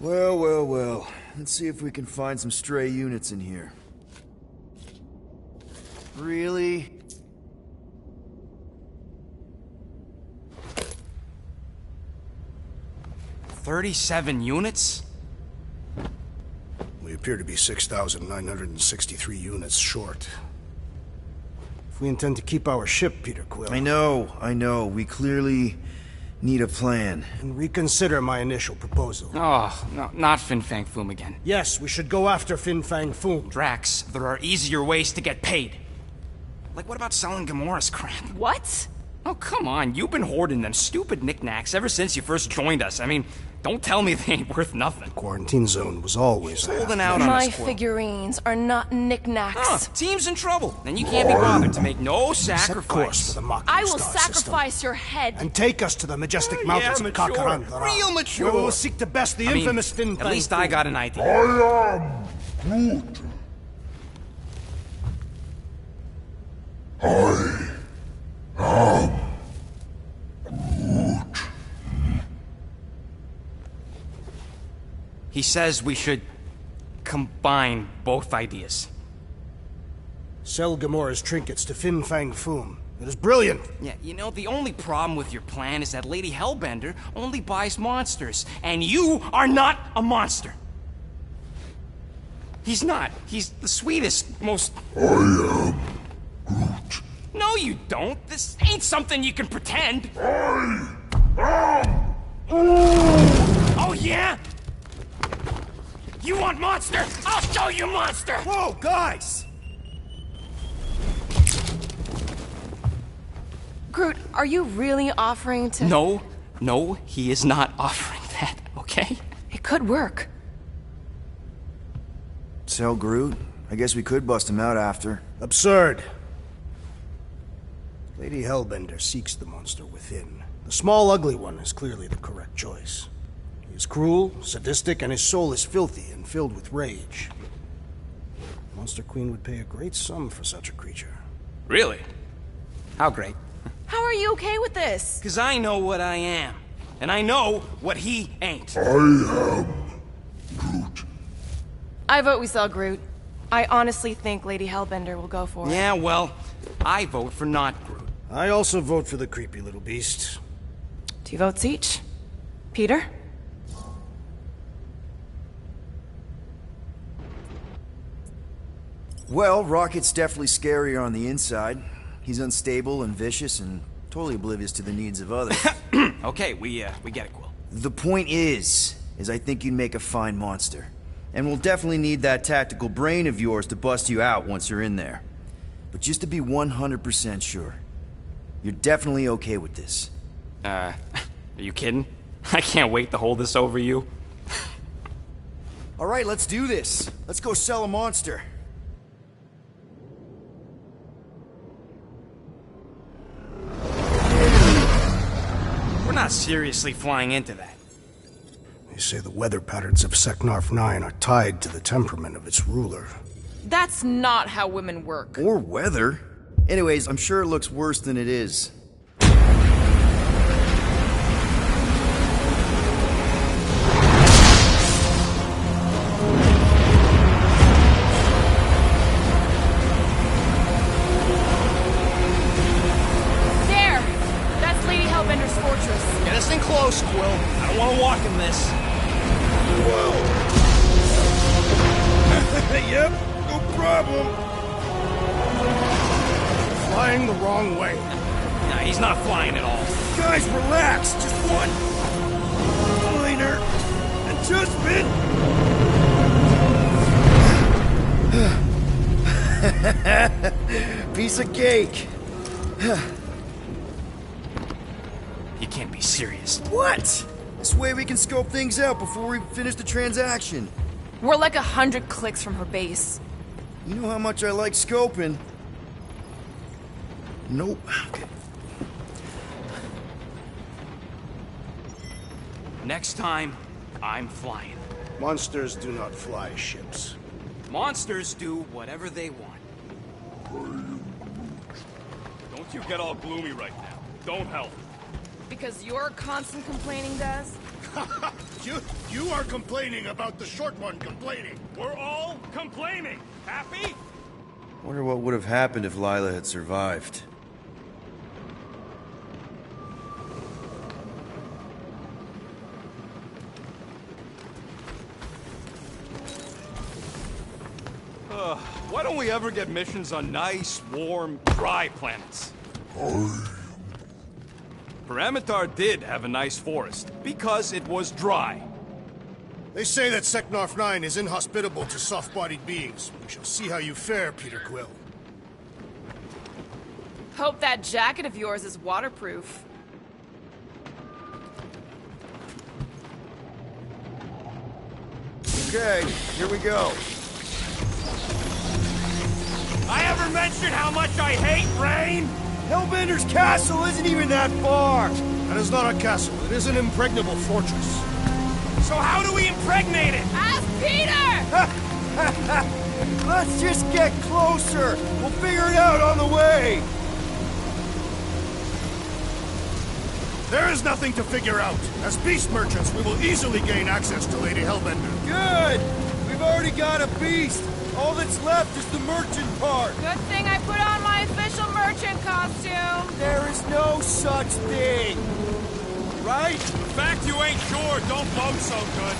Well, well, well. Let's see if we can find some stray units in here. Really? $37 units? We appear to be 6,963 units short. If we intend to keep our ship, Peter Quill... I know. We clearly need a plan. And reconsider my initial proposal. Oh, no, not Fin Fang Foom again. Yes, we should go after Fin Fang Foom. Drax, there are easier ways to get paid. Like, what about selling Gamora's crap? What? Oh, come on. You've been hoarding them stupid knickknacks ever since you first joined us. I mean, Don't tell me they ain't worth nothing. Quarantine zone was always holding out on My us, Quill. figurines are not knickknacks. Team's in trouble, and you can't be bothered to make no sacrifice. course for the Mocking I will Star sacrifice system. your head. And take us to the majestic mountains of mature. Kakarandara. Real mature. Where we will seek to best the infamous Fin At least I got an idea. I am Groot. He says we should combine both ideas. Sell Gamora's trinkets to Fin Fang Foom. It is brilliant. Yeah, you know, the only problem with your plan is that Lady Hellbender only buys monsters, and you are not a monster. He's not. He's the sweetest, most... I am Groot. No, you don't. This ain't something you can pretend. I am... Oh, yeah? You want monster? I'll show you monster! Whoa, guys! Groot, are you really offering to... No, he is not offering that, okay? It could work. Sell Groot? I guess we could bust him out after. Absurd. Lady Hellbender seeks the monster within. The small, ugly one is clearly the correct choice. He is cruel, sadistic, and his soul is filthy and filled with rage. Monster Queen would pay a great sum for such a creature. Really? How great? How are you okay with this? Because I know what I am. And I know what he ain't. I am Groot. I vote we sell Groot. I honestly think Lady Hellbender will go for it. Yeah, well, I vote for not Groot. I also vote for the creepy little beast. 2 votes each. Peter? Well, Rocket's definitely scarier on the inside. He's unstable and vicious and totally oblivious to the needs of others. Okay, we get it, Quill. The point is I think you'd make a fine monster. And we'll definitely need that tactical brain of yours to bust you out once you're in there. But just to be 100% sure, you're definitely okay with this. Are you kidding? I can't wait to hold this over you. All right, let's do this. Let's go sell a monster. We're not seriously flying into that. They say the weather patterns of Seknarf 9 are tied to the temperament of its ruler. That's not how women work. Or weather. Anyways, I'm sure it looks worse than it is. There! That's Lady Hellbender's fortress. Get us in close, Quill. I don't want to walk in this. Yep, no problem. Flying the wrong way. Nah, he's not flying at all. Guys, relax. Just one minor adjustment. Piece of cake. You can't be serious. What? This way we can scope things out before we finish the transaction. We're like 100 clicks from her base. You know how much I like scoping. Nope. Okay. Next time, I'm flying. Monsters do not fly ships. Monsters do whatever they want. Don't you get all gloomy right now. Don't help. Because your constant complaining does? You are complaining about the short one complaining. We're all complaining. Happy? Wonder what would have happened if Lila had survived. Why don't we ever get missions on nice, warm, dry planets? Paramitar did have a nice forest, because it was dry. They say that Seknarf 9 is inhospitable to soft-bodied beings. We shall see how you fare, Peter Quill. Hope that jacket of yours is waterproof. Okay, here we go. I ever mentioned how much I hate rain? Hellbender's castle isn't even that far! That is not a castle. It is an impregnable fortress. So how do we impregnate it? Ask Peter! Let's just get closer! We'll figure it out on the way! There is nothing to figure out. As beast merchants, we will easily gain access to Lady Hellbender. Good! We've already got a beast! All that's left is the merchant part! Good thing I put on my official merchant costume. There is no such thing! Right? The fact you ain't sure don't bode so good.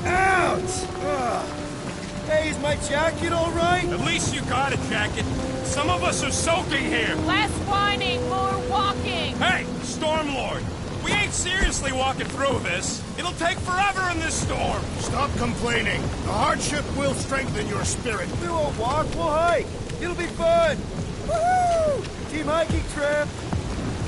Ouch! Hey, is my jacket all right? At least you got a jacket. Some of us are soaking here. Less whining, more walking. Hey, Stormlord. We ain't seriously walking through this. It'll take forever in this storm. Stop complaining. The hardship will strengthen your spirit. We won't walk, we'll hike. It'll be fun. Woohoo! Team hiking trip.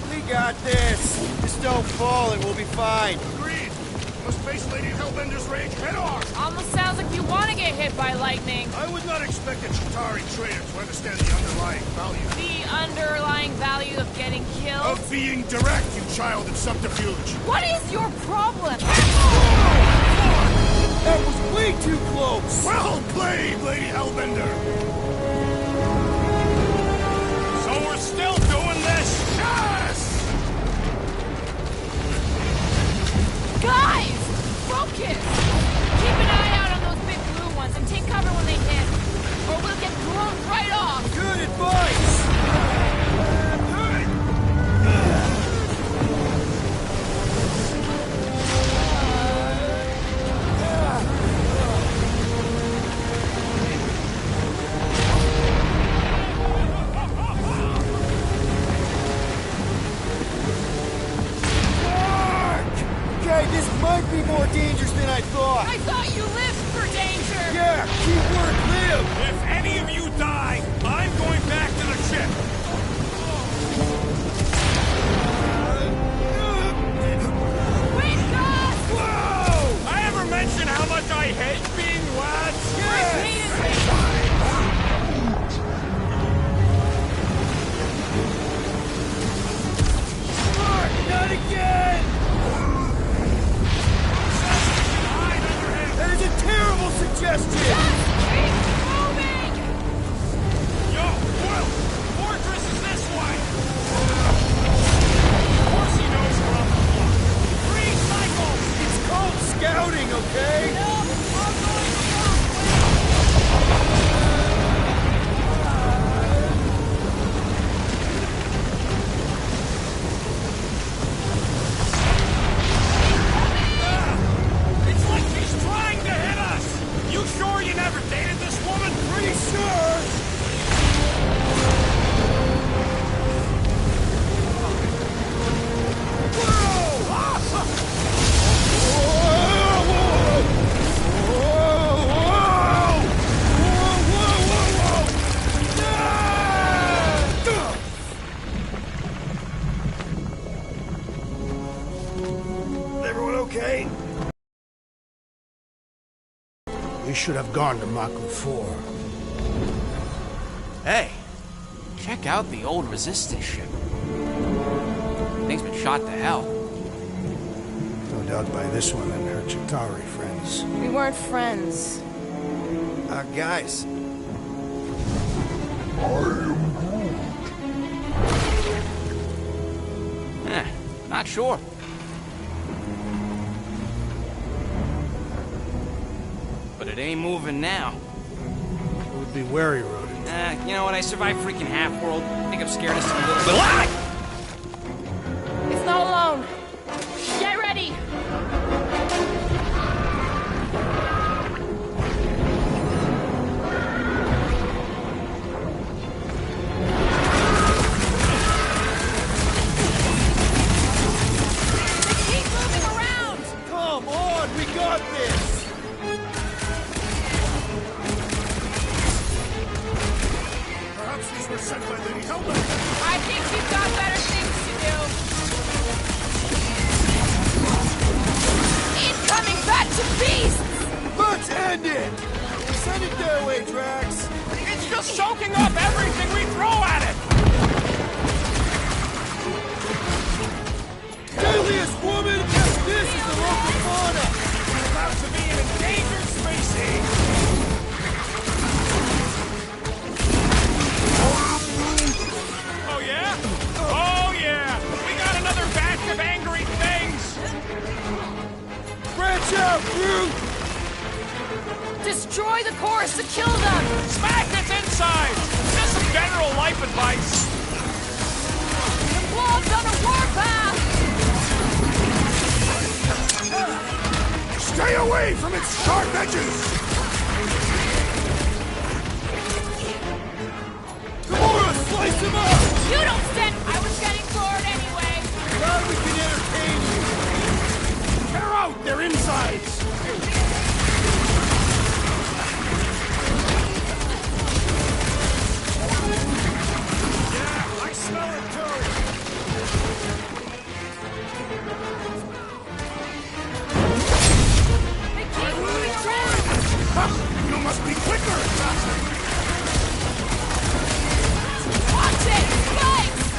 We got this. Just don't fall and we'll be fine. Agreed. We must face Lady Hellbender's rage head on. Almost sounds like you want to get hit by lightning. I would not expect a Chitauri trader to understand the underlying value. The underlying value of getting killed? Of being direct, you child of subterfuge. What is your problem? That was way too close! Well played, Lady Hellbender! So we're still doing this? Yes! Guys! Focus! Keep an eye out on those big blue ones and take cover when they hit. Or we'll get blown right off! Good advice! Okay, this might be more dangerous than I thought. I thought you lived for danger! Yeah, keyword live! If any of you die, I'm going back to the ship. Wait, Gus! Whoa! I ever mention how much I hate being wet? Repeatedly! Mark, not again! That is a terrible suggestion! Keep moving! Yo, Will! Fortress is this way! Of course he knows we're on the block. 3 cycles! It's called scouting, okay? No, I'm going It's like she's trying to hit us! You sure you never dated this woman? Pretty sure! Everyone okay? We should have gone to Mako 4. Hey, check out the old Resistance ship. Thing's been shot to hell. No doubt by this one and her Chitauri friends. We weren't friends. Guys. Not sure. But it ain't moving now. It would be wary, rodent. You know what? I survived freaking Half-World. I think I'm scared of some little... Ah! It's not alone. Get ready! Keep moving around! Come on, we got this! Perhaps these were sent by Lady Hellbender. I think you've got that Send it! Send it their way, Drax! It's just soaking up everything we throw at it! Deadliest woman! This is the local fauna! We're about to be an endangered species! Oh yeah? Oh yeah! We got another batch of angry things! Branch out, Groot! Destroy the cores to kill them! Smack its insides! Just some general life advice! The blob's on a warpath! Stay away from its sharp edges! Gamora, slice him up! You don't stand... I was getting bored anyway! Glad we can entertain you! Tear out their insides! Yeah, I smell it too! They keep moving around! You must be quicker, assassin! Watch it! Spikes!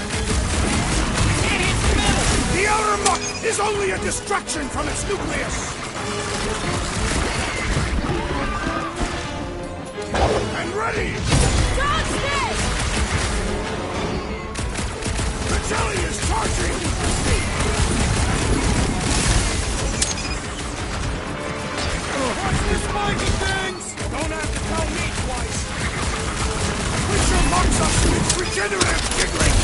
It hits the middle! The outer muck is only a distraction from its nucleus! And ready! Dodge this! The jelly is charging! Watch the spiky things! Don't have to tell me twice! Which amongst us to its regenerative giggling?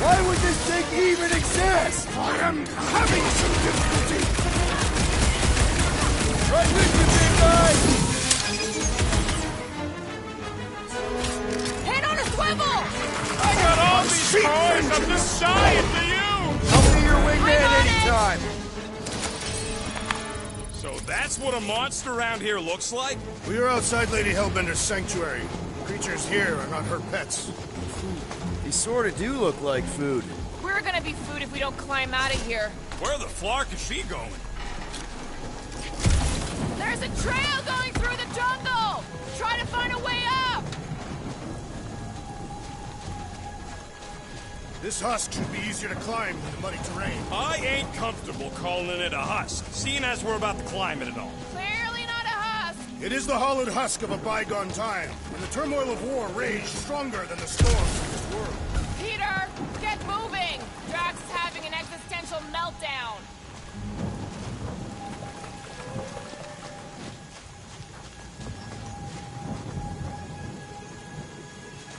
Why would this thing even exist? I am having some difficulty! Right with you, big guy! Head on a swivel! I got all these toys! I'm just dying to you! I'll be your wingman anytime! So that's what a monster around here looks like? We are outside Lady Hellbender's sanctuary. Creatures here are not her pets. They sorta do look like food. We're gonna be food if we don't climb out of here. Where the flark is she going? There's a trail going through the jungle! Try to find a way up! This husk should be easier to climb than the muddy terrain. I ain't comfortable calling it a husk, seeing as we're about to climb it and all. Clearly not a husk! It is the hollowed husk of a bygone time, when the turmoil of war raged stronger than the storms of this world. Peter, get moving! Drax is having an existential meltdown.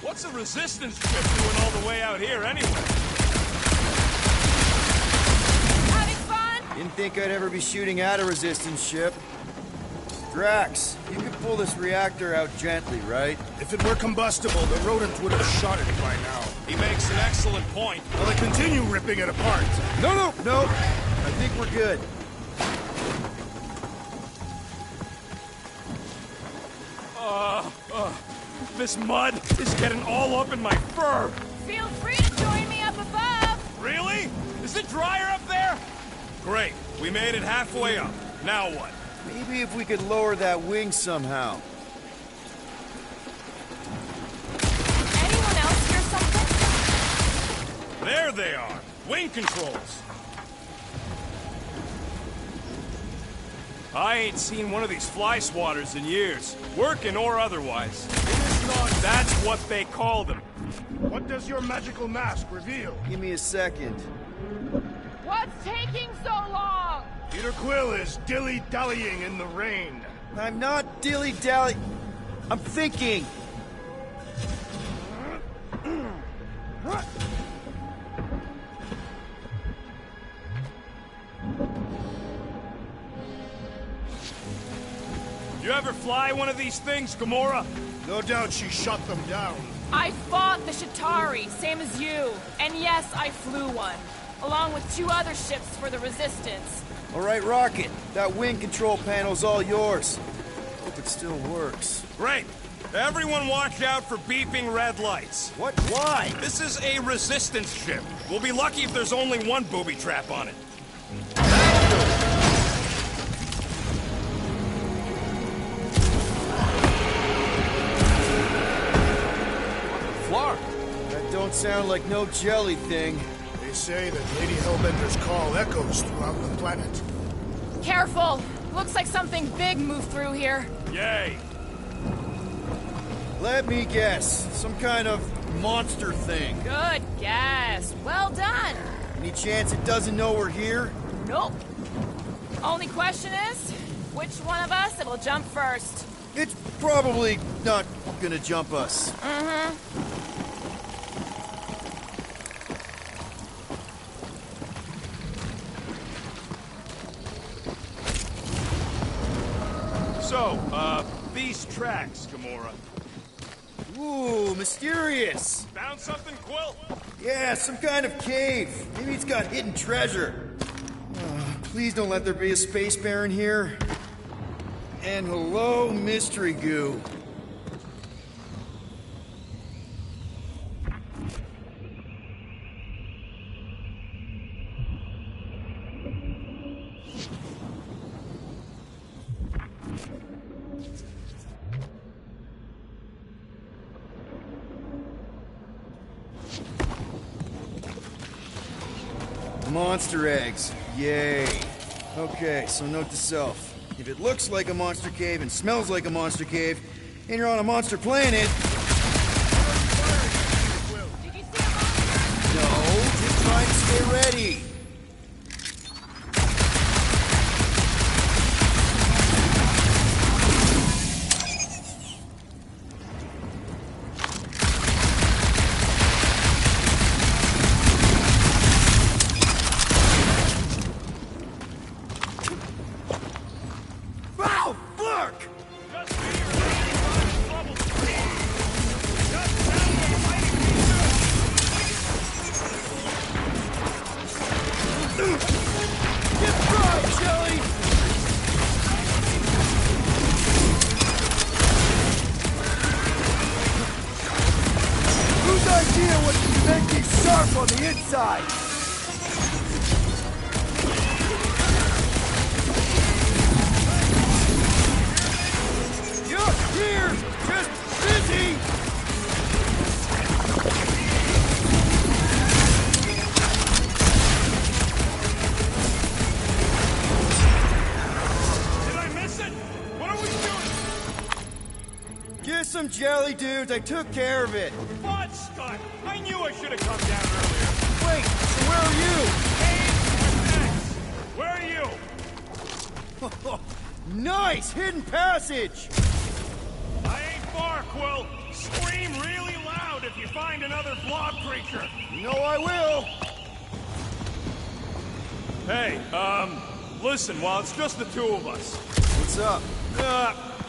What's a resistance ship doing all the way out here anyway? Having fun? Didn't think I'd ever be shooting at a resistance ship. Drax, you could pull this reactor out gently, right? If it were combustible, the rodent would have shot it by now. He makes an excellent point. Will they continue ripping it apart? No. I think we're good. This mud is getting all up in my fur. Feel free to join me up above! Really? Is it drier up there? Great. We made it halfway up. Now what? Maybe if we could lower that wing somehow. Anyone else hear something? There they are. Wing controls. I ain't seen one of these fly swatters in years, working or otherwise. That's what they call them. What does your magical mask reveal? Give me a second. What's taking so long? Peter Quill is dilly-dallying in the rain. I'm not dilly-dally. I'm thinking. You ever fly one of these things, Gamora? No doubt she shot them down. I fought the Shatari, same as you. And yes, I flew one. Along with 2 other ships for the Resistance. All right, Rocket. That wing control panel's all yours. Hope it still works. Great. Everyone watch out for beeping red lights. What? Why? This is a Resistance ship. We'll be lucky if there's only one booby trap on it. sound like no jelly thing. They say that Lady Hellbender's call echoes throughout the planet. Careful! Looks like something big moved through here. Yay! Let me guess. Some kind of monster thing. Good guess. Well done. Any chance it doesn't know we're here? Nope. Only question is, which one of us it'll jump first? It's probably not gonna jump us. Mm-hmm. So, these tracks, Gamora. Ooh, mysterious. Found something, Quill? Yeah, some kind of cave. Maybe it's got hidden treasure. Please don't let there be a space baron here. And hello, mystery goo. Monster eggs. Yay. Okay, so note to self. If it looks like a monster cave and smells like a monster cave, and you're on a monster planet... No, just try to stay ready. idea what can make me sharp on the inside! You're here! Just busy! Did I miss it? What are we doing? Get some jelly dudes, I took care of it. What, Scott? I knew I should have come down earlier. Wait, so where are you? Hey, what's next? Where are you? Nice! Hidden passage! I ain't far, Quill. Scream really loud if you find another blob creature. You know I will. Hey, listen, while it's just the two of us. What's up?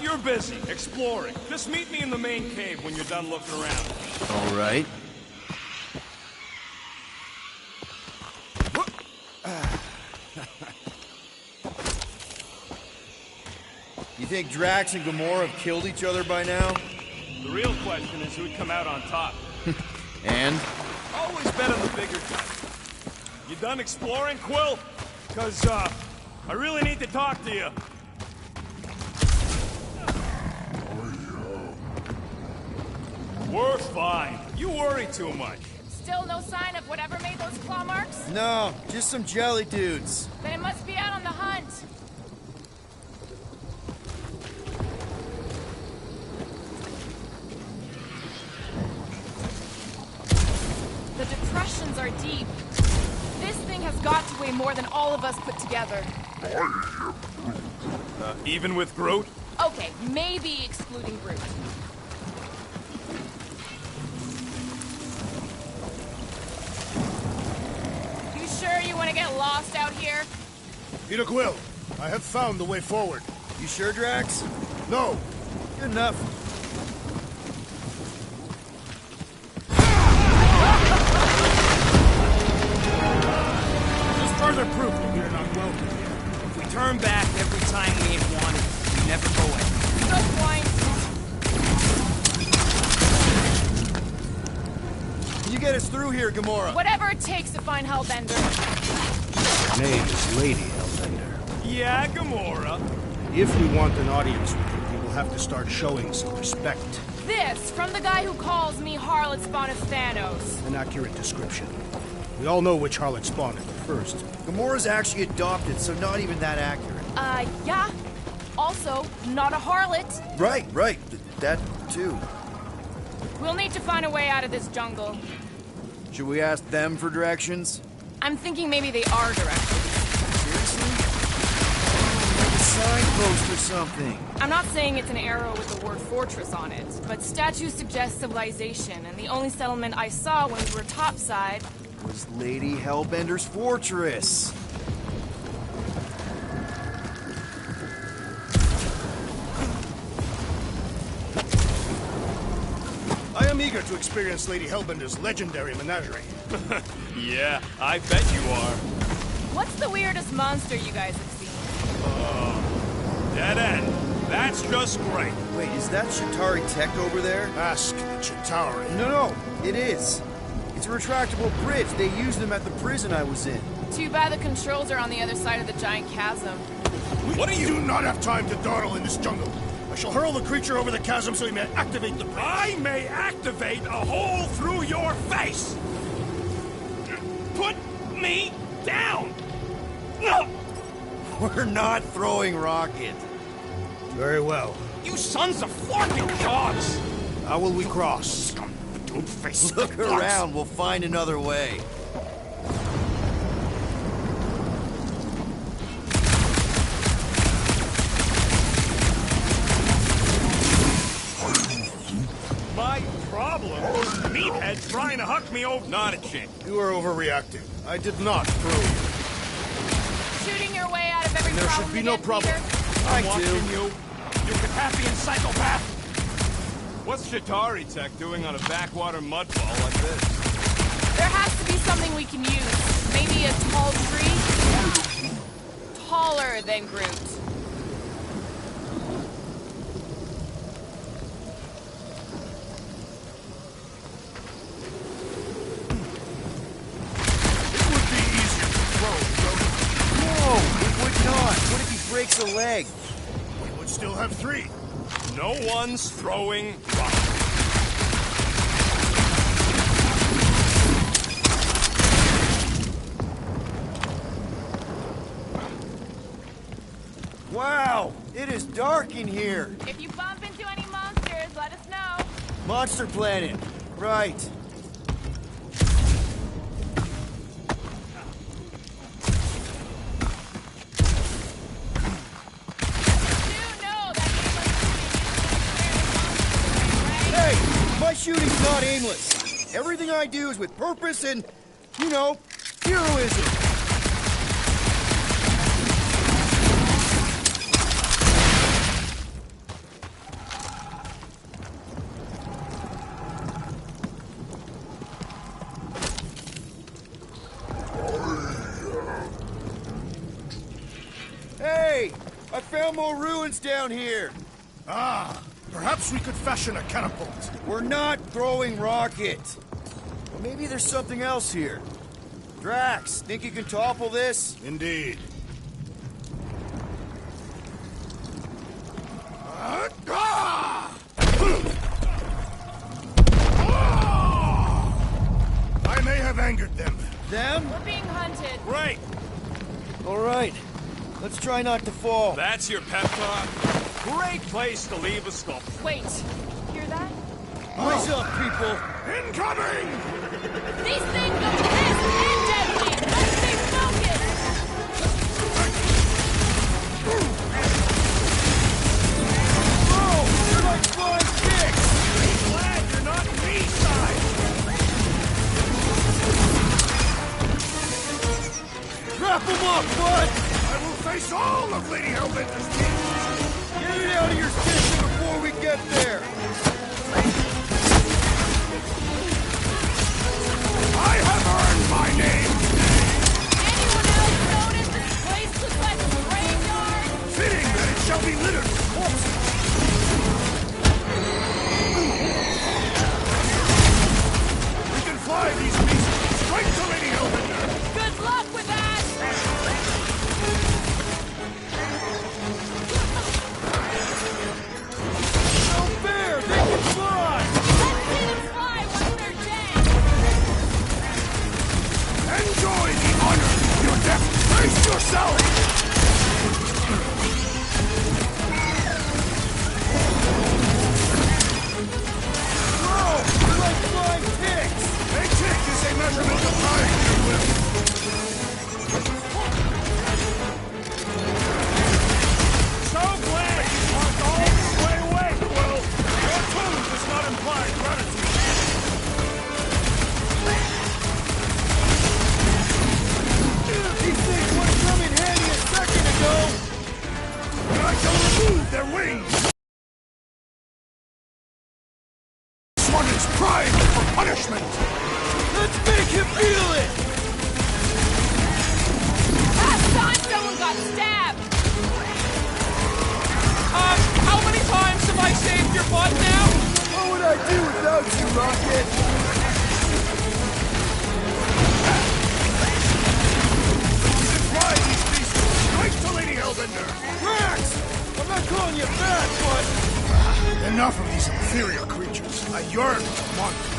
You're busy, exploring. Just meet me in the main cave when you're done looking around. All right. You think Drax and Gamora have killed each other by now? The real question is who'd come out on top. And? Always bet on the bigger guy. You done exploring, Quill? Because, I really need to talk to you. We're fine. You worry too much. Still no sign of whatever made those claw marks? No, just some jelly dudes. Then it must be out on the hunt. The depressions are deep. This thing has got to weigh more than all of us put together. Even with Groot? Okay, maybe excluding Groot. You sure you want to get lost out here? Peter Quill, I have found the way forward. You sure, Drax? No. Good enough. Further proof that we're not welcome here. If we turn back every time we ain't wanted, we never go in. Good point. Can you get us through here, Gamora? Whatever it takes to find Hellbender. Her name is Lady Hellbender. Yeah, Gamora. If we want an audience with her, we will have to start showing some respect. this from the guy who calls me Harlot Spawn of Thanos. An accurate description. We all know which harlot spawned it first. Gamora's actually adopted, so not even that accurate. Yeah. Also, not a harlot. Right. That too. We'll need to find a way out of this jungle. Should we ask them for directions? I'm thinking maybe they are directions. Seriously? Like a signpost or something. I'm not saying it's an arrow with the word fortress on it, but statues suggest civilization, and the only settlement I saw when we were topside was Lady Hellbender's fortress. I am eager to experience Lady Hellbender's legendary menagerie. Yeah, I bet you are. What's the weirdest monster you guys have seen? Dead end. That's just great. Wait, is that Chitauri tech over there? Ask the Chitauri. No, it is. It's a retractable bridge. They used them at the prison I was in. Too bad the controls are on the other side of the giant chasm. What are you? Do not have time to dawdle in this jungle. I shall hurl the creature over the chasm so he may activate the bridge. I may activate a hole through your face! Put me down! We're not throwing rockets. Very well. You sons of flarking dogs! How will we cross? Don't face Look around, we'll find another way. My problem? Meathead trying to huck me over. Not a chance. You are overreacting. I did not throw you. Shooting your way out of every There problem should be no again, problem. Peter? I'm watching you. You Cataphian psychopath! What's Chitauri tech doing on a backwater mudfall like this? There has to be something we can use. Maybe a tall tree? Taller than Groot. What if he breaks a leg? We would still have 3. No one's throwing rocks. Wow, it is dark in here. If you bump into any monsters, let us know. Monster Planet. Right. My shooting's not aimless. Everything I do is with purpose and, you know, heroism. Hey! I found more ruins down here. Ah, perhaps we could fashion a catapult. We're not throwing rockets. Well, maybe there's something else here. Drax, think you can topple this? Indeed. I may have angered them. Them? We're being hunted. Great. All right. Let's try not to fall. That's your pep talk? Great place to leave a sculpture. Wait, hear that? Eyes up, people! Incoming! These things are fast and deadly! Let's stay focused! Oh, they're like flying kicks! Glad you're not B-side! Wrap them up, bud! I will face all of Lady Hellbender's teams! Get it out of your system before we get there! I have earned my name! Anyone else notice this place looks like a graveyard? Fitting that it shall be littered with corpses! We can fly these beasts straight to Lady Hellbender! Good luck with that! No fair! They can fly! remove their wings! This one is primed for punishment! Let's make him feel it! Last time someone got stabbed! How many times have I saved your butt now? What would I do without you, Rocket? Ride these beasts straight to Lady Hellbender! Rex! I'm not calling you fat, but... Enough of these inferior creatures. I yearn for monsters.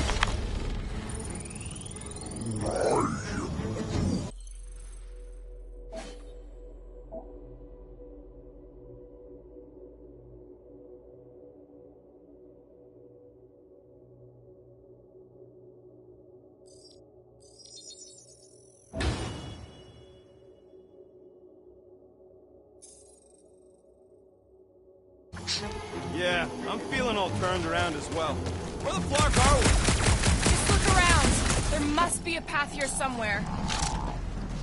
Yeah, I'm feeling all turned around as well. Where the flark are we? Just look around. There must be a path here somewhere.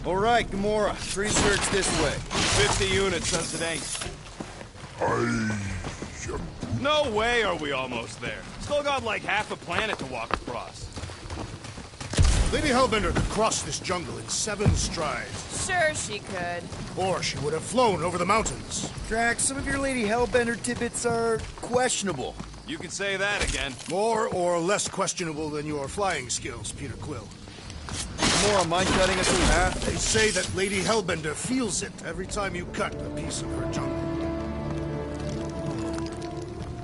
All right, Gamora. Tree search this way. 50 units says it ain't. No way are we almost there. Still got like half a planet to walk across. Lady Hellbender could cross this jungle in 7 strides. Sure she could. Or she would have flown over the mountains. Drax, some of your Lady Hellbender tidbits are questionable. You can say that again. More or less questionable than your flying skills, Peter Quill. More on mind cutting us in half. They say that Lady Hellbender feels it every time you cut a piece of her jungle.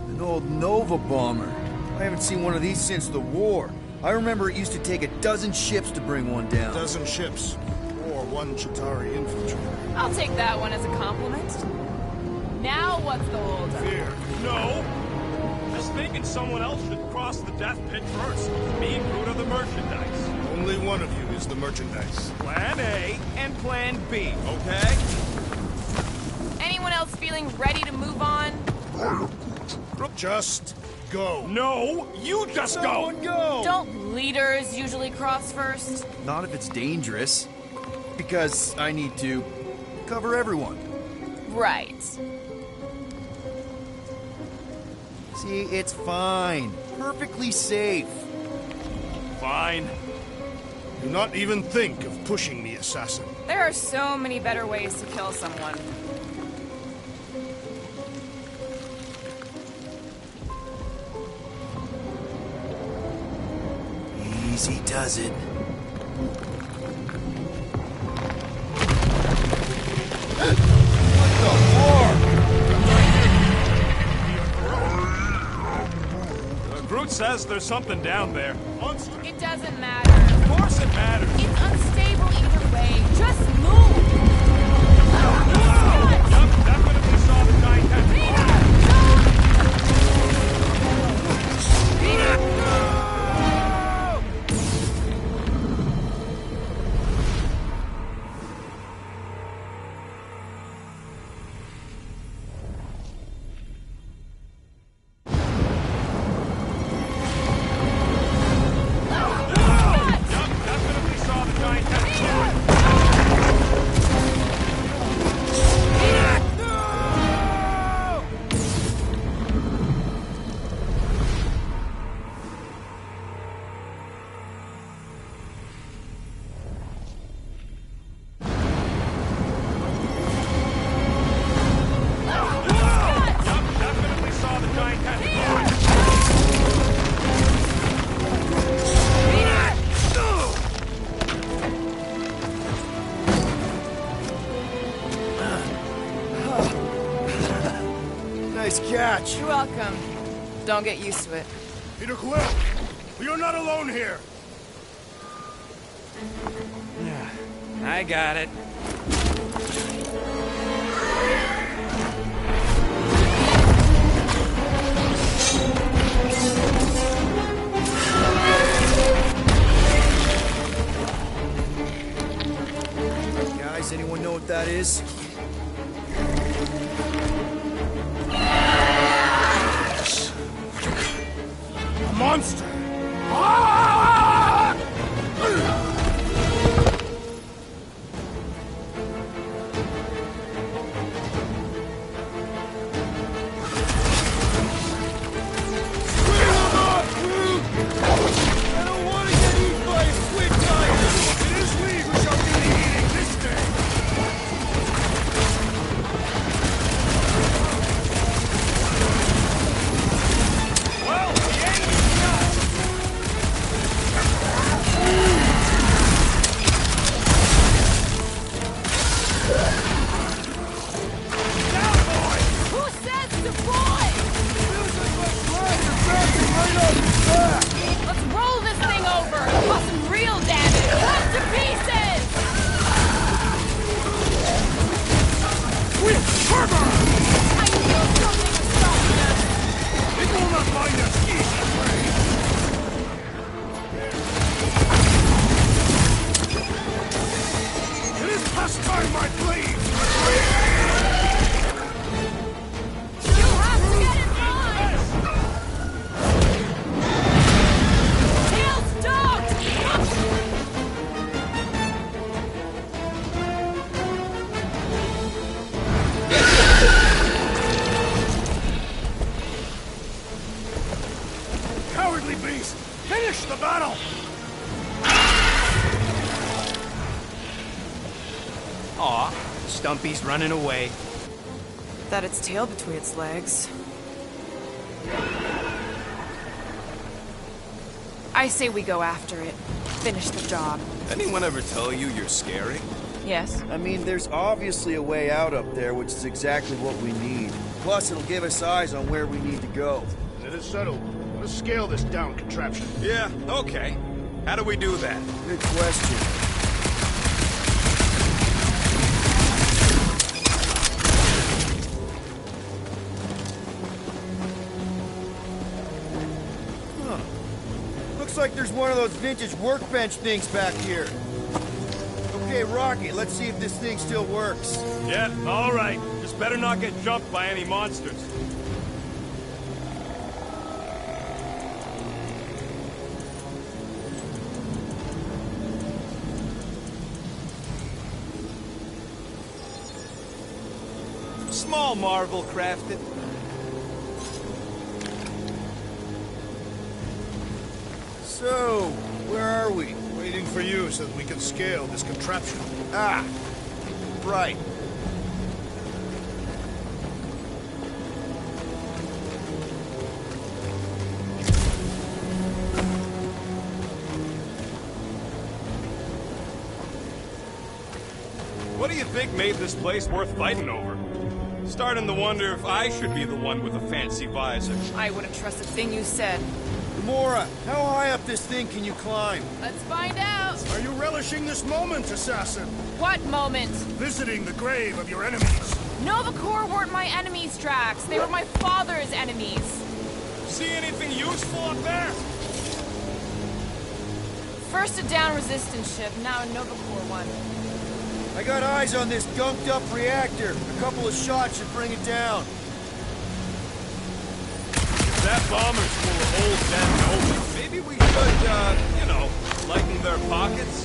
An old Nova bomber. I haven't seen one of these since the war. I remember it used to take 12 ships to bring one down. 12 ships. Or 1 Chitauri infantry. I'll take that one as a compliment. Now what's the holdup? Fear. No! Just thinking someone else should cross the death pit first. Me and Groot are the merchandise. Only one of you is the merchandise. Plan A and Plan B, okay? Anyone else feeling ready to move on? Just go. No, you just Someone go! Don't leaders usually cross first? Not if it's dangerous. Because I need to cover everyone. Right. See, it's fine. Perfectly safe. Fine. Do not even think of pushing me, assassin. There are so many better ways to kill someone. Easy does it. Groot says there's something down there. Monster! It doesn't matter. Of course it matters. It's unstable either way. Just move! Yup, definitely saw the giant tentacle. Nice catch. You're welcome. Don't get used to it. Peter Quill, you're not alone here. I got it. Guys, anyone know what that is? A monster! Finish the battle! Aw, Stumpy's running away. That its tail between its legs. I say we go after it. Finish the job. Anyone ever tell you you're scary? Yes. I mean, there's obviously a way out up there, which is exactly what we need. Plus, it'll give us eyes on where we need to go. It is settled. Let's scale this down contraption. Yeah, okay. How do we do that? Good question. Looks like there's one of those vintage workbench things back here. Okay, Rocky, let's see if this thing still works. Yeah, all right. Just better not get jumped by any monsters. Small marvel crafted. So, where are we? Waiting for you so that we can scale this contraption. Ah, right. What do you think made this place worth fighting over? Starting to wonder if I should be the one with a fancy visor. I wouldn't trust a thing you said. Gamora, how high up this thing can you climb? Let's find out. Are you relishing this moment, assassin? What moment? Visiting the grave of your enemies. Nova Corps weren't my enemies, Drax. They were my father's enemies. See anything useful up there? First a down resistance ship, now a Nova Corps one. I got eyes on this gunked up reactor. A couple of shots should bring it down. If that bomber's full of old dead Novas, maybe we should, you know, lighten their pockets.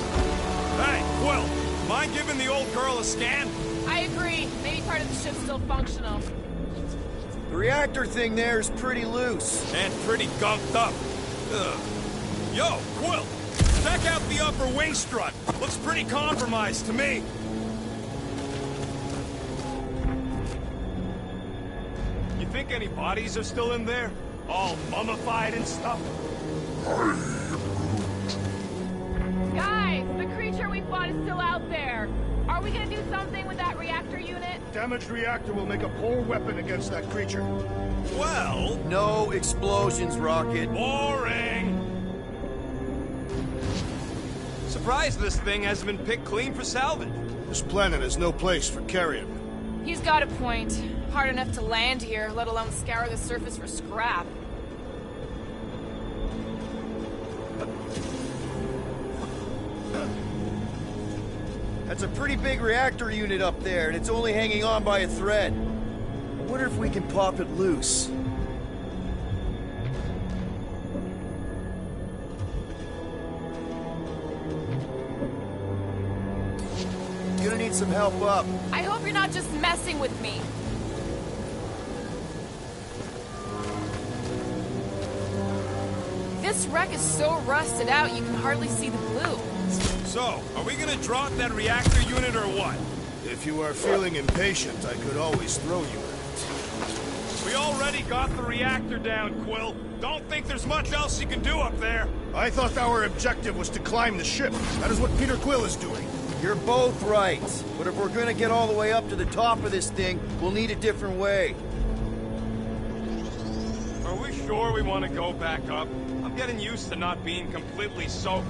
Hey, Quill, mind giving the old girl a scan? I agree. Maybe part of the ship's still functional. The reactor thing there is pretty loose. And pretty gunked up. Ugh. Yo, Quill, check out the upper wing strut. Looks pretty compromised to me. You think any bodies are still in there? All mummified and stuff? Guys, the creature we fought is still out there. Are we gonna do something with that reactor unit? Damaged reactor will make a poor weapon against that creature. Well... No explosions, Rocket. Boring! Surprised this thing hasn't been picked clean for salvage. This planet has no place for carrion. He's got a point. Hard enough to land here, let alone scour the surface for scrap. That's a pretty big reactor unit up there, and it's only hanging on by a thread. I wonder if we can pop it loose. Gonna need some help up. I hope you're not just messing with me. This wreck is so rusted out you can hardly see the blue. So, are we gonna drop that reactor unit or what? If you are feeling impatient, I could always throw you at it. We already got the reactor down, Quill. Don't think there's much else you can do up there. I thought our objective was to climb the ship. That is what Peter Quill is doing. You're both right. But if we're gonna get all the way up to the top of this thing, we'll need a different way. Are we sure we want to go back up? I'm getting used to not being completely soaked.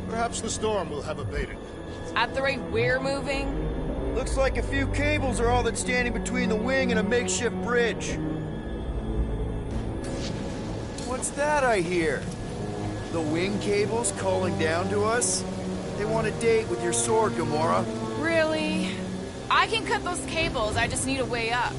Perhaps the storm will have abated. At the rate we're moving? Looks like a few cables are all that's standing between the wing and a makeshift bridge. What's that I hear? The wing cables calling down to us? They want a date with your sword, Gamora. Really? I can cut those cables, I just need a way up.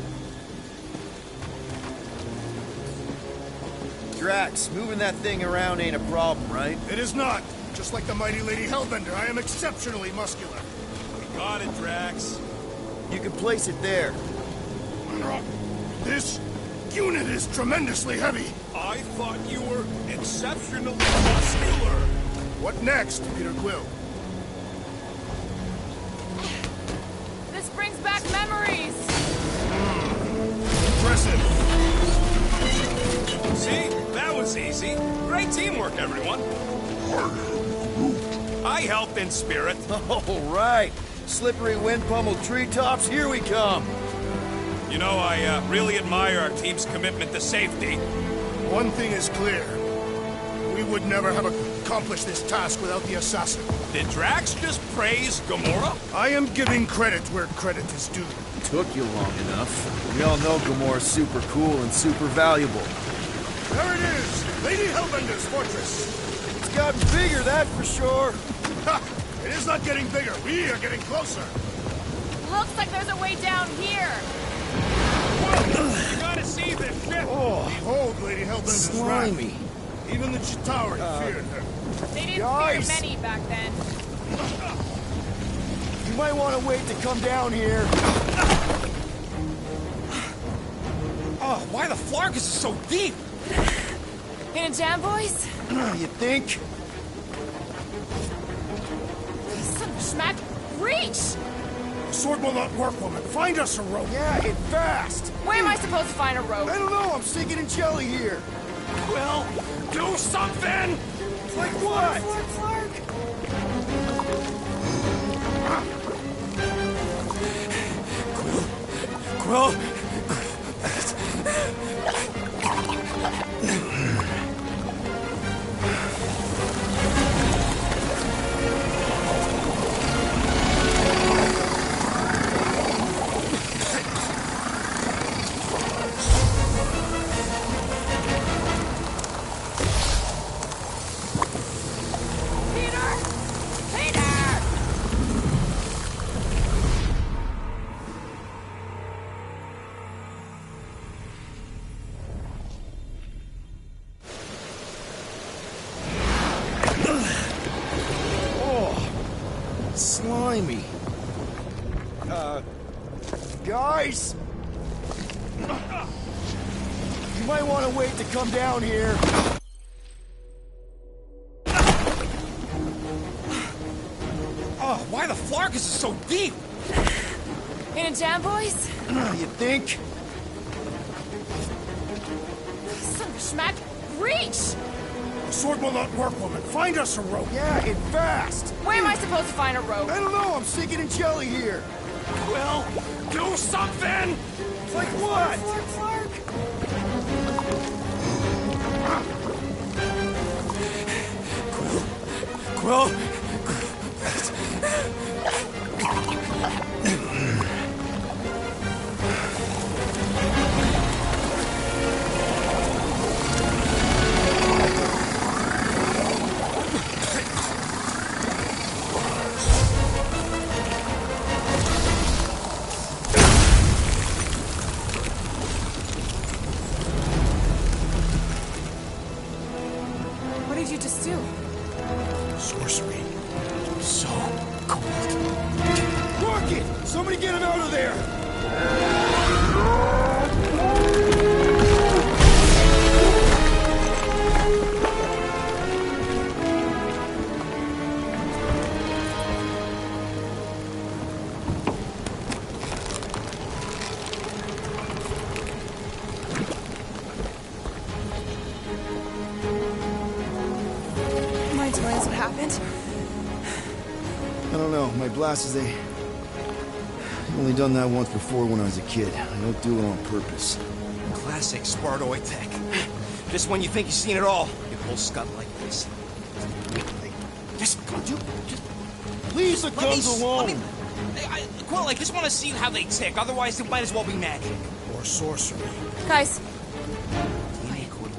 Drax, moving that thing around ain't a problem, right? It is not. Just like the mighty Lady Hellbender, I am exceptionally muscular. We got it, Drax. You can place it there. This unit is tremendously heavy. I thought you were exceptionally muscular. What next, Peter Quill? This brings back memories. Impressive. See? That was easy. Great teamwork, everyone. I helped in spirit. All right. Slippery wind pummeled treetops, here we come. You know, I really admire our team's commitment to safety. One thing is clear. We would never have accomplished this task without the assassin. Did Drax just praise Gamora? I am giving credit where credit is due. Took you long enough. We all know Gamora's super cool and super valuable. There it is! Lady Hellbender's fortress! It's gotten bigger, that for sure. Ha! It is not getting bigger. We are getting closer. Looks like there's a way down here. Whoa! You gotta see this ship! Oh, behold Lady Hellbender's Slimy. wrath. Even the Chitauri feared her. They didn't Guys! fear many back then. You might want to wait to come down here. Oh, why the Flarkus is so deep? In a jam, boys? You think? Son of a schmack. Reach! The sword will not work, woman. Find us a rope. Yeah, and fast. Where am I supposed to find a rope? I don't know. I'm sinking in jelly here. Well, do something! Like what? Quill? Slimy. Guys? You might want to wait to come down here. Oh, why the Flarkus is so deep? In a jam, boys? You think? Son of a schmack. Reach! The sword will not work, woman. Find us a rope. Yeah, and fast. Where am I supposed to find a rope? I don't know. I'm sinking in jelly here. Well, do something! Like what? Quill? What did you just do? Sorcery. So cold. Work it! Somebody get him out of there! Mind telling us what happened? I don't know. My blasters, I've only done that once before when I was a kid. I don't do it on purpose. Classic Spartoid tech. Just when you think you've seen it all, you pull scut like this. Just come on, dude. Just Leave the guns alone! Quill, I just want to see how they tick. Otherwise, it might as well be magic. Or sorcery. Guys, DNA code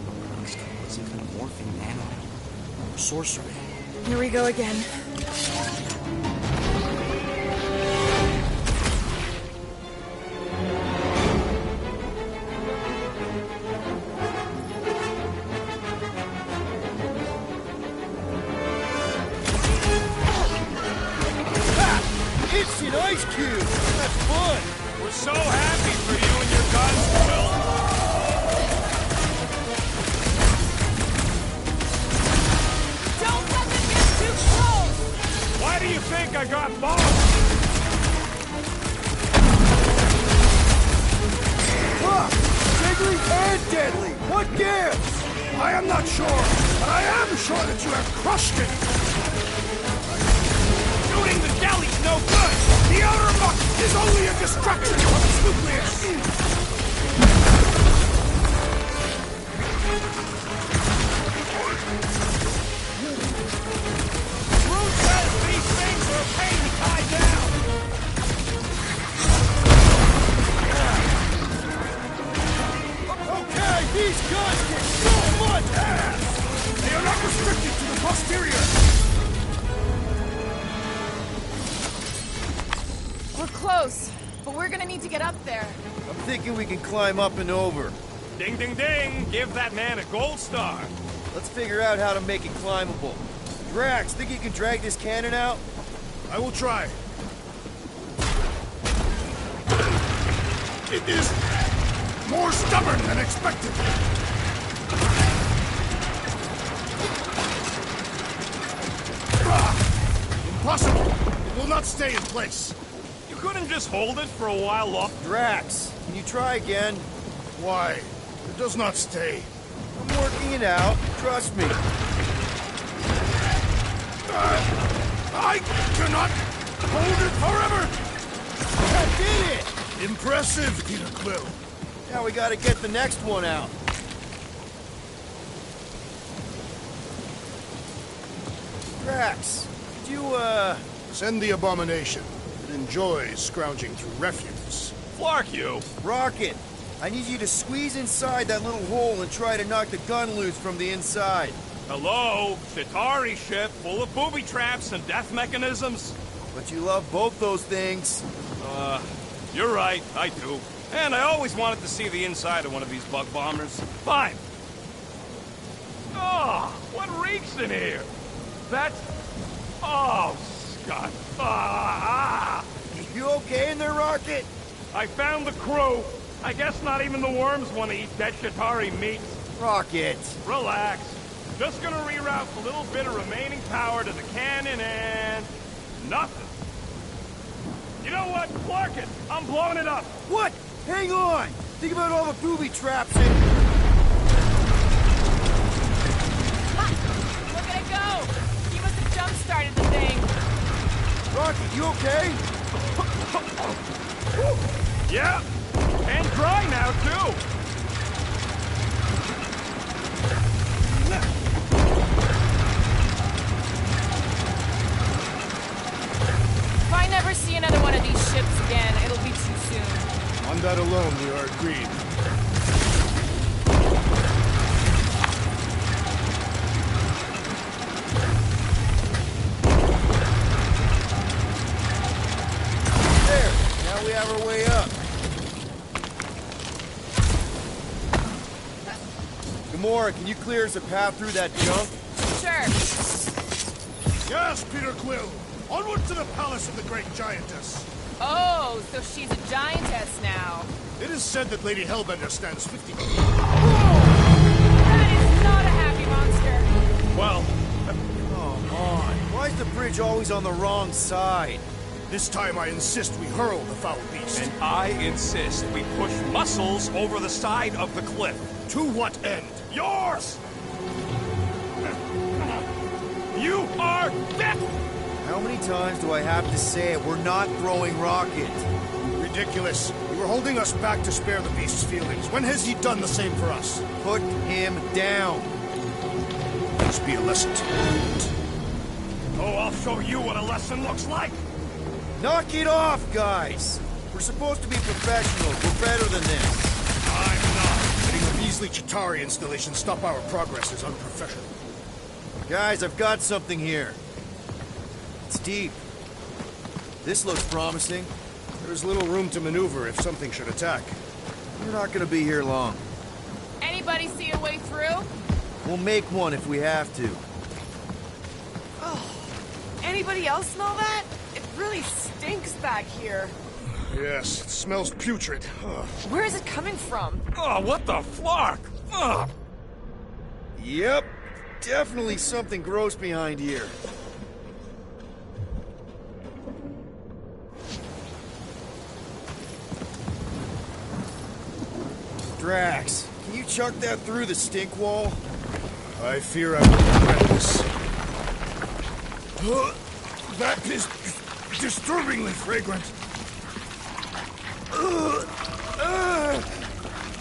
some kind of morphing nano. Or sorcery. here we go again. It's an ice cube! That's fun! We're so happy for you and your guns, Quill. ugly and deadly. What gives? I am not sure, but I am sure that you have crushed it. Shooting the galley's no good! The outer muck is only a distraction from its nucleus. Groot says these things are a pain to tie down! Okay, these guns get so much ass! They are not restricted to the posterior. We're close, but we're gonna need to get up there. I'm thinking we can climb up and over. Ding, ding, ding! Give that man a gold star! Let's figure out how to make it climbable. Drax, think you can drag this cannon out? I will try. It is more stubborn than expected. Impossible! It will not stay in place. You couldn't just hold it for a while off? Drax, can you try again? Why? It does not stay. I'm working it out. Trust me. I cannot hold it forever! I did it! Impressive, Peter Quill. Now we gotta get the next one out. Drax, could you, Send the abomination. It enjoys scrounging through refuse. Flark you! Rocket, I need you to squeeze inside that little hole and try to knock the gun loose from the inside. Hello? Chitauri ship full of booby traps and death mechanisms? But you love both those things. You're right, I do. And I always wanted to see the inside of one of these bug bombers. Fine. Oh, what reeks in here? That's... Oh, Scott. You okay in there, Rocket? I found the crew. I guess not even the worms want to eat dead Chitauri meat. Rocket. Relax. Just gonna reroute a little bit of remaining power to the cannon and... nothing. You know what? Clark it! I'm blowing it up! What? Hang on! Think about all the booby traps and... Look at it go! He must have jump-started the thing. Rocket, you okay? Yeah! And dry now, too! If I never see another one of these ships again, it'll be too soon. On that alone, we are agreed. There, now we have our way up. Gamora, can you clear us a path through that junk? Sure. Yes, Peter Quill. Onward to the palace of the great giantess. Oh, so she's a giantess now. It is said that Lady Hellbender stands 50... That is not a happy monster. Well... Come on. Why is the bridge always on the wrong side? This time I insist we hurl the foul beast. And I insist we push Muscles over the side of the cliff. To what end? Yours! You are dead! How many times do I have to say it? We're not throwing Rocket. Ridiculous. You were holding us back to spare the beast's feelings. When has he done the same for us? Put him down. This be a lesson to you. Oh, I'll show you what a lesson looks like! Knock it off, guys! We're supposed to be professionals. We're better than this. I'm not. Letting the measly Chitauri installation stop our progress is unprofessional. Guys, I've got something here. It's deep. This looks promising. There's little room to maneuver if something should attack. We're not gonna be here long. Anybody see a way through? We'll make one if we have to. Oh, anybody else smell that? It really stinks back here. Yes, it smells putrid. Ugh. Where is it coming from? Oh, what the flark? Ugh. Yep. Definitely something gross behind here. Drax, can you chuck that through the stink wall? I fear I will regret this. That is disturbingly fragrant.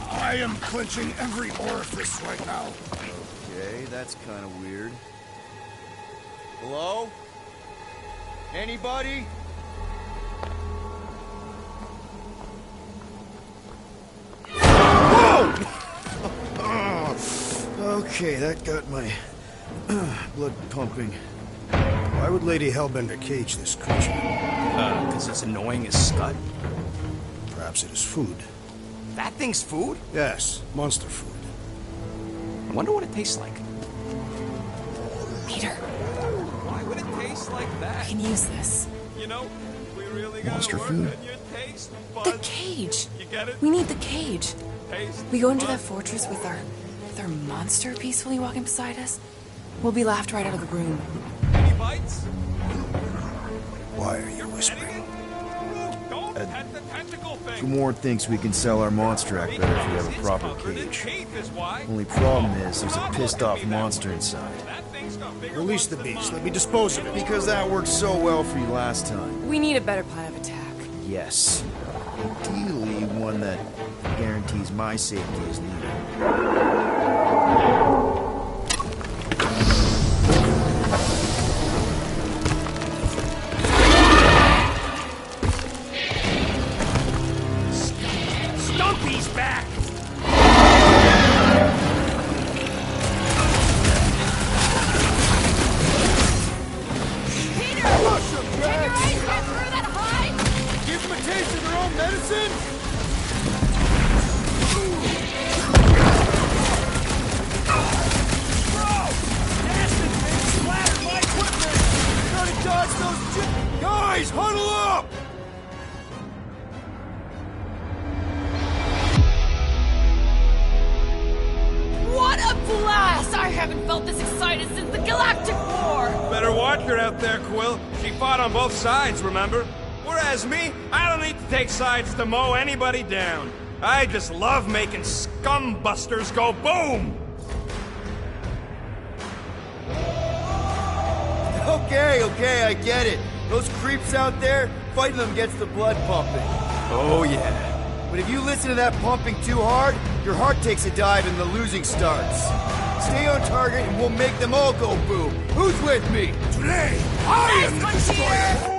I am clenching every orifice right now. Okay, that's kind of weird. Hello? Anybody? Whoa! Okay, that got my blood pumping. Why would Lady Hellbender cage this creature? Because it's annoying as scud. Perhaps it is food. That thing's food? Yes, monster food. I wonder what it tastes like. Peter. Why would it taste like that? We can use this. You know, we really gotta Monster work food. on your taste The buds. cage. You get it? We need the cage. Taste We go into that buds. fortress with our monster peacefully walking beside us. We'll be laughed right out of the room. Any bites? Why are you whispering? Don't pet the tentacle thing. Gomorrah thinks we can sell our monster act better if we have a proper cage. Only problem is there's a pissed off monster inside. Release the beast. Let me dispose of it. Because that worked so well for you last time. We need a better plan of attack. Yes. Ideally, one that guarantees my safety is needed. Stumpy's back! Give them a taste of their own medicine? Gotta dodge those guys, huddle up! What a blast! I haven't felt this excited since the Galactic War! Better watch her out there, Quill. She fought on both sides, remember? Whereas me, I don't need to take sides to mow anybody down. I just love making scumbusters go boom! Okay, I get it. Those creeps out there, fighting them gets the blood pumping. Oh, yeah. But if you listen to that pumping too hard, your heart takes a dive and the losing starts. Stay on target and we'll make them all go boom. Who's with me? Today, I am the destroyer!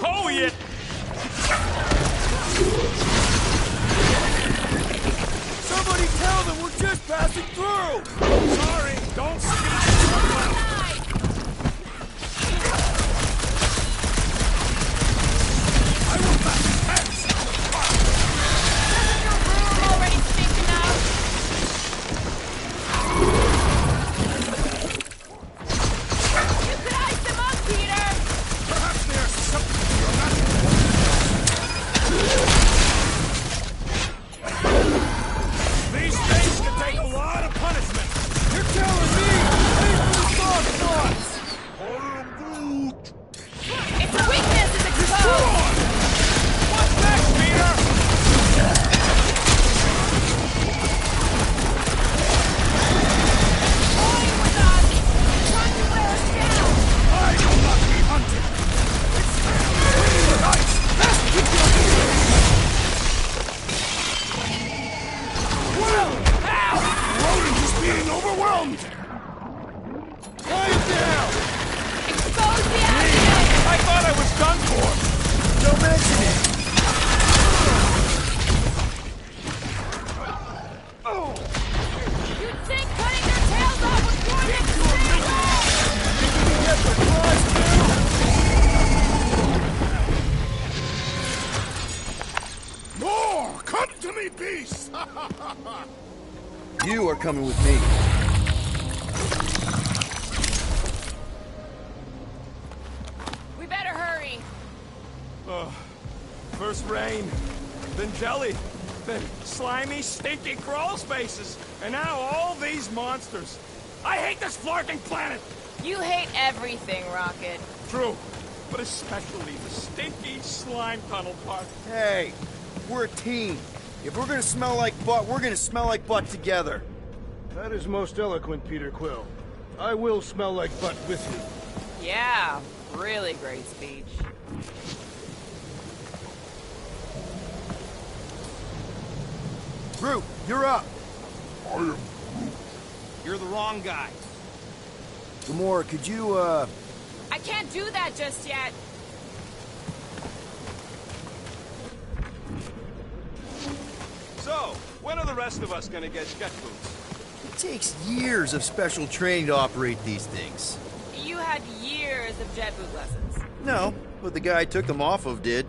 Oh, yeah! Somebody tell them we're just passing through! Sorry, don't speak. These things can take a lot of punishment. You're telling me! Aim for the soft spots! It's a weakness in the code! What's next, Peter? Going with us! Trying to wear us down! I will not be hunted. It's nice. Well, Rodent is being overwhelmed! Quiet down! Expose the accident! I thought I was done for. Don't mention it. You'd think cutting their tails off was going to stay Get the prize, too! More! Come to me, beast! You are coming with me. We better hurry! First rain, then jelly, then slimy, stinky crawl spaces, and now all these monsters. I hate this flarking planet! You hate everything, Rocket. True, but especially the stinky slime tunnel part. Hey, we're a team. If we're gonna smell like butt, we're gonna smell like butt together. That is most eloquent, Peter Quill. I will smell like butt with you. Yeah, really great speech. Groot, you're up. You're the wrong guy. Gamora, could you, I can't do that just yet. So, when are the rest of us gonna get jet boots? It takes years of special training to operate these things. You had years of jet boot lessons. No, but the guy I took them off of did.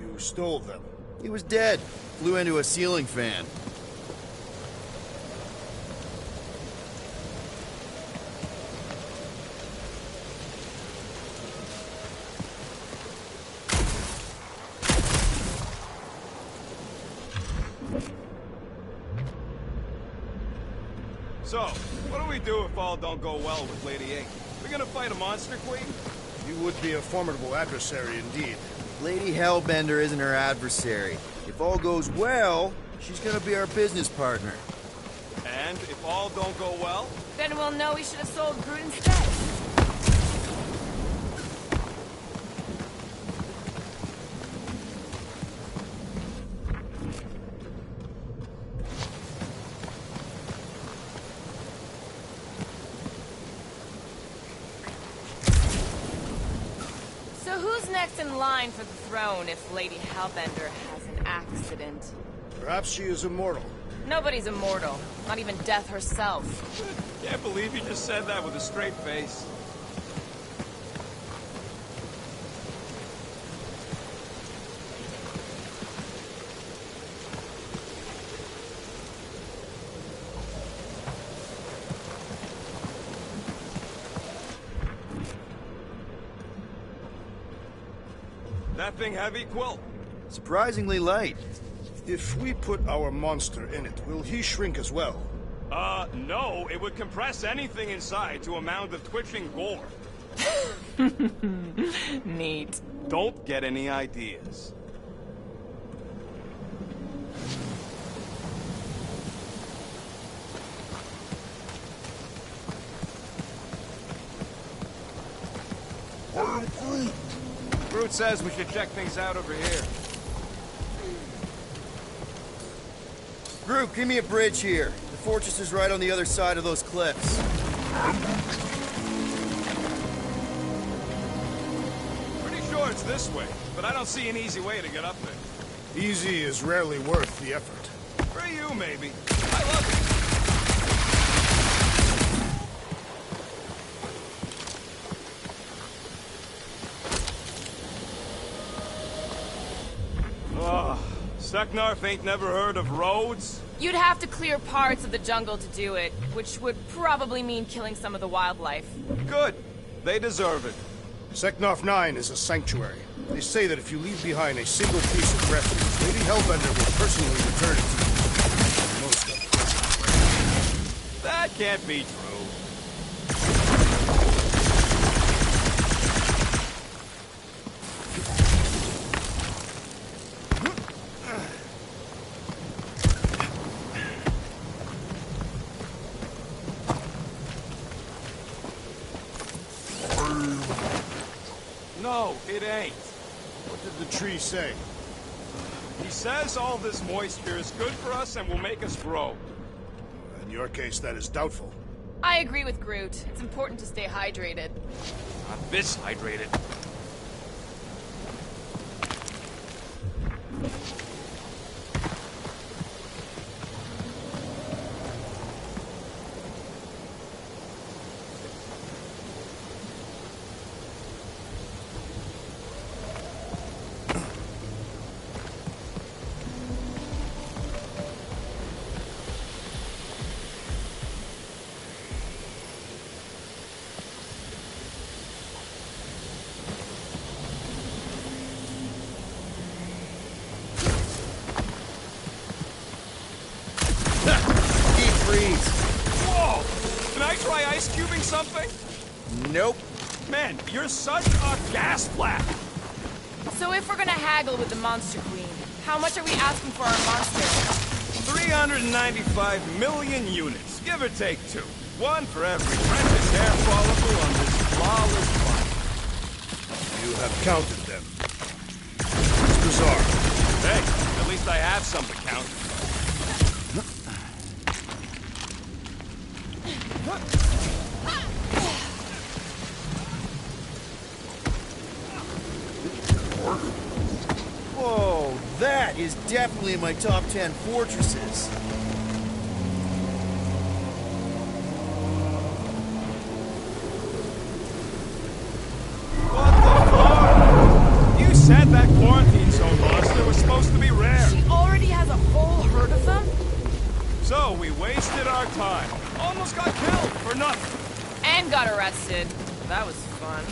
You stole them. He was dead. Flew into a ceiling fan. So, what do we do if all don't go well with Lady A? We're gonna fight a monster queen? You would be a formidable adversary indeed. Lady Hellbender isn't her adversary. If all goes well, she's gonna be our business partner. And if all don't go well? Then we'll know we should have sold Groot instead. So who's next in line for the throne if Lady Hellbender has an accident? Perhaps she is immortal. Nobody's immortal, not even death herself. Can't believe you just said that with a straight face. That thing heavy, Quill? Surprisingly light. If we put our monster in it, will he shrink as well? No. It would compress anything inside to a mound of twitching gore. Neat. Don't get any ideas. Groot says we should check things out over here. Groot, give me a bridge here. The fortress is right on the other side of those cliffs. Pretty sure it's this way, but I don't see an easy way to get up there. Easy is rarely worth the effort. For you, maybe. I love it. Seknarf ain't never heard of roads? You'd have to clear parts of the jungle to do it, which would probably mean killing some of the wildlife. Good. They deserve it. Seknarf 9 is a sanctuary. They say that if you leave behind a single piece of refuge, Lady Hellbender will personally return it to you. Most of it. That can't be true. No, it ain't. What did the tree say? He says all this moisture is good for us and will make us grow. In your case, that is doubtful. I agree with Groot. It's important to stay hydrated. Not this hydrated. Whoa! Can I try ice cubing something? Nope. Man, you're such a gas flap! So if we're gonna haggle with the Monster Queen, How much are we asking for our monster? 395 million units, give or take 2. 1 for every precious hair follicle on this flawless body. You have counted them. It's bizarre. Hey, at least I have some to count. Whoa, that is definitely in my top 10 fortresses. What the fuck? You said that quarantine zone monster was supposed to be rare. She already has a whole herd of them? So we wasted our time. Almost got killed for nothing. And got arrested. That was fun.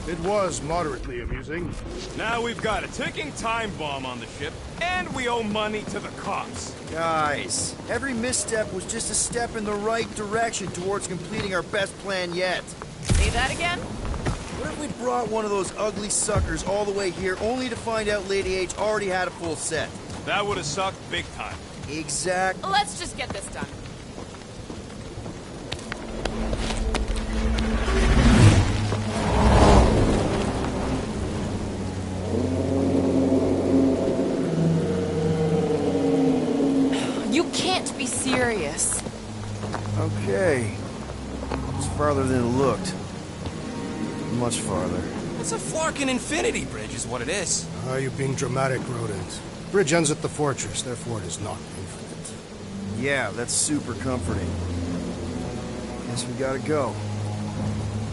It was moderately amusing. Now we've got a ticking time bomb on the ship, and we owe money to the cops. Guys, every misstep was just a step in the right direction towards completing our best plan yet. Say that again? What if we brought one of those ugly suckers all the way here only to find out Lady H already had a full set? That would have sucked big time. Exactly. Let's just get this done. You can't be serious. Okay. It's farther than it looked. Much farther. It's a Flarkin infinity bridge is what it is. You're being dramatic, Rodent. Bridge ends at the fortress, therefore it is not infinite. Yeah, that's super comforting. Guess we gotta go.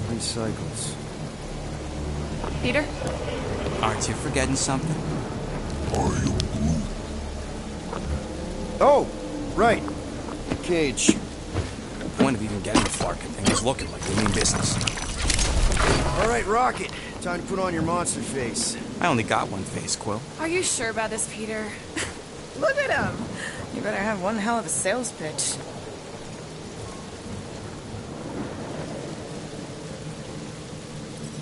3 cycles. Peter? Aren't you forgetting something? Oh, right. The cage. The point of even getting the Flarkin thing is looking like we mean business. All right, Rocket. Time to put on your monster face. I only got one face, Quill. Are you sure about this, Peter? Look at him. You better have one hell of a sales pitch.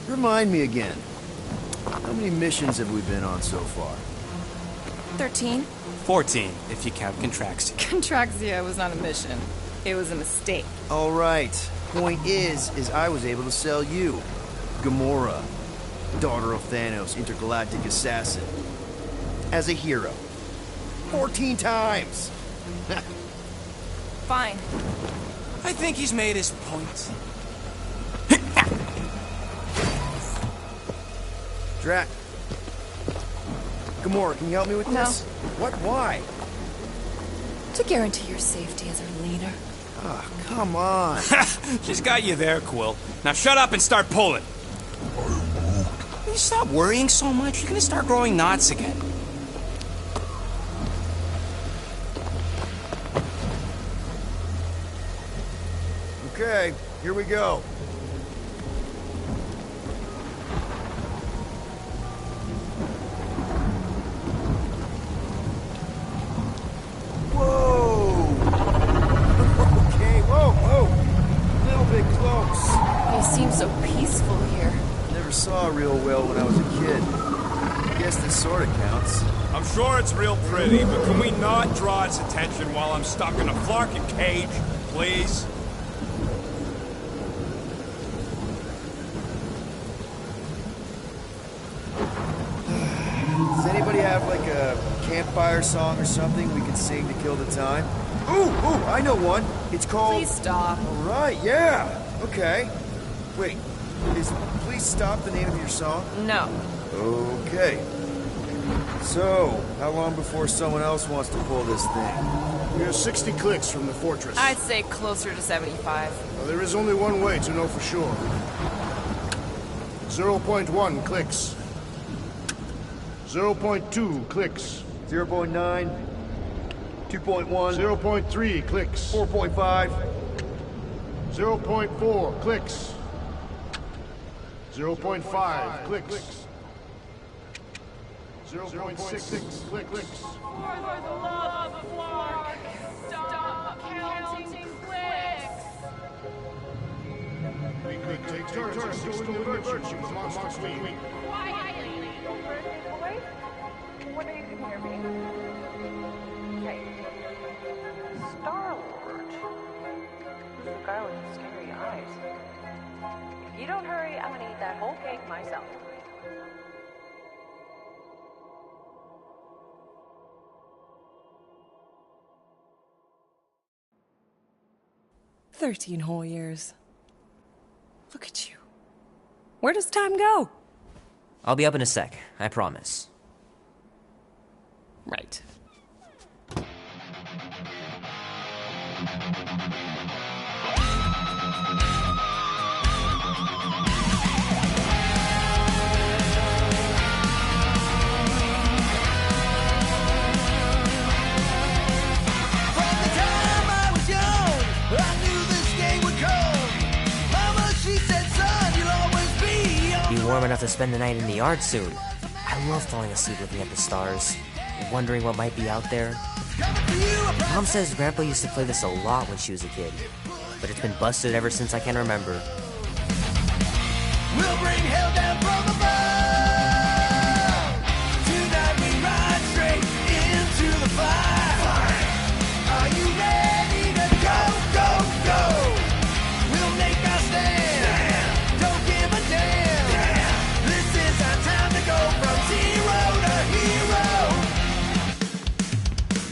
Remind me again. How many missions have we been on so far? 13. 14, if you count Contraxia. Contraxia was not a mission. It was a mistake. All right. Point is I was able to sell you, Gamora, daughter of Thanos, intergalactic assassin, as a hero. 14 times! Fine. I think he's made his point. Drat. Gamora, can you help me with this? What? Why? To guarantee your safety as our leader. Ah, come on. She's got you there, Quill. Now shut up and start pulling. Will you stop worrying so much? You're gonna start growing knots again. Okay, here we go. Seems so peaceful here. Never saw real well when I was a kid. I guess this sort of counts. I'm sure it's real pretty, but can we not draw its attention while I'm stuck in a Flarkin cage, please? Does anybody have like a campfire song or something we could sing to kill the time? Ooh, I know one. It's called... Please stop. All right, yeah. Okay. Wait, is Please Stop the name of your song? No. Okay. So, how long before someone else wants to pull this thing? We are 60 clicks from the fortress. I'd say closer to 75. Well, there is only one way to know for sure. 0.1 clicks. 0.2 clicks. 0.9. 2.1. 0.3 clicks. 4.5. 0.4 clicks. 0.5 clicks. 0.6 clicks. For the love of Clark, stop counting clicks. We could take turns doing the virtue of the monster week. Quietly. What do you hear me? with scary eyes. If you don't hurry, I'm gonna eat that whole cake myself. "13 whole years. Look at you. Where does time go?" I'll be up in a sec, I promise. Right. Be warm enough to spend the night in the yard soon. I love falling asleep looking at the stars, wondering what might be out there. Mom says Grandpa used to play this a lot when she was a kid, but it's been busted ever since I can remember. We'll bring hell down from above. Tonight we ride straight into the fire. Are you ready to go, go, go? We'll make our stand. Don't give a damn. This is our time to go from zero to hero.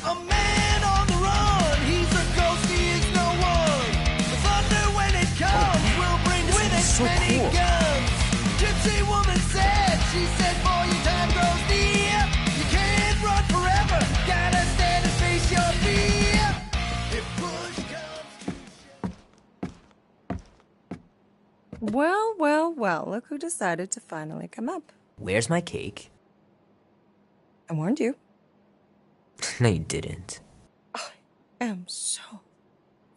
A man on the run. He's a ghost, he is no one. The thunder when it comes will bring with it so many cool. guns. Gypsy woman said, she said, boy, your time grows near. You can't run forever. Gotta stand and face your fear. If push comes to Well, well, well, look who decided to finally come up. Where's my cake? I warned you. No, you didn't. I'm so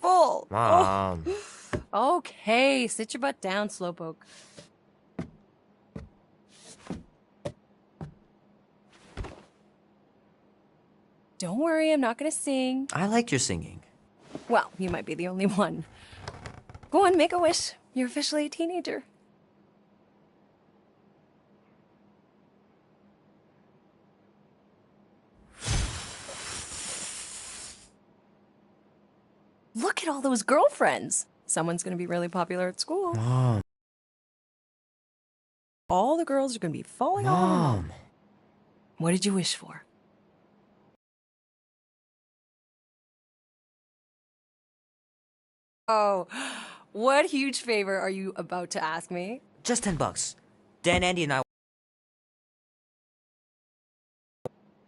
full. Mom. Oh. Okay, sit your butt down, Slowpoke. Don't worry, I'm not gonna sing. I like your singing. Well, you might be the only one. Go on, make a wish. You're officially a teenager. Look at all those girlfriends. Someone's gonna be really popular at school. Mom. All the girls are gonna be falling all over. Mom. What did you wish for? Oh, what huge favor are you about to ask me? Just $10. Dan, Andy, and I.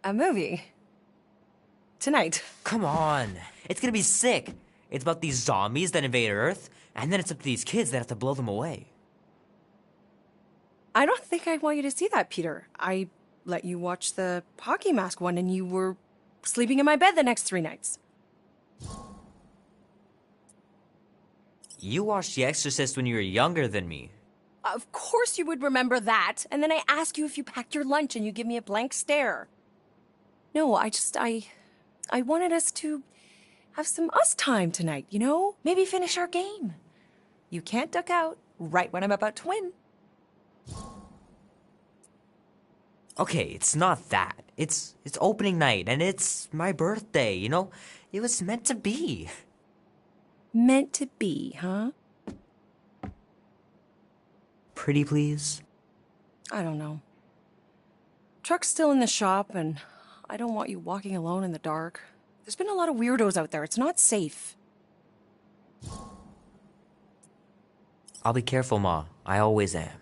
A movie. Tonight. Come on. It's gonna be sick. It's about these zombies that invade Earth, and then it's up to these kids that have to blow them away. I don't think I want you to see that, Peter. I let you watch the hockey mask one and you were sleeping in my bed the next 3 nights. You watched The Exorcist when you were younger than me. Of course you would remember that. And then I ask you if you packed your lunch and you give me a blank stare. No, I wanted us to have some us time tonight, you know? Maybe finish our game. You can't duck out right when I'm about to win. Okay, it's not that. It's opening night, and it's my birthday, you know? It was meant to be. Meant to be, huh? Pretty please? I don't know. Truck's still in the shop, and I don't want you walking alone in the dark. There's been a lot of weirdos out there. It's not safe. I'll be careful, Ma. I always am.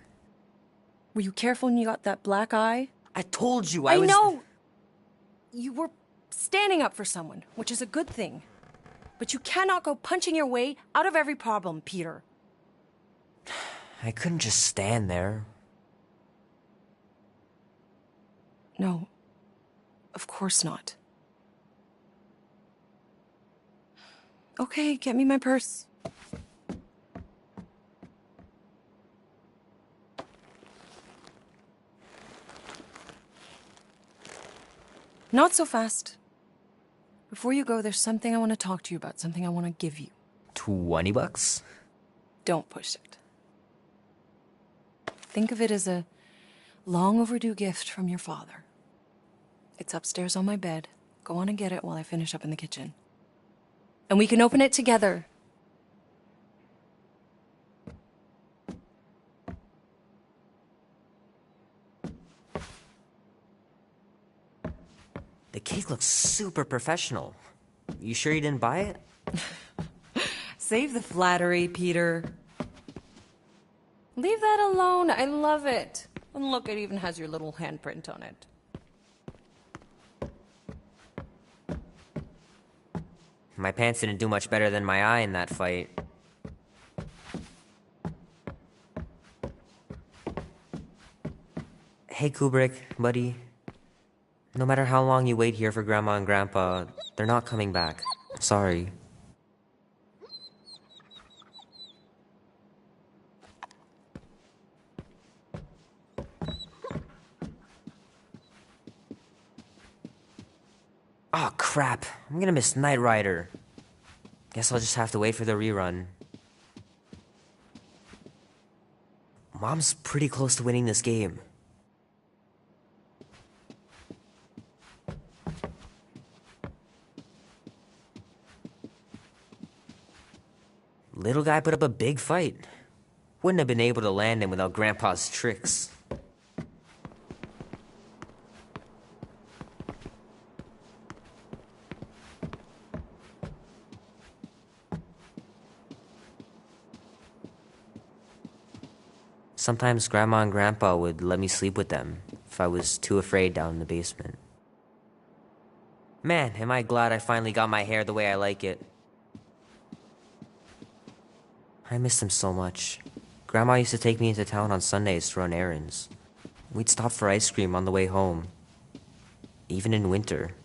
Were you careful when you got that black eye? I told you I was... know! You were standing up for someone, which is a good thing. But you cannot go punching your way out of every problem, Peter. I couldn't just stand there. No. Of course not. Okay, get me my purse. Not so fast. Before you go, there's something I want to talk to you about, something I want to give you. $20? Don't push it. Think of it as a long overdue gift from your father. It's upstairs on my bed. Go on and get it while I finish up in the kitchen. And we can open it together. looks super professional. You sure you didn't buy it? Save the flattery, Peter. Leave that alone. I love it. And look, it even has your little handprint on it. My pants didn't do much better than my eye in that fight. Hey Kubrick, buddy. No matter how long you wait here for Grandma and Grandpa, they're not coming back. Sorry. Oh crap, I'm gonna miss Knight Rider. Guess I'll just have to wait for the rerun. Mom's pretty close to winning this game. Little guy put up a big fight. Wouldn't have been able to land him without Grandpa's tricks. Sometimes Grandma and Grandpa would let me sleep with them if I was too afraid down in the basement. Man, am I glad I finally got my hair the way I like it. I miss them so much. Grandma used to take me into town on Sundays to run errands. We'd stop for ice cream on the way home, even in winter.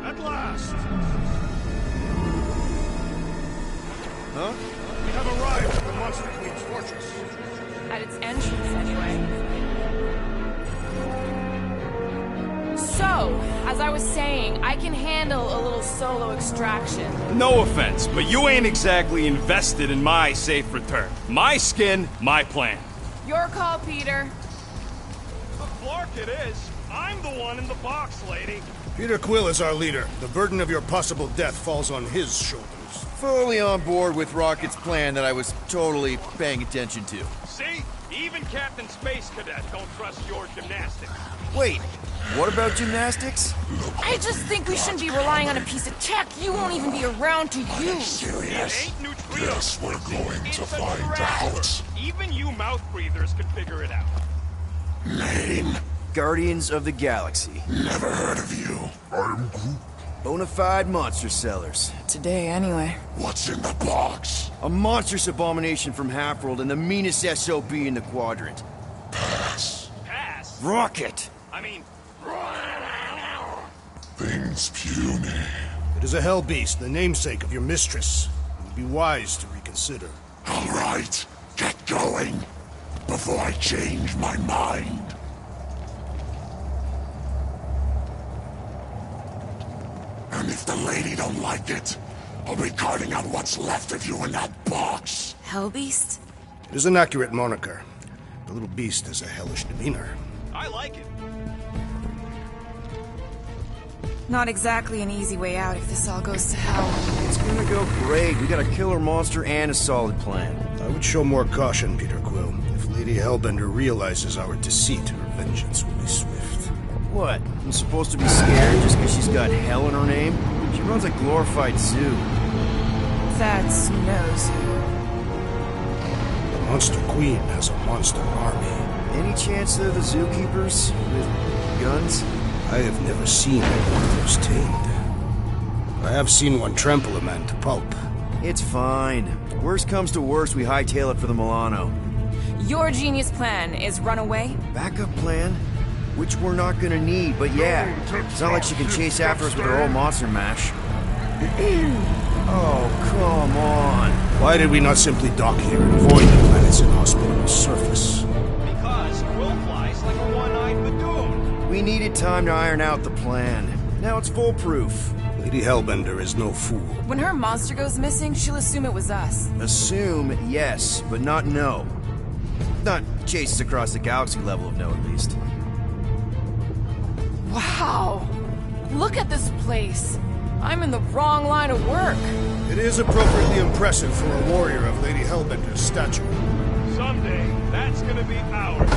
At last! Huh? We have arrived at the Monster Queen's fortress. At its entrance, anyway. So, as I was saying, I can handle a little solo extraction. No offense, but you ain't exactly invested in my safe return. My skin, my plan. Your call, Peter. The Flark it is. I'm the one in the box, lady. Peter Quill is our leader. The burden of your possible death falls on his shoulders. Fully on board with Rocket's plan that I was totally paying attention to. See? Even Captain Space Cadet don't trust your gymnastics. Wait, what about gymnastics? I just think we shouldn't be relying on a piece of tech you won't even be around to use. It ain't neutrino. Yes, we're going to It's a find traveler. out. Even you mouth breathers can figure it out. Name? Guardians of the Galaxy. Never heard of you. I'm Groot. Bonafide monster sellers. Today, anyway. What's in the box? A monstrous abomination from Half-World and the meanest SOB in the quadrant. Pass. Pass? Rocket! I mean... Things puny. It is a hell beast, the namesake of your mistress. It would be wise to reconsider. All right, get going before I change my mind. And if the lady don't like it, I'll be carting out what's left of you in that box. Hellbeast? It is an accurate moniker. The little beast has a hellish demeanor. I like it. Not exactly an easy way out if this all goes to hell. It's gonna go great. We got a killer monster and a solid plan. I would show more caution, Peter Quill. If Lady Hellbender realizes our deceit, her vengeance will be swift. What? I'm supposed to be scared just because she's got hell in her name? She runs a glorified zoo. That's no zoo. The Monster Queen has a monster army. Any chance they're the zookeepers? With guns? I have never seen one of those tamed. I have seen one trample a man to pulp. It's fine. Worst comes to worst, we hightail it for the Milano. Your genius plan is run away? Backup plan? Which we're not gonna need, but yeah. It's not like she can chase after us with her old monster mash. Oh, come on. Why did we not simply dock here and avoid the planet's inhospitable surface? Because Quill flies like a one-eyed Badoon. We needed time to iron out the plan. Now it's foolproof. Lady Hellbender is no fool. When her monster goes missing, she'll assume it was us. Assume, yes, but not know. Not chases across the galaxy level of no, at least. Wow! Look at this place. I'm in the wrong line of work. It is appropriately impressive for a warrior of Lady Hellbender's stature. Someday, that's gonna be ours.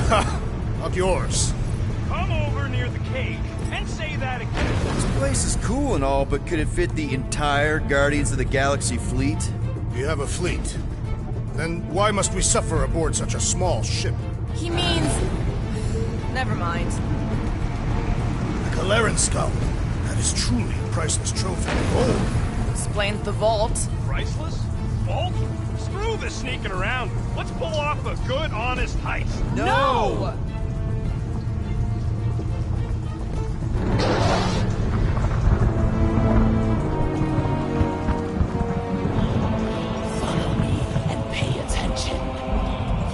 Ha! Not yours. Come over near the cage and say that again. This place is cool and all, but could it fit the entire Guardians of the Galaxy fleet? We have a fleet. Then why must we suffer aboard such a small ship? He means... Never mind. The Kaleran skull. That is truly a priceless trophy. Oh! Explains the vault. Priceless? Vault? Screw this sneaking around. Let's pull off a good, honest heist. No! Follow me and pay attention.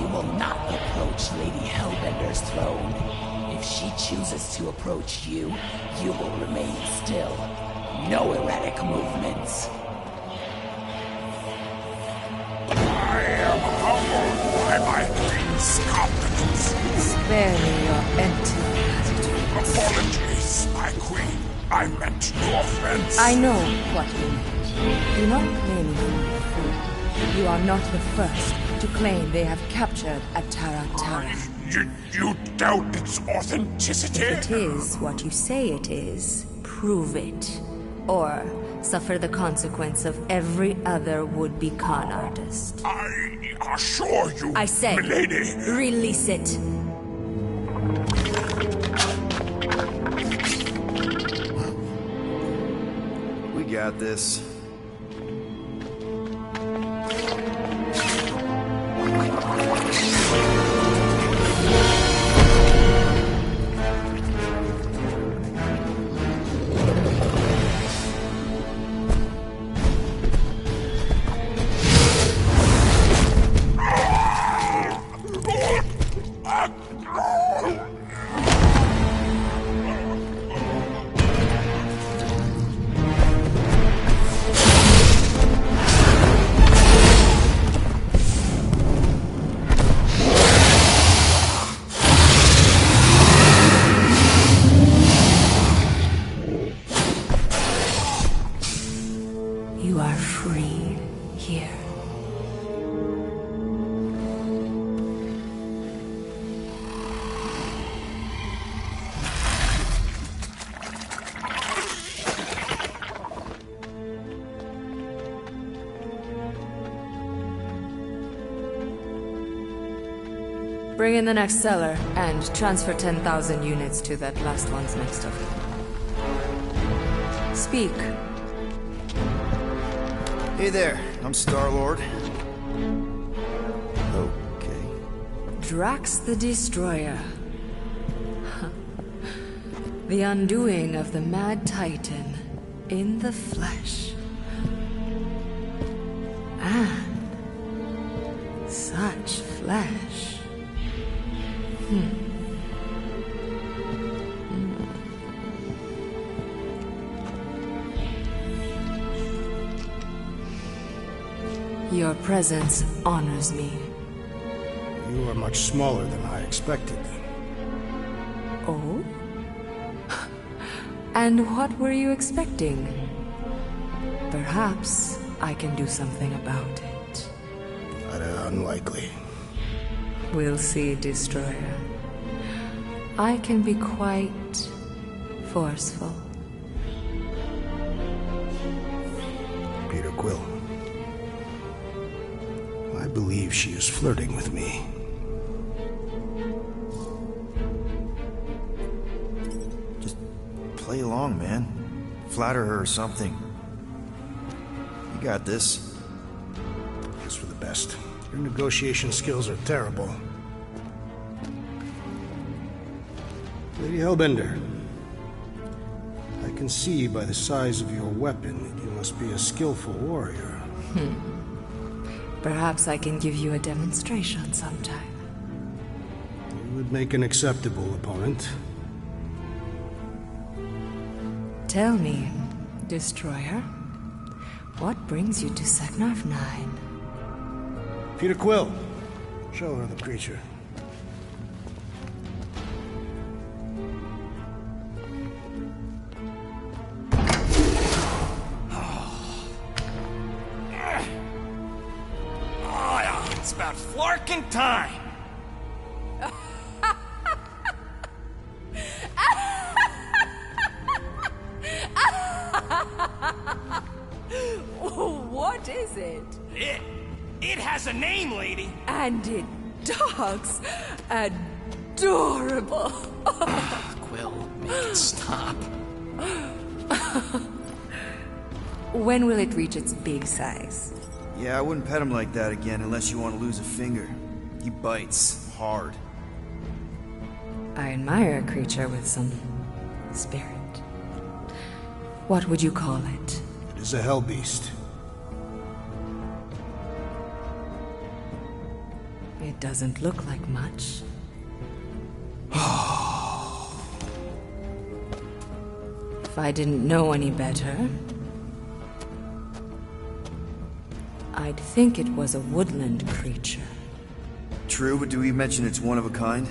You will not approach Lady Hellbender's throne. If she chooses to approach you, you will remain still. No erratic movements. I am humbled by my queen's competence. Spare me your empty platitudes. Apologies, my queen. I meant no offense. I know what you meant. Do not claim me for a fool. You are not the first to claim they have captured a Tara. You doubt its authenticity? If it is what you say it is, prove it. Or suffer the consequence of every other would-be con artist. I assure you, I say, milady. Release it. We got this. You are free here. Bring in the next seller and transfer 10,000 units to that last one's next of it. Speak. Hey there, I'm Star-Lord. Okay. Drax the Destroyer. The undoing of the Mad Titan in the flesh. And such flesh. Your presence honors me. You are much smaller than I expected. Oh? And what were you expecting? Perhaps I can do something about it. Unlikely. We'll see, Destroyer. I can be quite forceful. Peter Quill. I believe she is flirting with me. Just play along, man. Flatter her or something. You got this. It's for the best. Your negotiation skills are terrible. Lady Hellbender, I can see by the size of your weapon that you must be a skillful warrior. Perhaps I can give you a demonstration sometime. You would make an acceptable opponent. Tell me, Destroyer, what brings you to Seknarf 9? Peter Quill, show her the creature. about flarkin' time! What is it? It has a name, lady! And it talks adorable. Quill, make it stop. When will it reach its big size? Yeah, I wouldn't pet him like that again unless you want to lose a finger. He bites hard. I admire a creature with some spirit. What would you call it? It is a hell beast. It doesn't look like much. If I didn't know any better, I'd think it was a woodland creature. True, but do we mention it's one of a kind?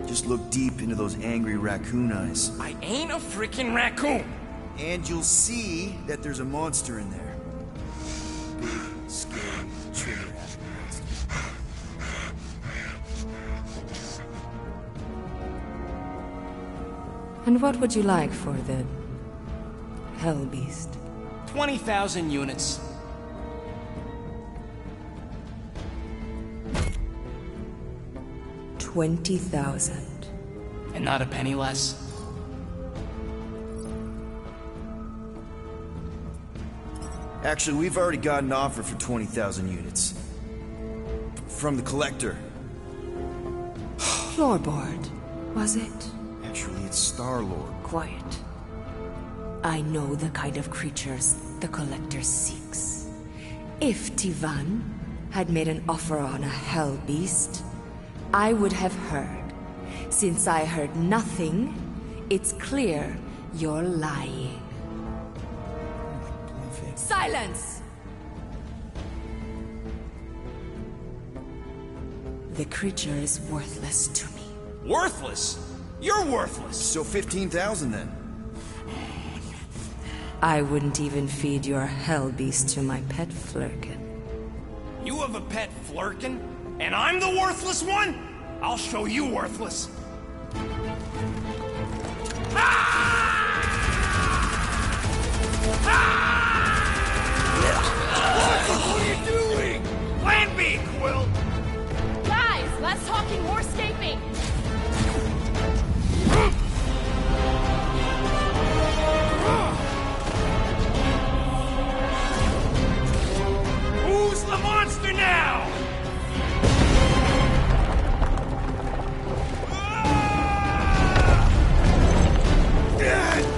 Just look deep into those angry raccoon eyes. I ain't a freaking raccoon! And you'll see that there's a monster in there. Big, scary, trigger-happy monster. And what would you like for the hell beast? 20,000 units. $20,000. And not a penny less? Actually, we've already got an offer for 20,000 units. From the collector. Floorboard, was it? Actually, it's Star-Lord. Quiet. I know the kind of creatures the Collector seeks. If Tivan had made an offer on a hell beast, I would have heard. Since I heard nothing, it's clear you're lying. Silence! The creature is worthless to me. Worthless? You're worthless! So 15,000 then? I wouldn't even feed your hell beast to my pet Flurkin. You have a pet Flurkin? And I'm the worthless one? I'll show you worthless. What are you doing? Plan B, Quill! Guys, less talking, more escaping! Who's the monster now?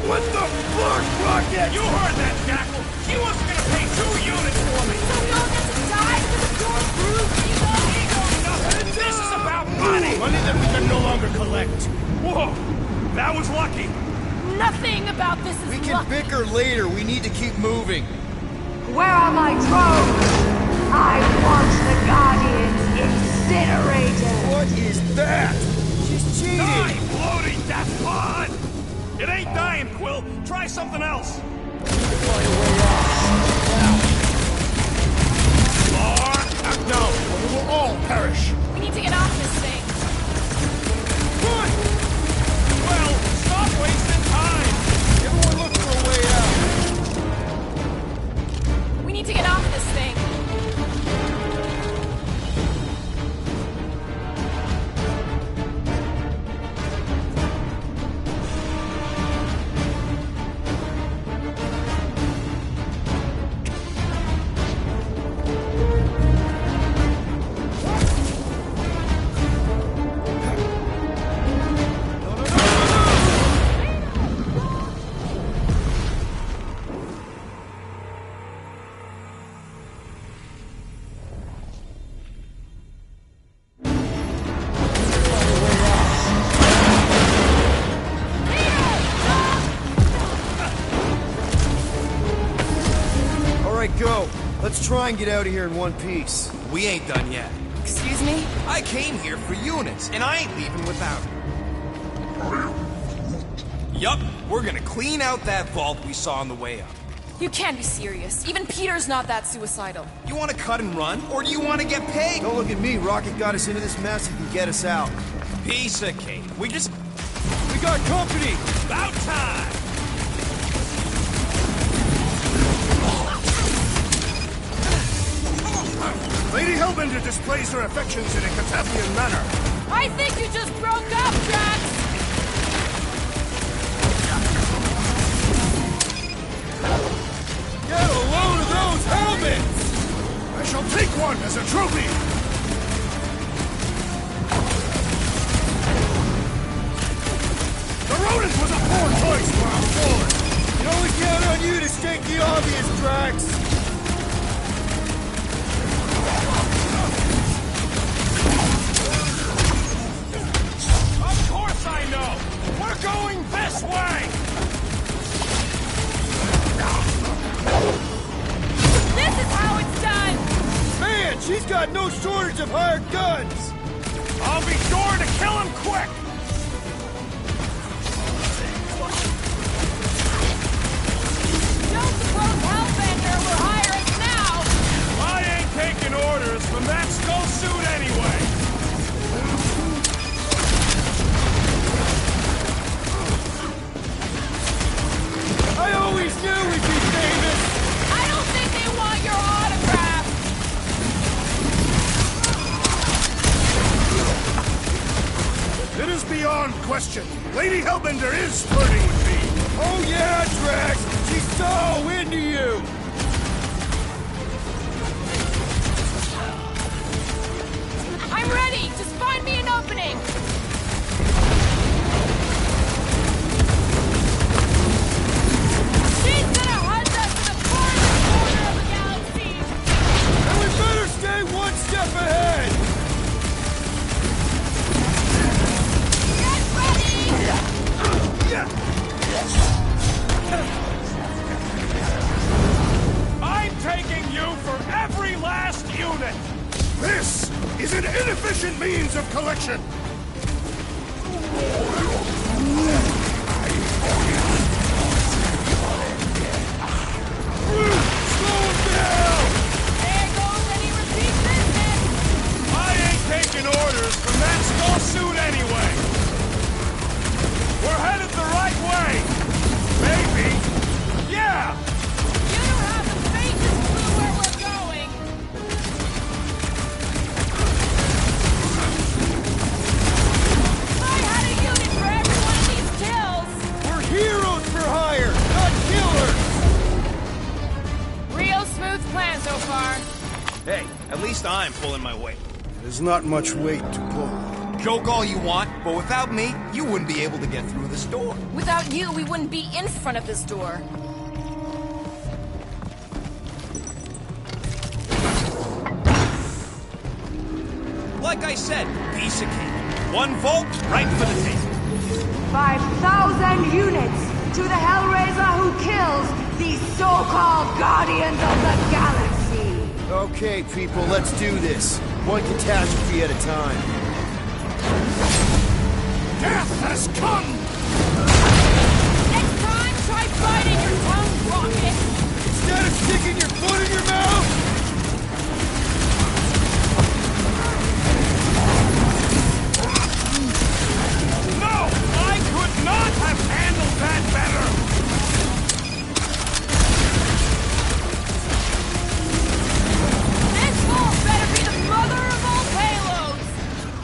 What the fuck, Rocket? You heard that, Jackal! She wasn't gonna pay 2 units for me! So we all get to die because of your brute ego? Nothing! This is about money! Money that we can no longer collect. Whoa! That was lucky! Nothing about this is We can luck. bicker later. We need to keep moving. Where are my drones? I want the Guardians incinerated! What is that? She's cheating! Die, bloating death pod! It ain't dying, Quill. Try something else. No, or we will all perish. We need to get off this thing. Run! Well, stop wasting time. Everyone look for a way out. We need to get off this thing. Go. Let's try and get out of here in one piece. We ain't done yet. Excuse me? I came here for units, and I ain't leaving without them. Yup, we're gonna clean out that vault we saw on the way up. You can't be serious. Even Peter's not that suicidal. You want to cut and run, or do you want to get paid? Don't look at me. Rocket got us into this mess. He can get us out. Piece of cake. We got company! About time! Lady Hellbender displays her affections in a Katafian manner. I think you just broke up, Drax! Get a load of those helmets! I shall take one as a trophy! The rodent was a poor choice for our forward! Can only count on you to state the obvious, Drax! Of course I know! We're going this way! This is how it's done! Man, she's got no shortage of hired guns! I'll be sure to kill him quick! Don't suppose Hellbender will hire us now! I ain't taking orders from that skull suit anyway! I always knew we'd be famous! I don't think they want your autograph! It is beyond question. Lady Hellbender is flirting with me. Oh yeah, Drax! She's so into you! I'm ready! Just find me an opening! She's gonna hunt us to the farthest corner of the galaxy! And we better stay one step ahead! I'm taking you for every last unit! This is an inefficient means of collection! Slow him down! There goes any repeat business! I ain't taking orders from that skull suit anyway! We're headed the right way! Maybe! Yeah! You don't have the faintest clue where we're going! If I had a unit for every one of these kills! We're heroes for hire, not killers! Real smooth plan so far. Hey, at least I'm pulling my weight. There's not much weight to pull. Joke all you want, but without me, you wouldn't be able to get through this door. Without you, we wouldn't be in front of this door. Like I said, piece of cake. 1 volt, right for the tape. 5,000 units to the Hellraiser who kills these so-called Guardians of the Galaxy! Okay, people, let's do this. One catastrophe at a time. Death has come! Next time, try biting your tongue, Rocket! Instead of sticking your foot in your mouth! No! I could not have handled that better! This hole better be the mother of all payloads!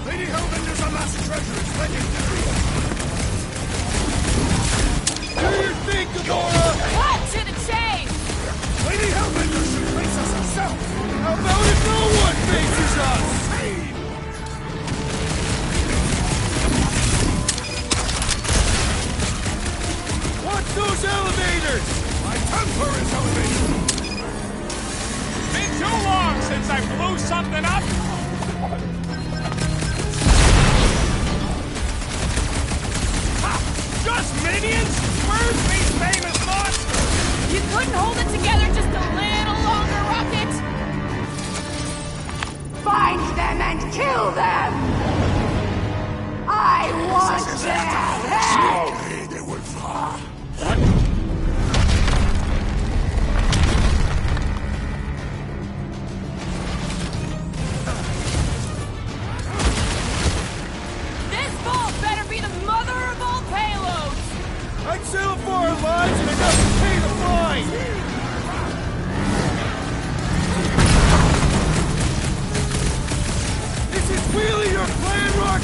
Lady Hellbender's amassed treasure is legendary! Do you think, Gamora? Cut to the chase! Lady Hellbender should face us herself! How about if no one faces us? Watch those elevators! My temper is elevated! Been too long since I blew something up! Ha! Just minions? Where's these famous monsters? You couldn't hold it together just a little longer, Rocket? Find them and kill them! I want their heads! Slowly they will fall.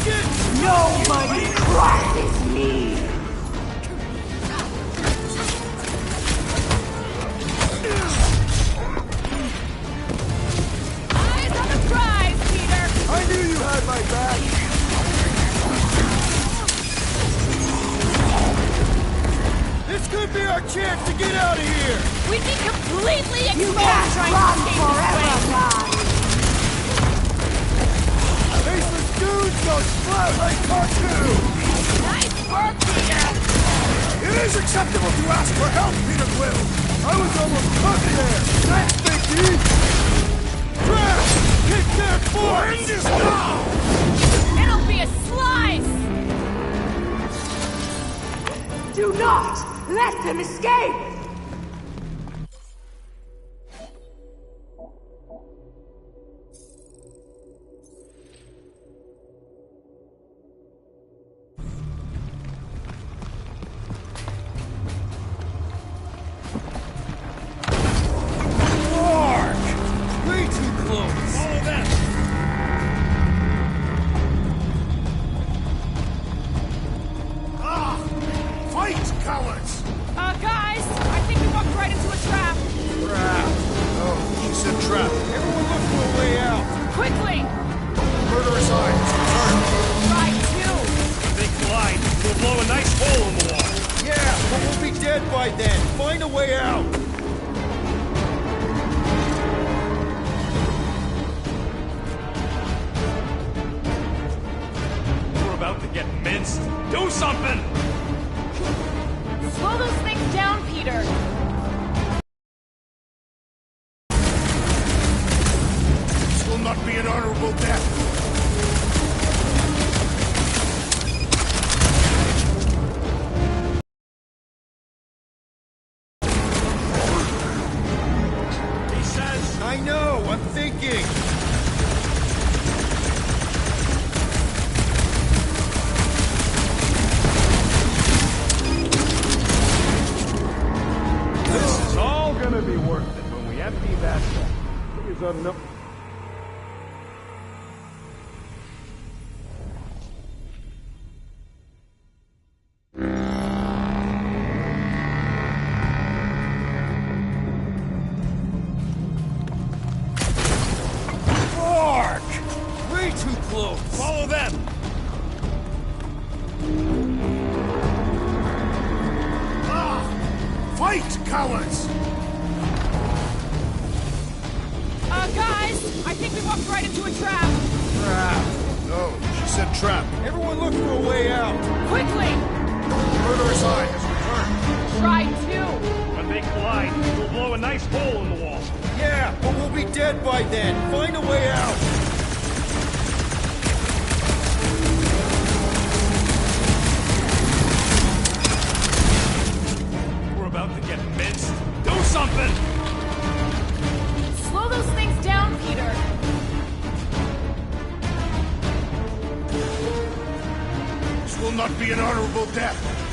Nobody crosses me! Eyes on the prize, Peter! I knew you had my back! This could be our chance to get out of here! We'd be completely exposed You can't trying run to escape forever, this way. guys! Faceless dudes go splat like cartoons! Nice work, Peter! It is acceptable to ask for help, Peter Quill! I was almost cooked there! Thanks, Mickey! Trash! Kick their force! Is now! It'll be a slice! Do not let them escape! Way too close! Follow them! Ah! Fight, cowards! Guys, I think we walked right into a trap. Trap! Oh, she said trap. Everyone look for a way out! Quickly! Murderous eyes, return! Try two! If they collide, we'll blow a nice hole in the wall. Yeah, but we'll be dead by then. Find a way out! We're about to get minced. Do something! Slow those things down, Peter. This will not be an honorable death. He says... I know, I'm thinking. This is all gonna be worth it when we empty that vault. Is that enough? Mark! Way too close! Follow them! Ah! Fight, cowards! Guys, I think we walked right into a trap. Trap! No, she said trap. Everyone look for a way out! Quickly! Murderous eye has returned. Try two! When they collide, we'll blow a nice hole in the wall. Yeah, but we'll be dead by then. Find a way out! We're about to get minced. Do something! Slow those things down, Peter. This will not be an honorable death.